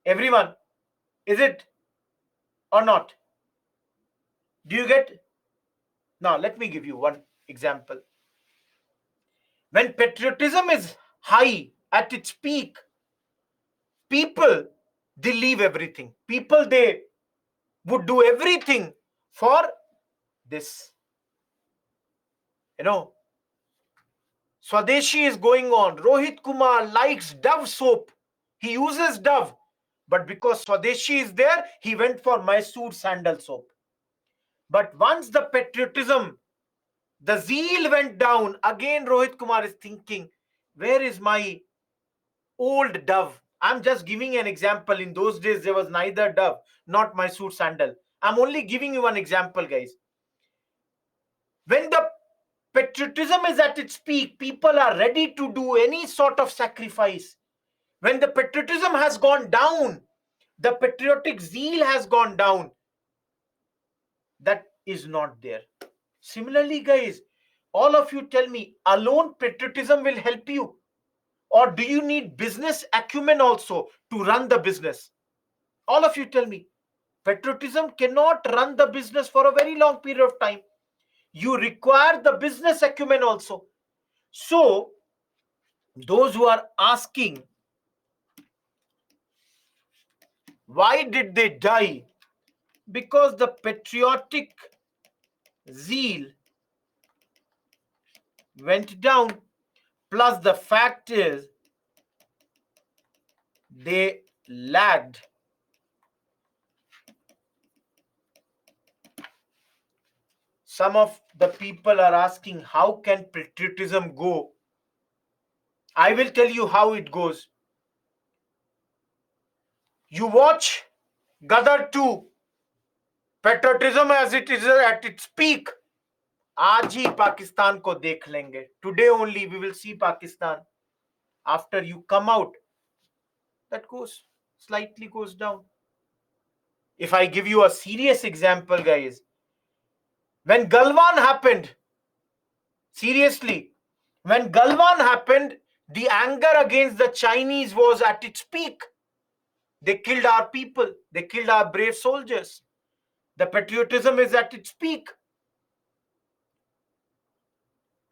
Everyone, is it or not? Do you get? Now, let me give you one example. When patriotism is high at its peak, people, they leave everything. People, they would do everything for this. You know, Swadeshi is going on. Rohit Kumar likes Dove soap. He uses Dove. But because Swadeshi is there, he went for Mysore sandal soap. But once the patriotism, the zeal went down, again Rohit Kumar is thinking, where is my old Dove? I'm just giving an example. In those days, there was neither Dove, not Mysore sandal. I'm only giving you one example, guys. When the patriotism is at its peak, people are ready to do any sort of sacrifice. When the patriotism has gone down, the patriotic zeal has gone down, that is not there. Similarly, guys, all of you tell me, alone patriotism will help you? Or do you need business acumen also to run the business? All of you tell me. Patriotism cannot run the business for a very long period of time. You require the business acumen also. So, those who are asking, why did they die? Because the patriotic zeal went down. Plus, the fact is, they lagged. Some of the people are asking, how can patriotism go? I will tell you how it goes. You watch Gadar 2, patriotism as it is at its peak. आज ही पाकिस्तान को देख लेंगे. Today only we will see Pakistan. After you come out, that slightly goes down. If I give you a serious example, guys, when Galwan happened, seriously, when Galwan happened, the anger against the Chinese was at its peak. They killed our people. They killed our brave soldiers. The patriotism is at its peak.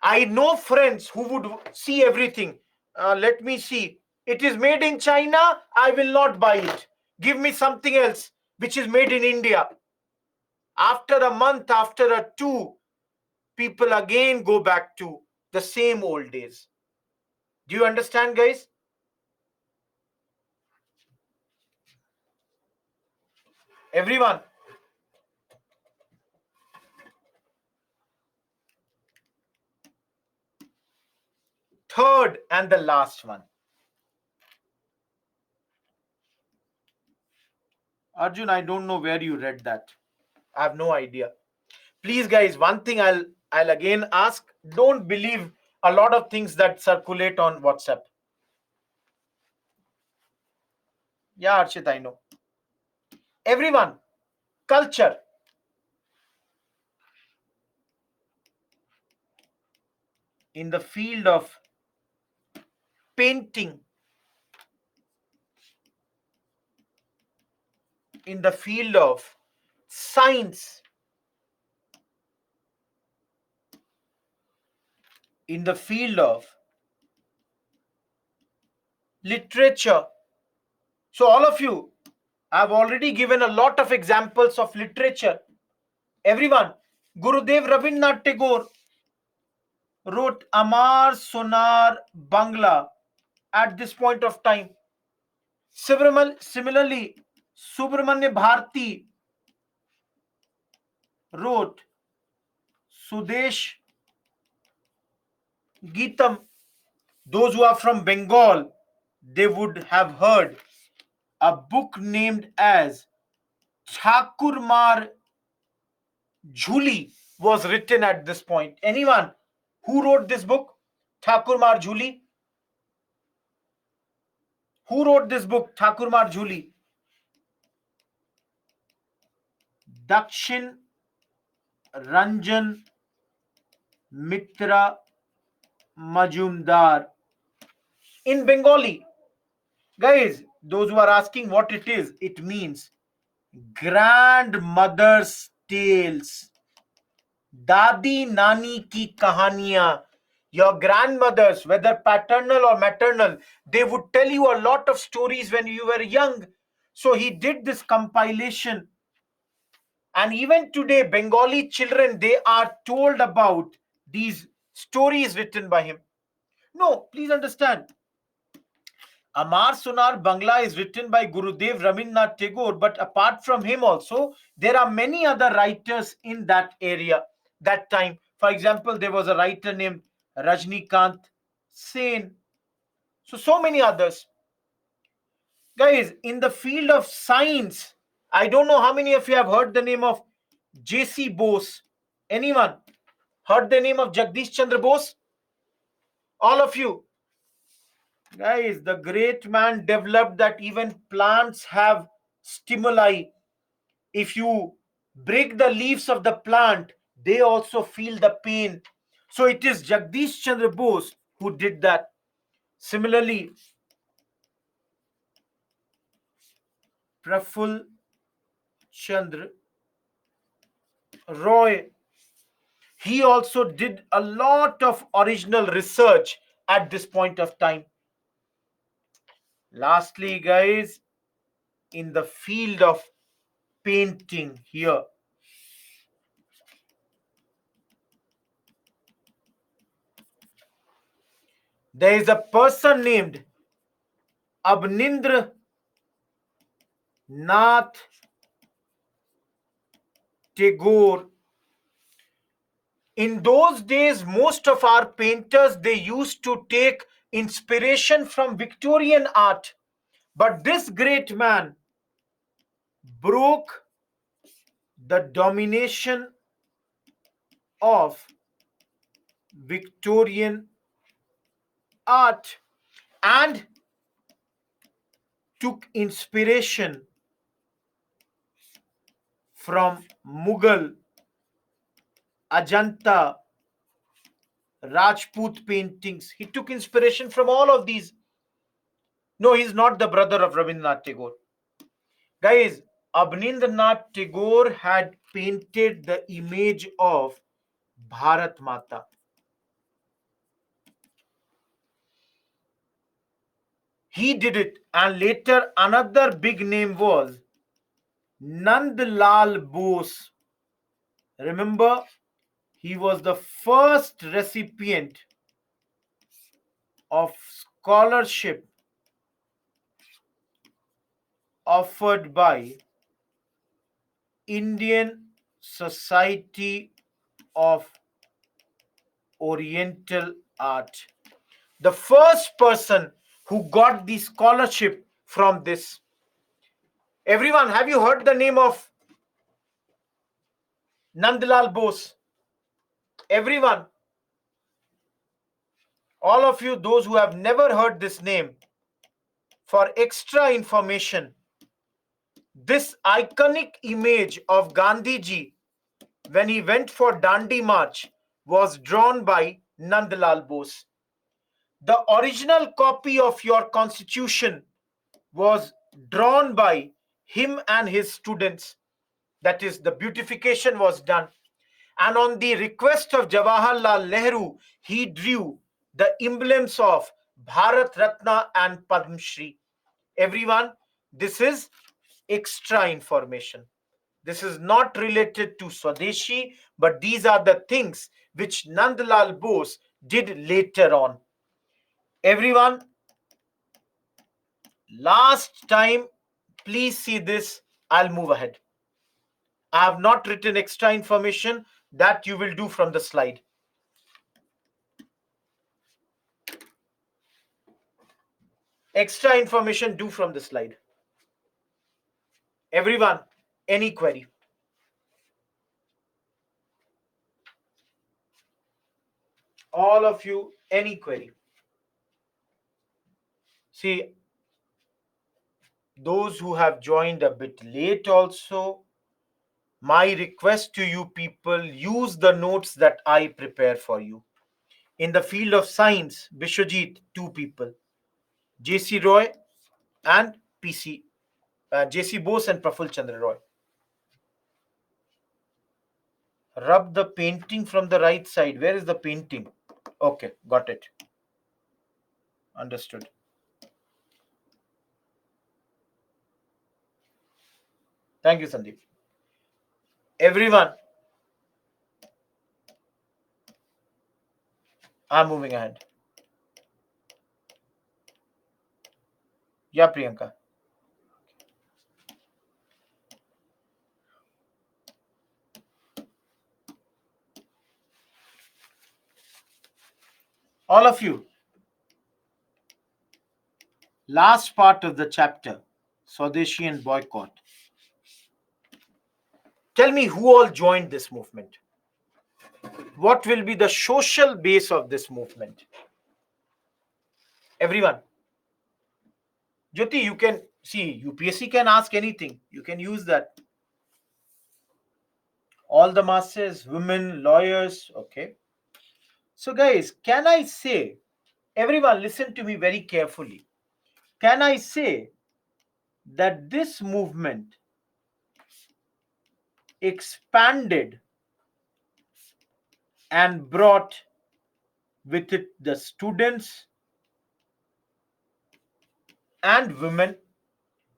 I know friends who would see everything. Let me see. It is made in China. I will not buy it. Give me something else which is made in India. After a month, after a two, people again go back to the same old days. Do you understand, guys? Everyone. Third and the last one. Arjun, I don't know where you read that. I have no idea. Please, guys, one thing I'll again ask, don't believe a lot of things that circulate on WhatsApp. Yeah, Archit, I know. Everyone, culture. In the field of painting, in the field of science, in the field of literature. So, all of you, I've already given a lot of examples of literature. Everyone, Gurudev Rabindranath Tagore wrote Amar Sonar Bangla at this point of time. Similarly, Subramanya Bharati wrote Sudesh Geetam. Those who are from Bengal, they would have heard a book named as Thakur Mar Jhuli was written at this point. Anyone who wrote this book? Thakur Mar Jhuli? Who wrote this book, Thakur Mar Jhuli? Dakshin Ranjan Mitra Majumdar. In Bengali, guys, those who are asking what it is, it means grandmother's tales. Dadi Nani ki kahaniyan. Your grandmothers, whether paternal or maternal, they would tell you a lot of stories when you were young. So he did this compilation. And even today, Bengali children, they are told about these stories written by him. No, please understand. Amar Sonar Bangla is written by Gurudev Rabindranath Tagore, but apart from him also, there are many other writers in that area, that time. For example, there was a writer named Rajnikant Sen. So many others. Guys, in the field of science, I don't know how many of you have heard the name of J.C. Bose. Anyone heard the name of Jagdish Chandra Bose? All of you. Guys, the great man developed that even plants have stimuli. If you break the leaves of the plant, they also feel the pain. So it is Jagdish Chandra Bose who did that. Similarly, Praful Chandra Roy, he also did a lot of original research at this point of time. Lastly, guys, in the field of painting here, there is a person named Abnindra Nath Tagore. In those days, most of our painters, they used to take inspiration from Victorian art. But this great man broke the domination of Victorian art and took inspiration from Mughal, Ajanta, Rajput paintings. He took inspiration from all of these. No, he's not the brother of Rabindranath Tagore. Guys, Abnindranath Tagore had painted the image of Bharat Mata. He did it, and later another big name was Nandlal Bose. Remember, he was the first recipient of scholarship offered by Indian Society of Oriental Art. The first person who got the scholarship from this. Everyone, have you heard the name of Nandlal Bose? Everyone, all of you, those who have never heard this name, for extra information, this iconic image of Gandhiji when he went for Dandi March was drawn by Nandlal Bose. The original copy of your constitution was drawn by him and his students. That is, the beautification was done. And on the request of Jawaharlal Nehru, he drew the emblems of Bharat Ratna and Padma Shri. Everyone, this is extra information. This is not related to Swadeshi, but these are the things which Nandlal Bose did later on. Everyone, last time, please see this. I'll move ahead. I have not written extra information that you will do from the slide. Extra information do from the slide. Everyone, any query? All of you, any query? See, those who have joined a bit late also, my request to you people, use the notes that I prepare for you. In the field of science, Bishwajit, 2 people. J.C. Roy and P.C. J.C. Bose and Praful Chandra Roy. Rub the painting from the right side. Where is the painting? Okay, got it. Understood. Thank you, Sandeep. Everyone, I'm moving ahead. Yeah, Priyanka. All of you, last part of the chapter, Swadeshi and boycott. Tell me who all joined this movement. What will be the social base of this movement? Everyone. Jyoti, you can see, UPSC can ask anything. You can use that. All the masses, women, lawyers. Okay. So, guys, can I say, everyone, listen to me very carefully. Can I say that this movement expanded and brought with it the students and women,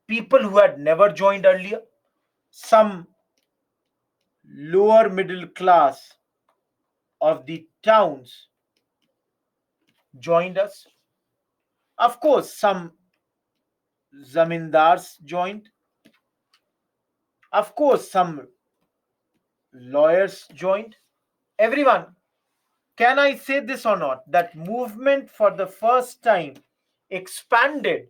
people who had never joined earlier, some lower middle class of the towns joined us. Of course, some zamindars joined. Of course, some lawyers joined. Everyone, can I say this or not? That movement for the first time expanded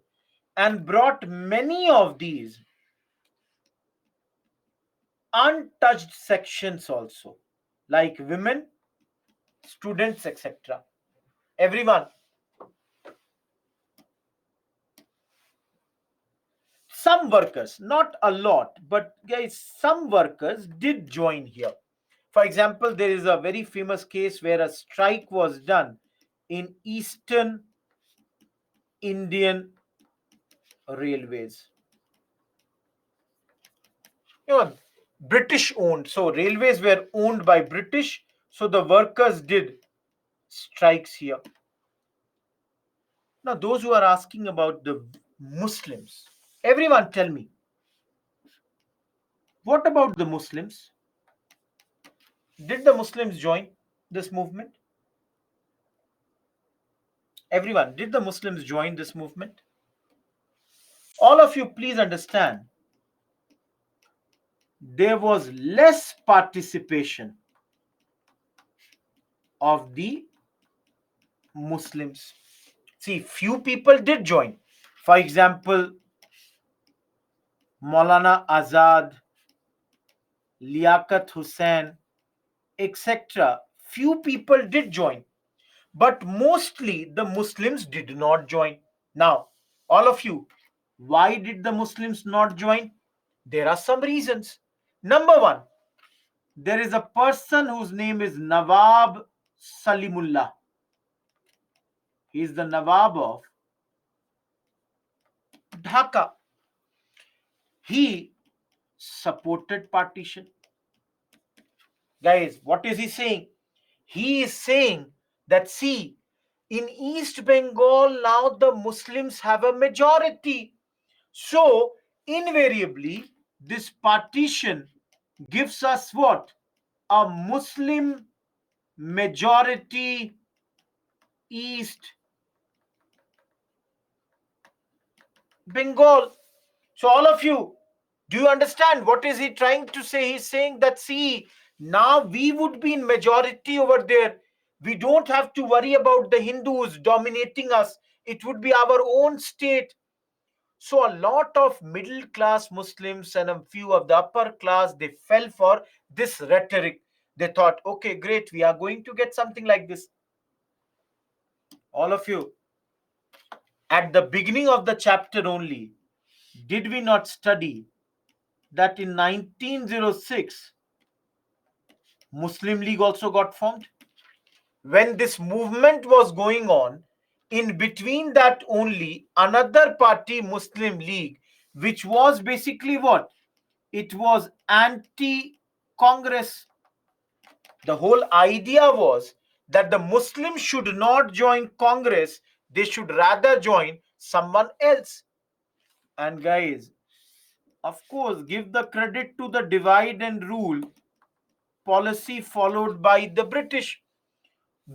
and brought many of these untouched sections also, like women, students, etc. Everyone, some workers, not a lot, but guys, some workers did join here. For example, there is a very famous case where a strike was done in Eastern Indian Railways. You know, British owned. So railways were owned by British. So the workers did strikes here. Now, those who are asking about the Muslims, everyone tell me, what about the Muslims? Did the Muslims join this movement? Everyone, did the Muslims join this movement? All of you, please understand, there was less participation of the Muslims. See, few people did join. For example, Maulana Azad, Liaquat Hussain, etc. Few people did join, but mostly the Muslims did not join. Now, all of you, why did the Muslims not join? There are some reasons. Number one, there is a person whose name is Nawab Salimullah. He is the Nawab of Dhaka. He supported partition. Guys, what is he saying? He is saying that, see, in East Bengal now the Muslims have a majority. So, invariably, this partition gives us what? A Muslim majority East Bengal. So, all of you, do you understand what is he trying to say? He's saying that, see, now we would be in majority over there. We don't have to worry about the Hindus dominating us. It would be our own state. So a lot of middle class Muslims and a few of the upper class, they fell for this rhetoric. They thought, okay, great, we are going to get something like this. All of you, at the beginning of the chapter only, did we not study that in 1906, Muslim League also got formed? When this movement was going on, in between that only, another party, Muslim League, which was basically what? It was anti-Congress. The whole idea was that the Muslims should not join Congress, they should rather join someone else. And guys, of course, give the credit to the divide and rule policy followed by the British,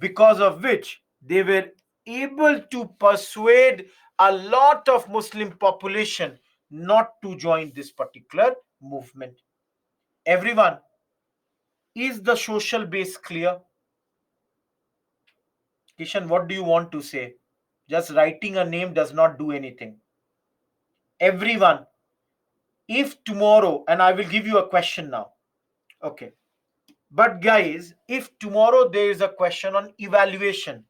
because of which they were able to persuade a lot of Muslim population not to join this particular movement. Everyone, is the social base clear? Kishan, what do you want to say? Just writing a name does not do anything. Everyone, if tomorrow, and I will give you a question now. Okay. But guys, if tomorrow there is a question on evaluation,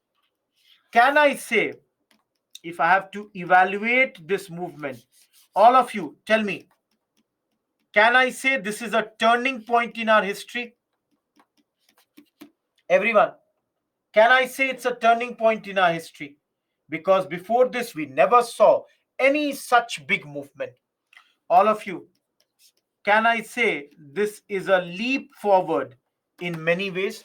can I say, if I have to evaluate this movement, all of you tell me, can I say this is a turning point in our history? Everyone, can I say it's a turning point in our history? Because before this, we never saw any such big movement. All of you, can I say this is a leap forward in many ways?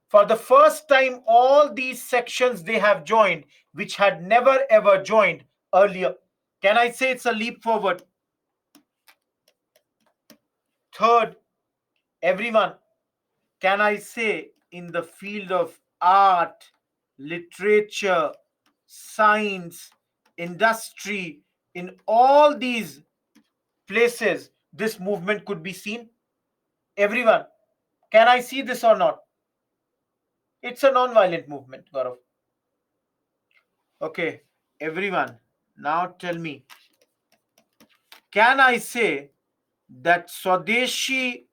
For the first time, all these sections they have joined, which had never ever joined earlier. Can I say it's a leap forward? Third, everyone, can I say in the field of art, literature, science, industry, in all these places, this movement could be seen? Everyone, can I see this or not? It's a non-violent movement, Gaurav. Okay, everyone, now tell me, can I say that Swadeshi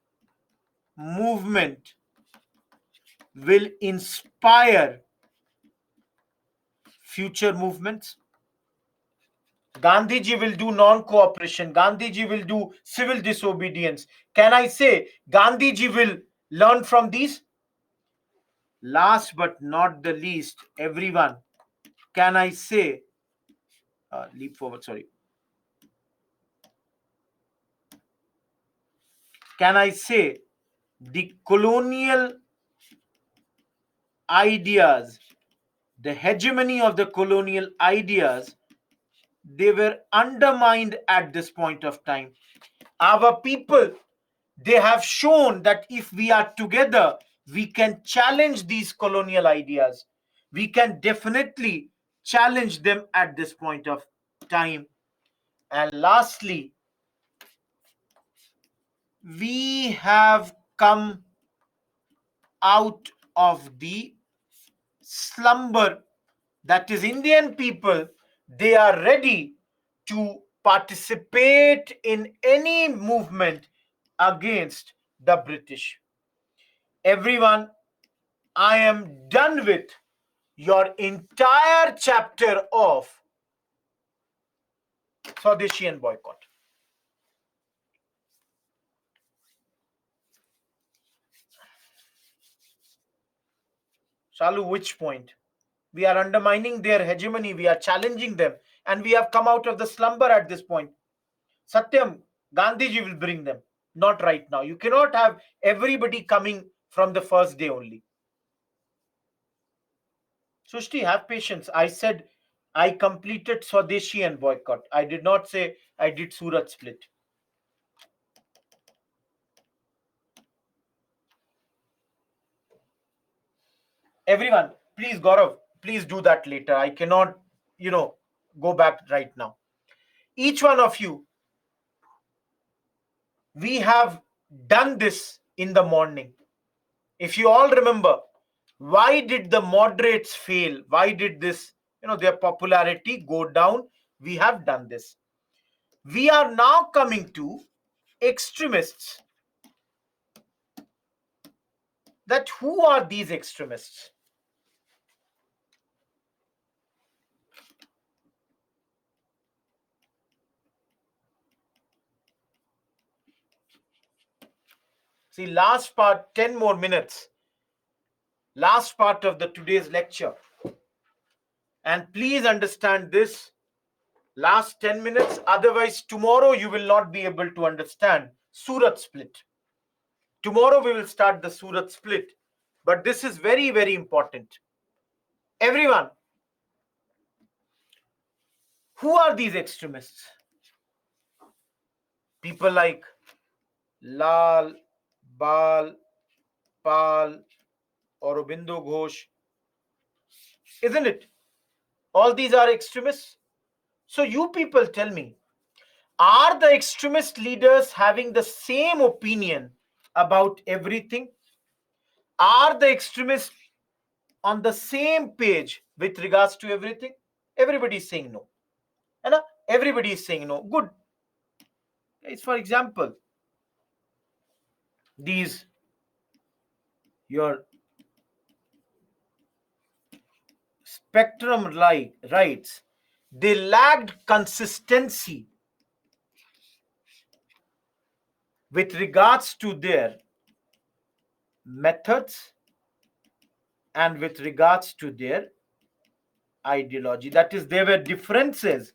movement will inspire future movements? Gandhiji will do non-cooperation. Gandhiji will do civil disobedience. Can I say Gandhiji will learn from these? Last but not the least, everyone, can I say, leap forward, sorry. Can I say the colonial ideas, the hegemony of the colonial ideas, they were undermined at this point of time. Our people, they have shown that if we are together, we can challenge these colonial ideas. We can definitely challenge them at this point of time. And lastly, we have come out of the slumber. That is, Indian people, they are ready to participate in any movement against the British. Everyone, I am done with your entire chapter of Swadeshi and boycott. Shalu, which point? We are undermining their hegemony, we are challenging them, and we have come out of the slumber at this point. Satyam, Gandhiji will bring them, not right now. You cannot have everybody coming from the first day only. Sushti, have patience. I said I completed Swadeshi and boycott. I did not say I did Surat split. Everyone, please, Gaurav, please do that later. I cannot, go back right now. Each one of you, we have done this in the morning. If you all remember, why did the moderates fail? Why did this, their popularity go down? We have done this. We are now coming to extremists. That who are these extremists? See, last part, 10 more minutes. Last part of the today's lecture. And please understand this last 10 minutes. Otherwise, tomorrow you will not be able to understand Surat split. Tomorrow we will start the Surat split. But this is very, very important. Everyone, who are these extremists? People like Lal, Bal, Pal, Aurobindo Ghosh. Isn't it? All these are extremists. So you people tell me, are the extremist leaders having the same opinion about everything? Are the extremists on the same page with regards to everything? Everybody is saying no. And everybody is saying no. Good. It's for example, these your spectrum rights, they lacked consistency with regards to their methods and with regards to their ideology. That is, there were differences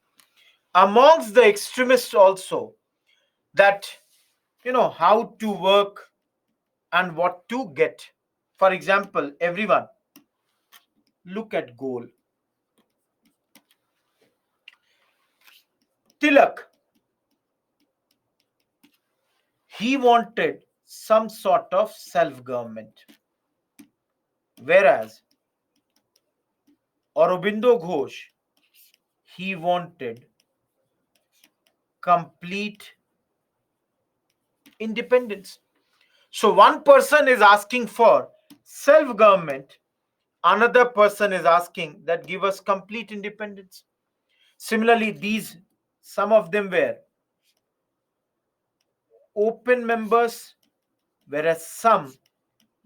amongst the extremists also, that how to work and what to get. For example, everyone, look at goal. Tilak, he wanted some sort of self-government, whereas Aurobindo Ghosh, he wanted complete independence. So one person is asking for self-government, another person is asking that give us complete independence. Similarly, these, some of them were open members, whereas some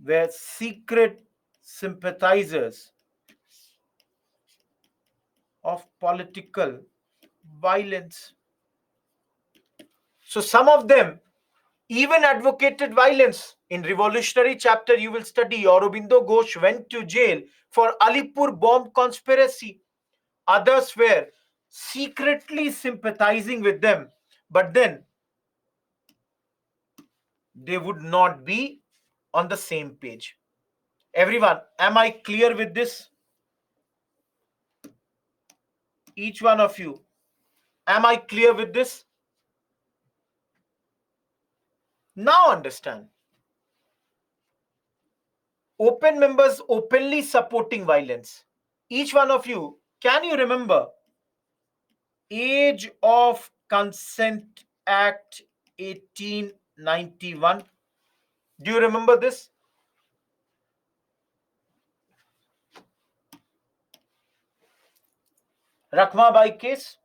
were secret sympathizers of political violence. So some of them even advocated violence. In revolutionary chapter, you will study Aurobindo Ghosh went to jail for Alipur bomb conspiracy. Others were secretly sympathizing with them, but then they would not be on the same page. Everyone, am I clear with this? Each one of you, am I clear with this? Now understand. Open members openly supporting violence. Each one of you, can you remember Age of Consent Act 1891? Do you remember this? Rakhmabai case?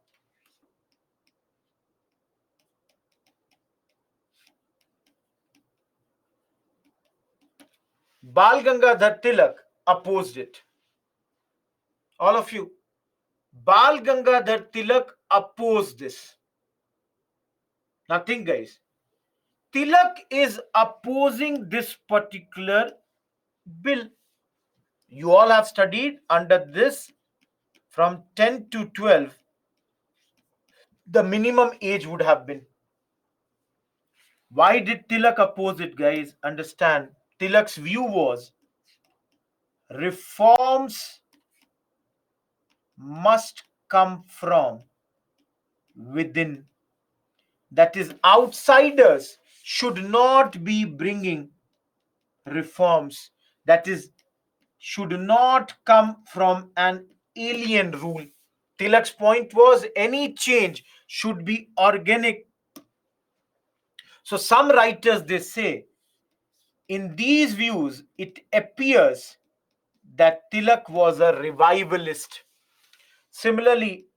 Bal Gangadhar Tilak opposed it. All of you. Bal Gangadhar Tilak opposed this. Nothing, guys. Tilak is opposing this particular bill. You all have studied under this from 10 to 12. The minimum age would have been. Why did Tilak oppose it, guys? Understand, Tilak's view was reforms must come from within. That is, outsiders should not be bringing reforms. That is, should not come from an alien rule. Tilak's point was any change should be organic. So some writers, they say, in these views, it appears that Tilak was a revivalist. Similarly,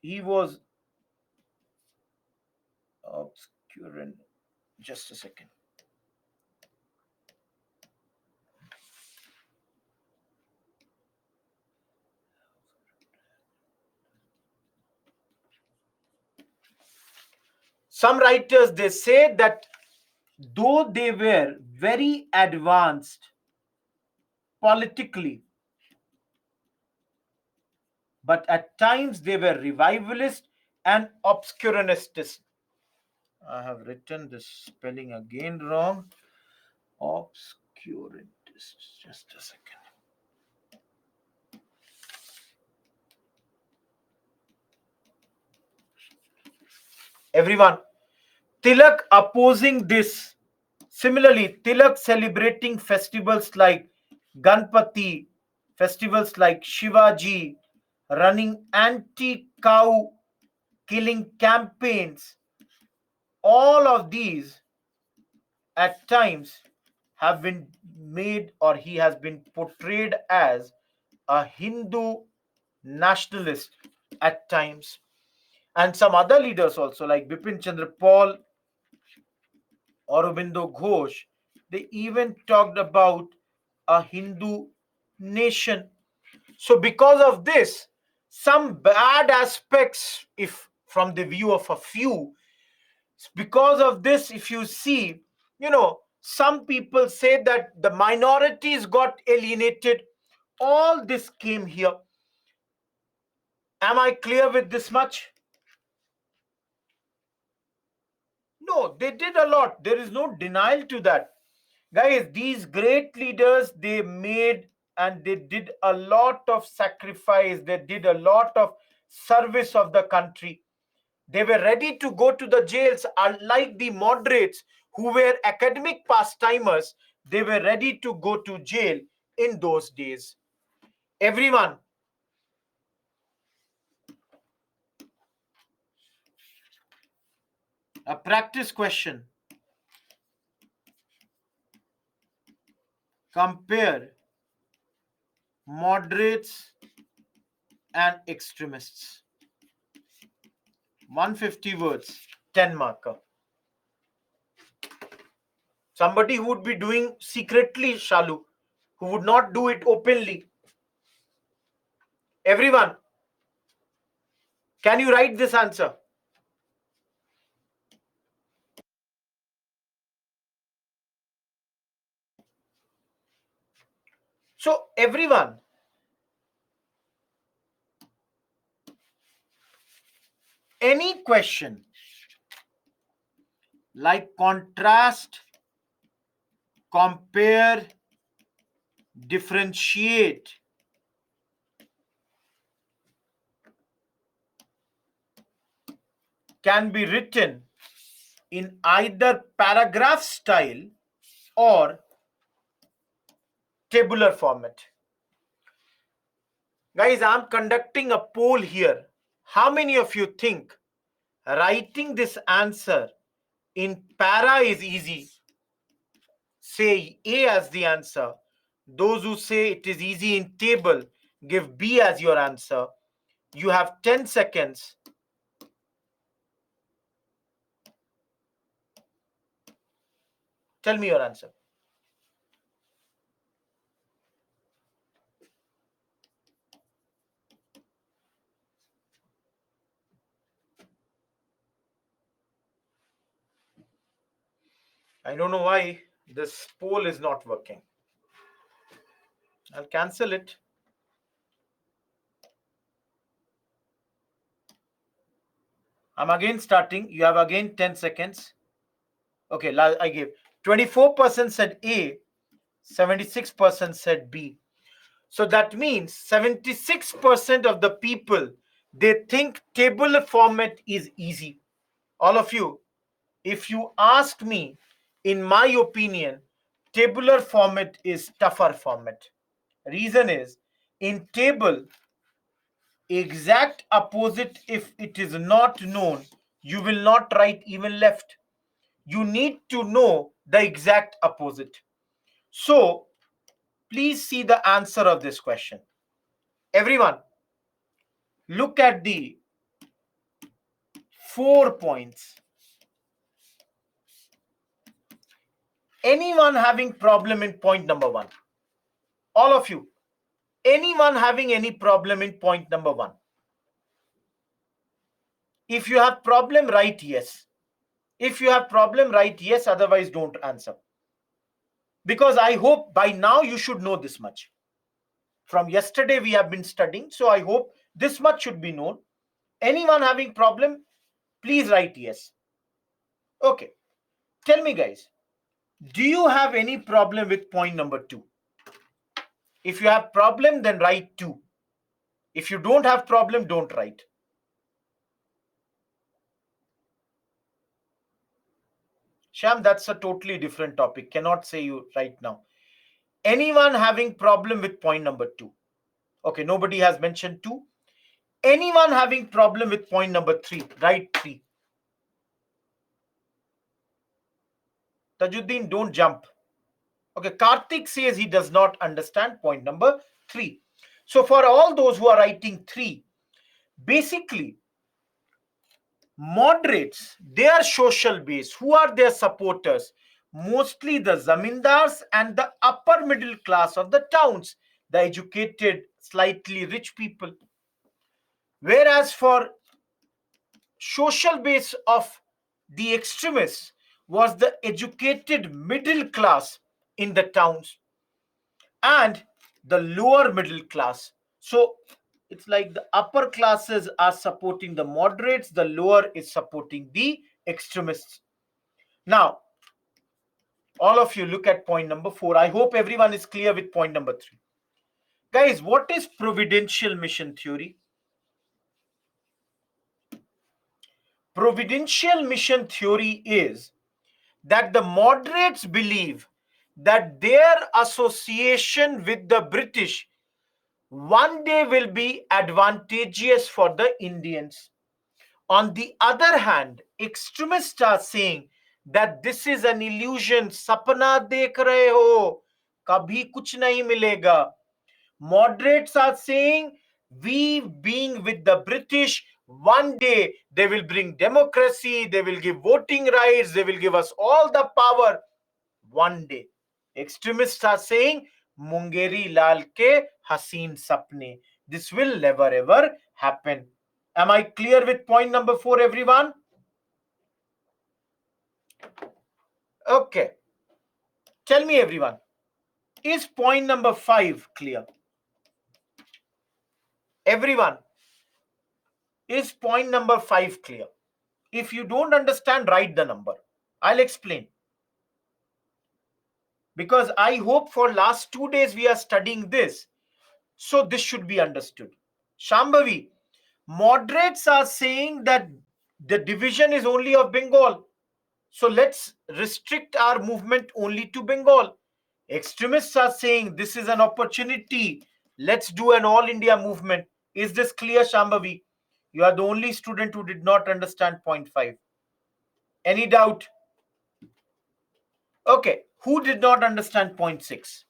he was obscure. Just a second. Some writers, they say that though they were very advanced politically, but at times they were revivalist and obscurantist. I have written this spelling again wrong. Obscurantist. Just a second. Everyone, Tilak opposing this. Similarly, Tilak celebrating festivals like Ganpati, festivals like Shivaji, running anti-cow killing campaigns. All of these at times have been made, or he has been portrayed as a Hindu nationalist at times. And some other leaders also, like Bipin Chandra Paul, Aurobindo Ghosh, they even talked about a Hindu nation. So, because of this, some bad aspects, if from the view of a few, because of this, if you see, some people say that the minorities got alienated. All this came here. Am I clear with this much? No, they did a lot. There is no denial to that. Guys, these great leaders, they made and they did a lot of sacrifice. They did a lot of service of the country. They were ready to go to the jails, unlike the moderates who were academic pastimers. They were ready to go to jail in those days. Everyone, a practice question. Compare moderates and extremists. 150 words, 10 marker. Somebody who would be doing secretly, Shalu, who would not do it openly. Everyone, can you write this answer? So, everyone, any question like contrast, compare, differentiate, can be written in either paragraph style or tabular format. Guys, I'm conducting a poll here. How many of you think writing this answer in para is easy? Say A as the answer. Those who say it is easy in table, give B as your answer. You have 10 seconds. Tell me your answer. I don't know why this poll is not working. I'll cancel it. I'm again starting. You have again 10 seconds. Okay, I gave 24% said A, 76% said B. So that means 76% of the people, they think tabular format is easy. All of you, if you ask me, in my opinion, tabular format is tougher format. Reason is, in table, exact opposite, if it is not known, you will not write even left. You need to know the exact opposite. So, please see the answer of this question. Everyone, look at the 4 points. Anyone having problem in point number 1? All of you. Anyone having any problem in point number 1? If you have problem, write yes. If you have problem, write yes. Otherwise, don't answer. Because I hope by now you should know this much. From yesterday we have been studying, so I hope this much should be known. Anyone having problem, please write yes. Okay. Tell me, guys, do you have any problem with point number 2? If you have problem, then write 2. If you don't have problem, don't write. Sham, that's a totally different topic. Cannot say you right now. Anyone having problem with point number 2? Okay, nobody has mentioned 2. Anyone having problem with point number 3? Write 3. Tajuddin, don't jump. Okay, Karthik says he does not understand point number 3. So for all those who are writing 3, basically, moderates, their social base, who are their supporters? Mostly the zamindars and the upper middle class of the towns, the educated, slightly rich people. Whereas for social base of the extremists was the educated middle class in the towns and the lower middle class. So it's like the upper classes are supporting the moderates, the lower is supporting the extremists. Now, all of you look at point number 4. I hope everyone is clear with point number 3. Guys, what is providential mission theory? Providential mission theory is that the moderates believe that their association with the British one day will be advantageous for the Indians. On the other hand, extremists are saying that this is an illusion. Sapna dekh rahe ho, kabhi kuch nahi milega. Moderates are saying we being with the British, one day they will bring democracy, they will give voting rights, they will give us all the power. One day. Extremists are saying Mungeri Lal ke Haseen Sapne. This will never ever happen. Am I clear with point number 4, everyone? Okay. Tell me, everyone, is point number 5 clear? Everyone, is point number 5 clear? If you don't understand, write the number. I'll explain. Because I hope for last 2 days we are studying this. So this should be understood. Shambhavi, moderates are saying that the division is only of Bengal. So let's restrict our movement only to Bengal. Extremists are saying this is an opportunity. Let's do an all India movement. Is this clear, Shambhavi? You are the only student who did not understand point 5. Any doubt? Okay. Who did not understand point 6?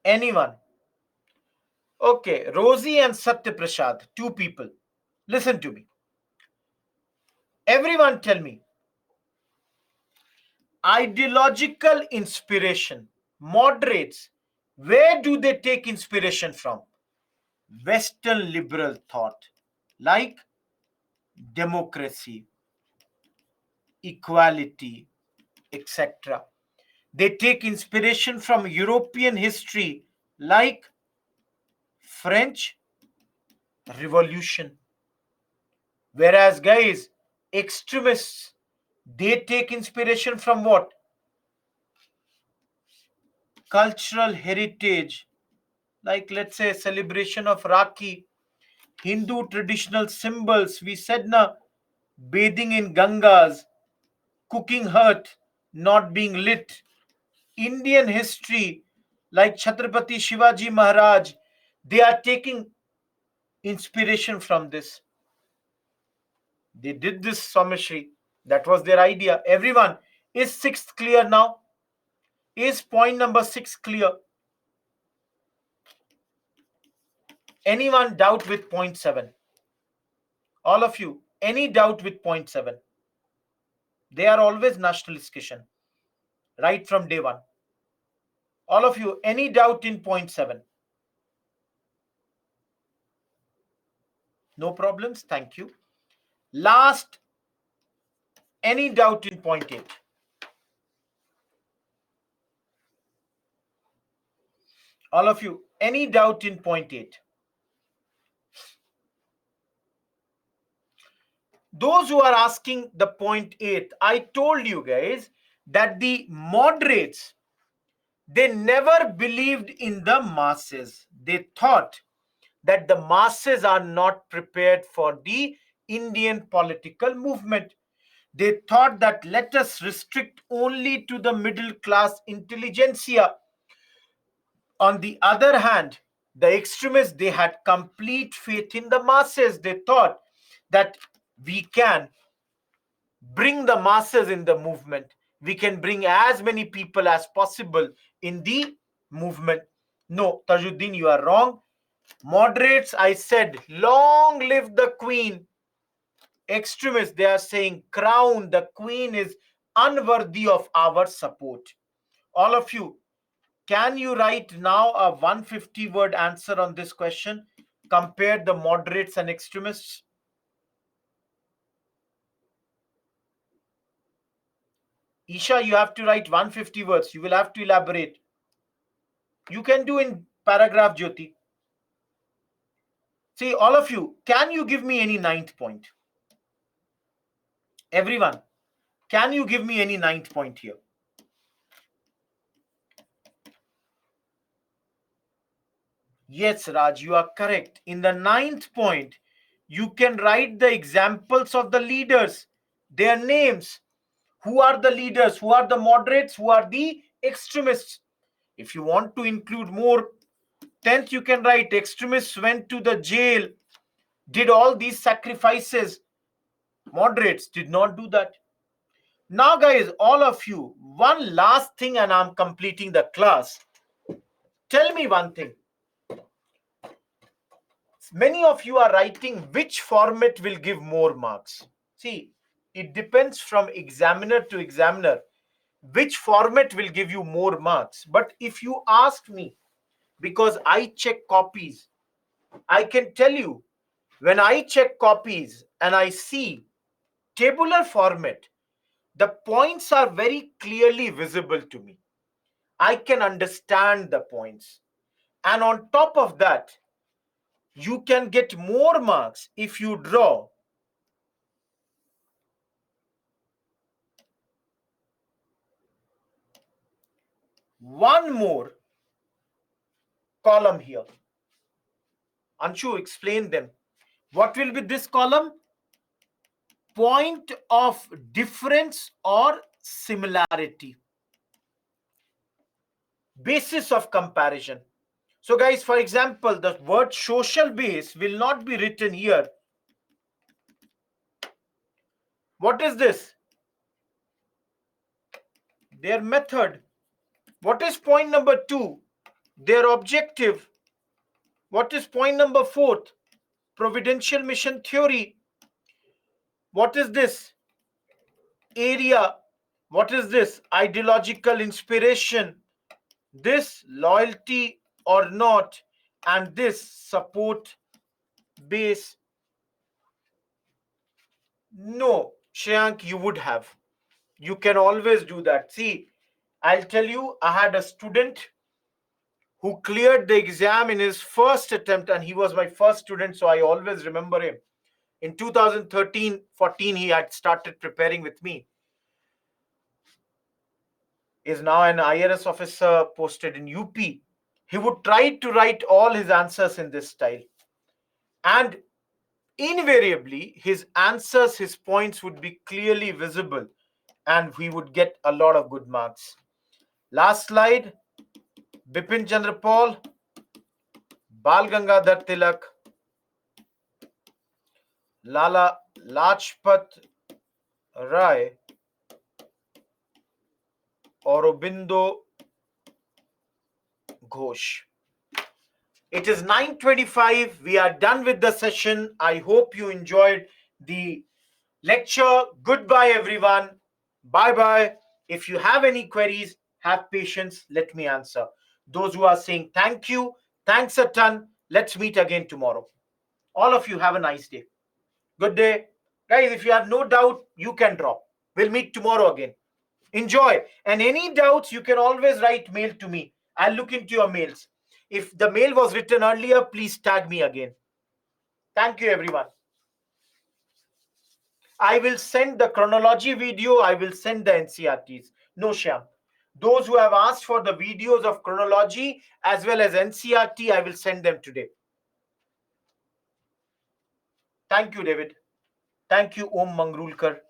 Anyone? Okay. Rosie and Satya Prasad, 2 people. Listen to me. Everyone tell me. Ideological inspiration. Moderates. Where do they take inspiration from? Western liberal thought like democracy, equality, etc. They take inspiration from European history like French Revolution. Whereas, guys, extremists, they take inspiration from what? Cultural heritage, like let's say celebration of Rakhi, Hindu traditional symbols. We said na, bathing in Gangas, cooking hut not being lit, Indian history like Chhatrapati Shivaji Maharaj. They are taking inspiration from this. They did this, Someshri. That was their idea. Everyone, is 6th clear now? Is point number 6 clear? Anyone doubt with point 7? All of you, any doubt with point 7? They are always nationalist, Kishan, right from day one. All of you, any doubt in point 7? No problems, thank you. Last, any doubt in point 8? All of you, any doubt in point 8? Those who are asking the point 8, I told you guys that the moderates, they never believed in the masses. They thought that the masses are not prepared for the Indian political movement. They thought that let us restrict only to the middle class intelligentsia. On the other hand, the extremists, they had complete faith in the masses. They thought that we can bring the masses in the movement. We can bring as many people as possible in the movement. No, Tajuddin, you are wrong. Moderates, I said, long live the queen. Extremists, they are saying, crown, the queen is unworthy of our support. All of you, can you write now a 150 word answer on this question? Compare the moderates and extremists. Isha, you have to write 150 words. You will have to elaborate. You can do in paragraph, Jyoti. See, all of you, can you give me any ninth point? Everyone, can you give me any ninth point here? Yes, Raj, you are correct. In the ninth point, you can write the examples of the leaders, their names. Who are the leaders? Who are the moderates? Who are the extremists? If you want to include more, 10th, you can write extremists went to the jail, did all these sacrifices. Moderates did not do that. Now, guys, all of you, one last thing, and I'm completing the class. Tell me one thing. Many of you are writing which format will give more marks. See, it depends from examiner to examiner which format will give you more marks. But if you ask me, because I check copies, I can tell you, when I check copies and I see tabular format, the points are very clearly visible to me. I can understand the points. And on top of that, you can get more marks if you draw one more column here. Anshu, explain them. What will be this column? Point of difference or similarity. Basis of comparison. So, guys, for example, the word social base will not be written here. What is this? Their method. What is point number 2? Their objective. What is point number 4? Providential mission theory. What is this? Area. What is this? Ideological inspiration. This loyalty or not, and this support base. No, Shayank, you would have. You can always do that. See, I'll tell you, I had a student who cleared the exam in his first attempt, and he was my first student, so I always remember him. In 2013-14, he had started preparing with me. Is now an IRS officer posted in UP. He would try to write all his answers in this style. And invariably, his answers, his points would be clearly visible, and we would get a lot of good marks. Last slide. Bipin Chandra Paul, Bal Gangadhar Tilak, Lala Lajpat Rai, Aurobindo Ghosh. It is 9:25. We are done with the session. I hope you enjoyed the lecture. Goodbye, everyone. Bye bye. If you have any queries, have patience. Let me answer. Those who are saying thank you, thanks a ton. Let's meet again tomorrow. All of you have a nice day. Good day. Guys, if you have no doubt, you can drop. We'll meet tomorrow again. Enjoy. And any doubts, you can always write mail to me. I'll look into your mails. If the mail was written earlier, please tag me again. Thank you, everyone. I will send the chronology video. I will send the NCRTs. No, Shyam. Those who have asked for the videos of chronology as well as NCRT, I will send them today. Thank you, David. Thank you, Om Mangrulkar.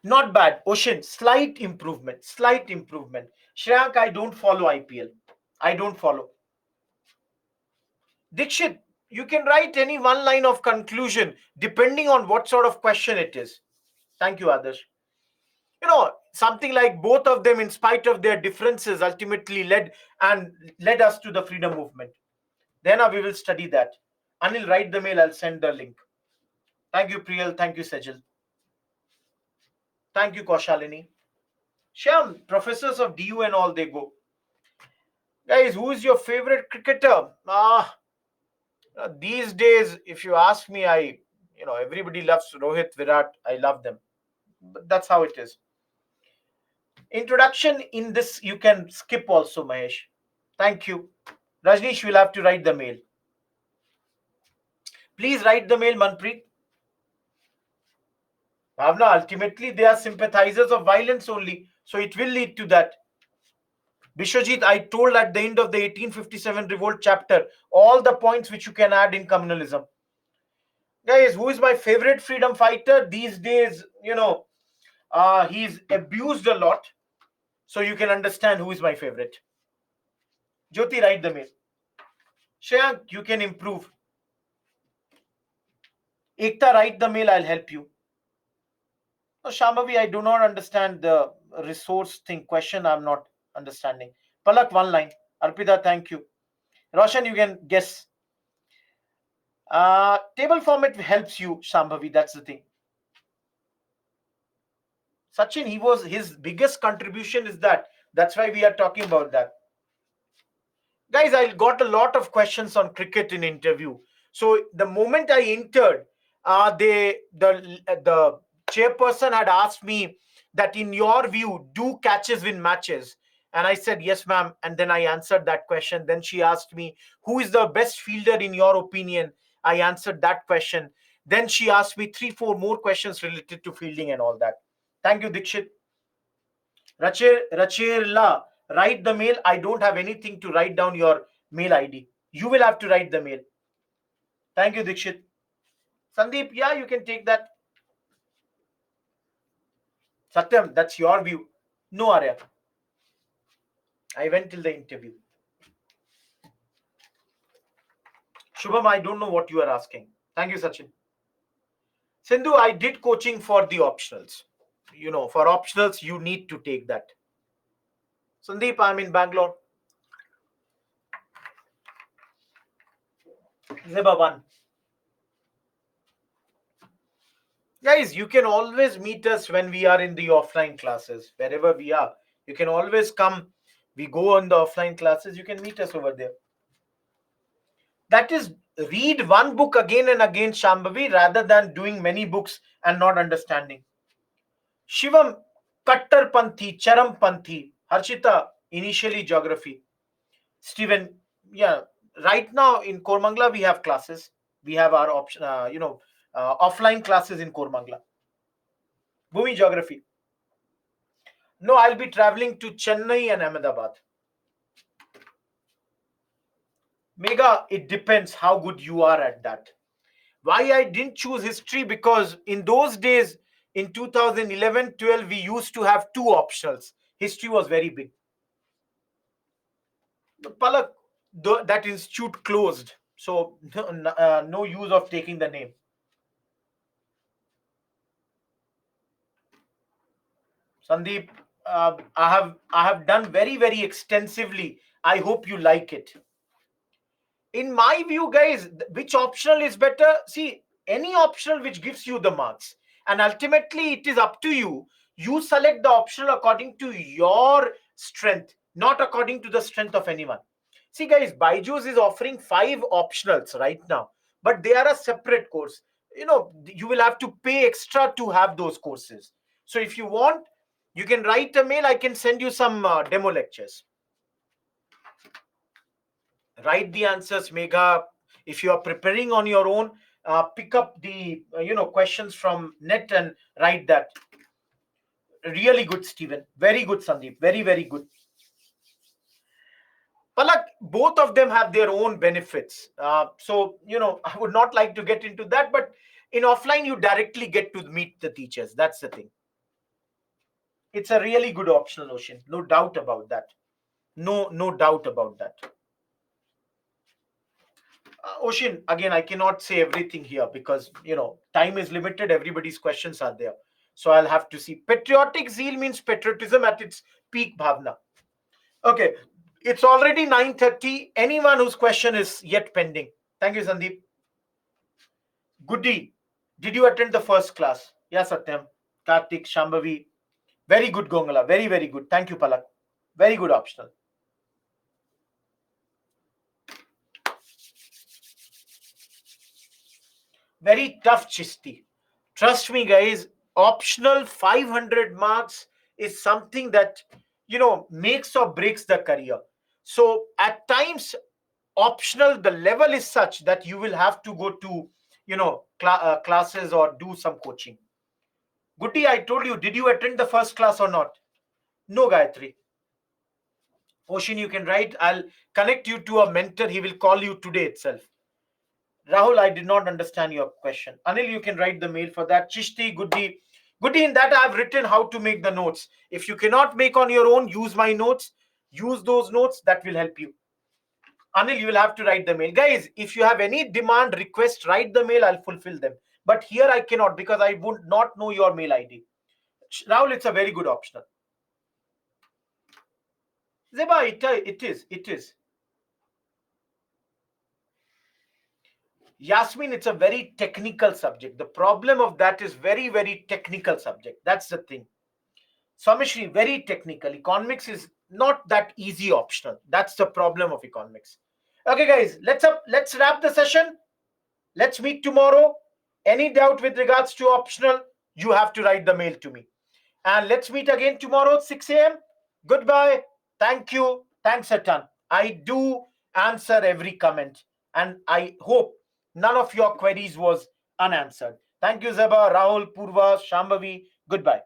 Not bad. Ocean, slight improvement. Slight improvement. Shreyank, I don't follow IPL. I don't follow. Dikshit, you can write any one line of conclusion depending on what sort of question it is. Thank you, Adarsh. Something like both of them, in spite of their differences, ultimately led us to the freedom movement. Then we will study that. Anil, write the mail. I'll send the link. Thank you, Priyal. Thank you, Sejal. Thank you, Kaushalini. Shyam, professors of DU and all, they go. Guys, who is your favorite cricketer? These days, if you ask me, everybody loves Rohit, Virat. I love them. But that's how it is. Introduction in this, you can skip also, Mahesh. Thank you. Rajnish will have to write the mail. Please write the mail, Manpreet. Bhavna, ultimately, they are sympathizers of violence only. So it will lead to that. Bishwajit, I told at the end of the 1857 revolt chapter all the points which you can add in communalism. Guys, who is my favorite freedom fighter these days? He's abused a lot. So you can understand who is my favorite. Jyoti, write the mail. Shreyank, you can improve. Ekta, write the mail. I'll help you. No, Shambhavi, I do not understand the resource thing question. I'm not understanding. Palak, one line. Arpita, thank you. Roshan, you can guess. Table format helps you, Shambhavi. That's the thing. Sachin, his biggest contribution is that. That's why we are talking about that. Guys, I got a lot of questions on cricket in interview. So the moment I entered, the chairperson had asked me that, in your view, do catches win matches? And I said yes, ma'am. And then I answered that question. Then she asked me, who is the best fielder in your opinion? I answered that question. Then she asked me three, four more questions related to fielding and all that. Thank you, Dikshit. Rachirla, write the mail. I don't have anything to write down your mail ID. You will have to write the mail. Thank you, Dikshit. Sandeep, yeah, you can take that. Satyam, that's your view. No, Arya. I went till the interview. Shubham, I don't know what you are asking. Thank you, Sachin. Sindhu, I did coaching for the optionals. For optionals, you need to take that. Sandeep, I'm in Bangalore. Ziba 1. Guys, you can always meet us when we are in the offline classes. Wherever we are, you can always come. We go on the offline classes. You can meet us over there. That is, read one book again and again, Shambhavi, rather than doing many books and not understanding. Shivam, Kattarpanthi, Charampanthi. Harshita, initially geography. Steven, yeah, right now in Kormangla we have classes. We have our option, offline classes in Kormangla. Bhumi, geography. No, I'll be traveling to Chennai and Ahmedabad. Mega, it depends how good you are at that. Why I didn't choose history? Because in those days, in 2011-12, we used to have two optionals. History was very big. Palak, that institute closed. So no use of taking the name. Sandeep, I have done very, very extensively. I hope you like it. In my view, guys, which optional is better? See, any optional which gives you the marks, and ultimately it is up to you. You select the optional according to your strength, not according to the strength of anyone. See, guys, Byju's is offering 5 optionals right now, but they are a separate course. You will have to pay extra to have those courses. So if you want, you can write a mail. I can send you some demo lectures. Write the answers, Megha. If you are preparing on your own, pick up the questions from net and write that. Really good, Stephen. Very good, Sandeep. Very, very good. Palak, both of them have their own benefits. So I would not like to get into that, but in offline, you directly get to meet the teachers. That's the thing. It's a really good optional, Ocean. No doubt about that. No doubt about that. Ocean, again, I cannot say everything here because time is limited. Everybody's questions are there, so I'll have to see. Patriotic zeal means patriotism at its peak, bhavna. Okay, it's already 9:30. Anyone whose question is yet pending? Thank you, Sandeep. Goody, did you attend the first class? Yes, Satyam, Kartik, Shambhavi. Very good, Gongala. Very, very good. Thank you, Palak. Very good optional. Very tough, Chisti. Trust me, guys. Optional 500 marks is something that makes or breaks the career. So at times, optional, the level is such that you will have to go to classes or do some coaching. Goody, I told you, did you attend the first class or not? No, Gayatri. Ocean, you can write. I'll connect you to a mentor. He will call you today itself. Rahul, I did not understand your question. Anil, you can write the mail for that. Chishti, Goody. Goody, in that I've written how to make the notes. If you cannot make on your own, use my notes. Use those notes. That will help you. Anil, you will have to write the mail. Guys, if you have any demand, request, write the mail. I'll fulfill them. But here I cannot because I would not know your mail ID. Rahul, it's a very good optional. Zeba, it is. It is. Yasmin, it's a very technical subject. The problem of that is very, very technical subject. That's the thing. Samishri, very technical. Economics is not that easy optional. That's the problem of economics. Okay, guys, let's wrap the session. Let's meet tomorrow. Any doubt with regards to optional, you have to write the mail to me. And let's meet again tomorrow at 6 a.m. Goodbye. Thank you. Thanks a ton. I do answer every comment. And I hope none of your queries was unanswered. Thank you, Zeba, Rahul, Purva, Shambhavi. Goodbye.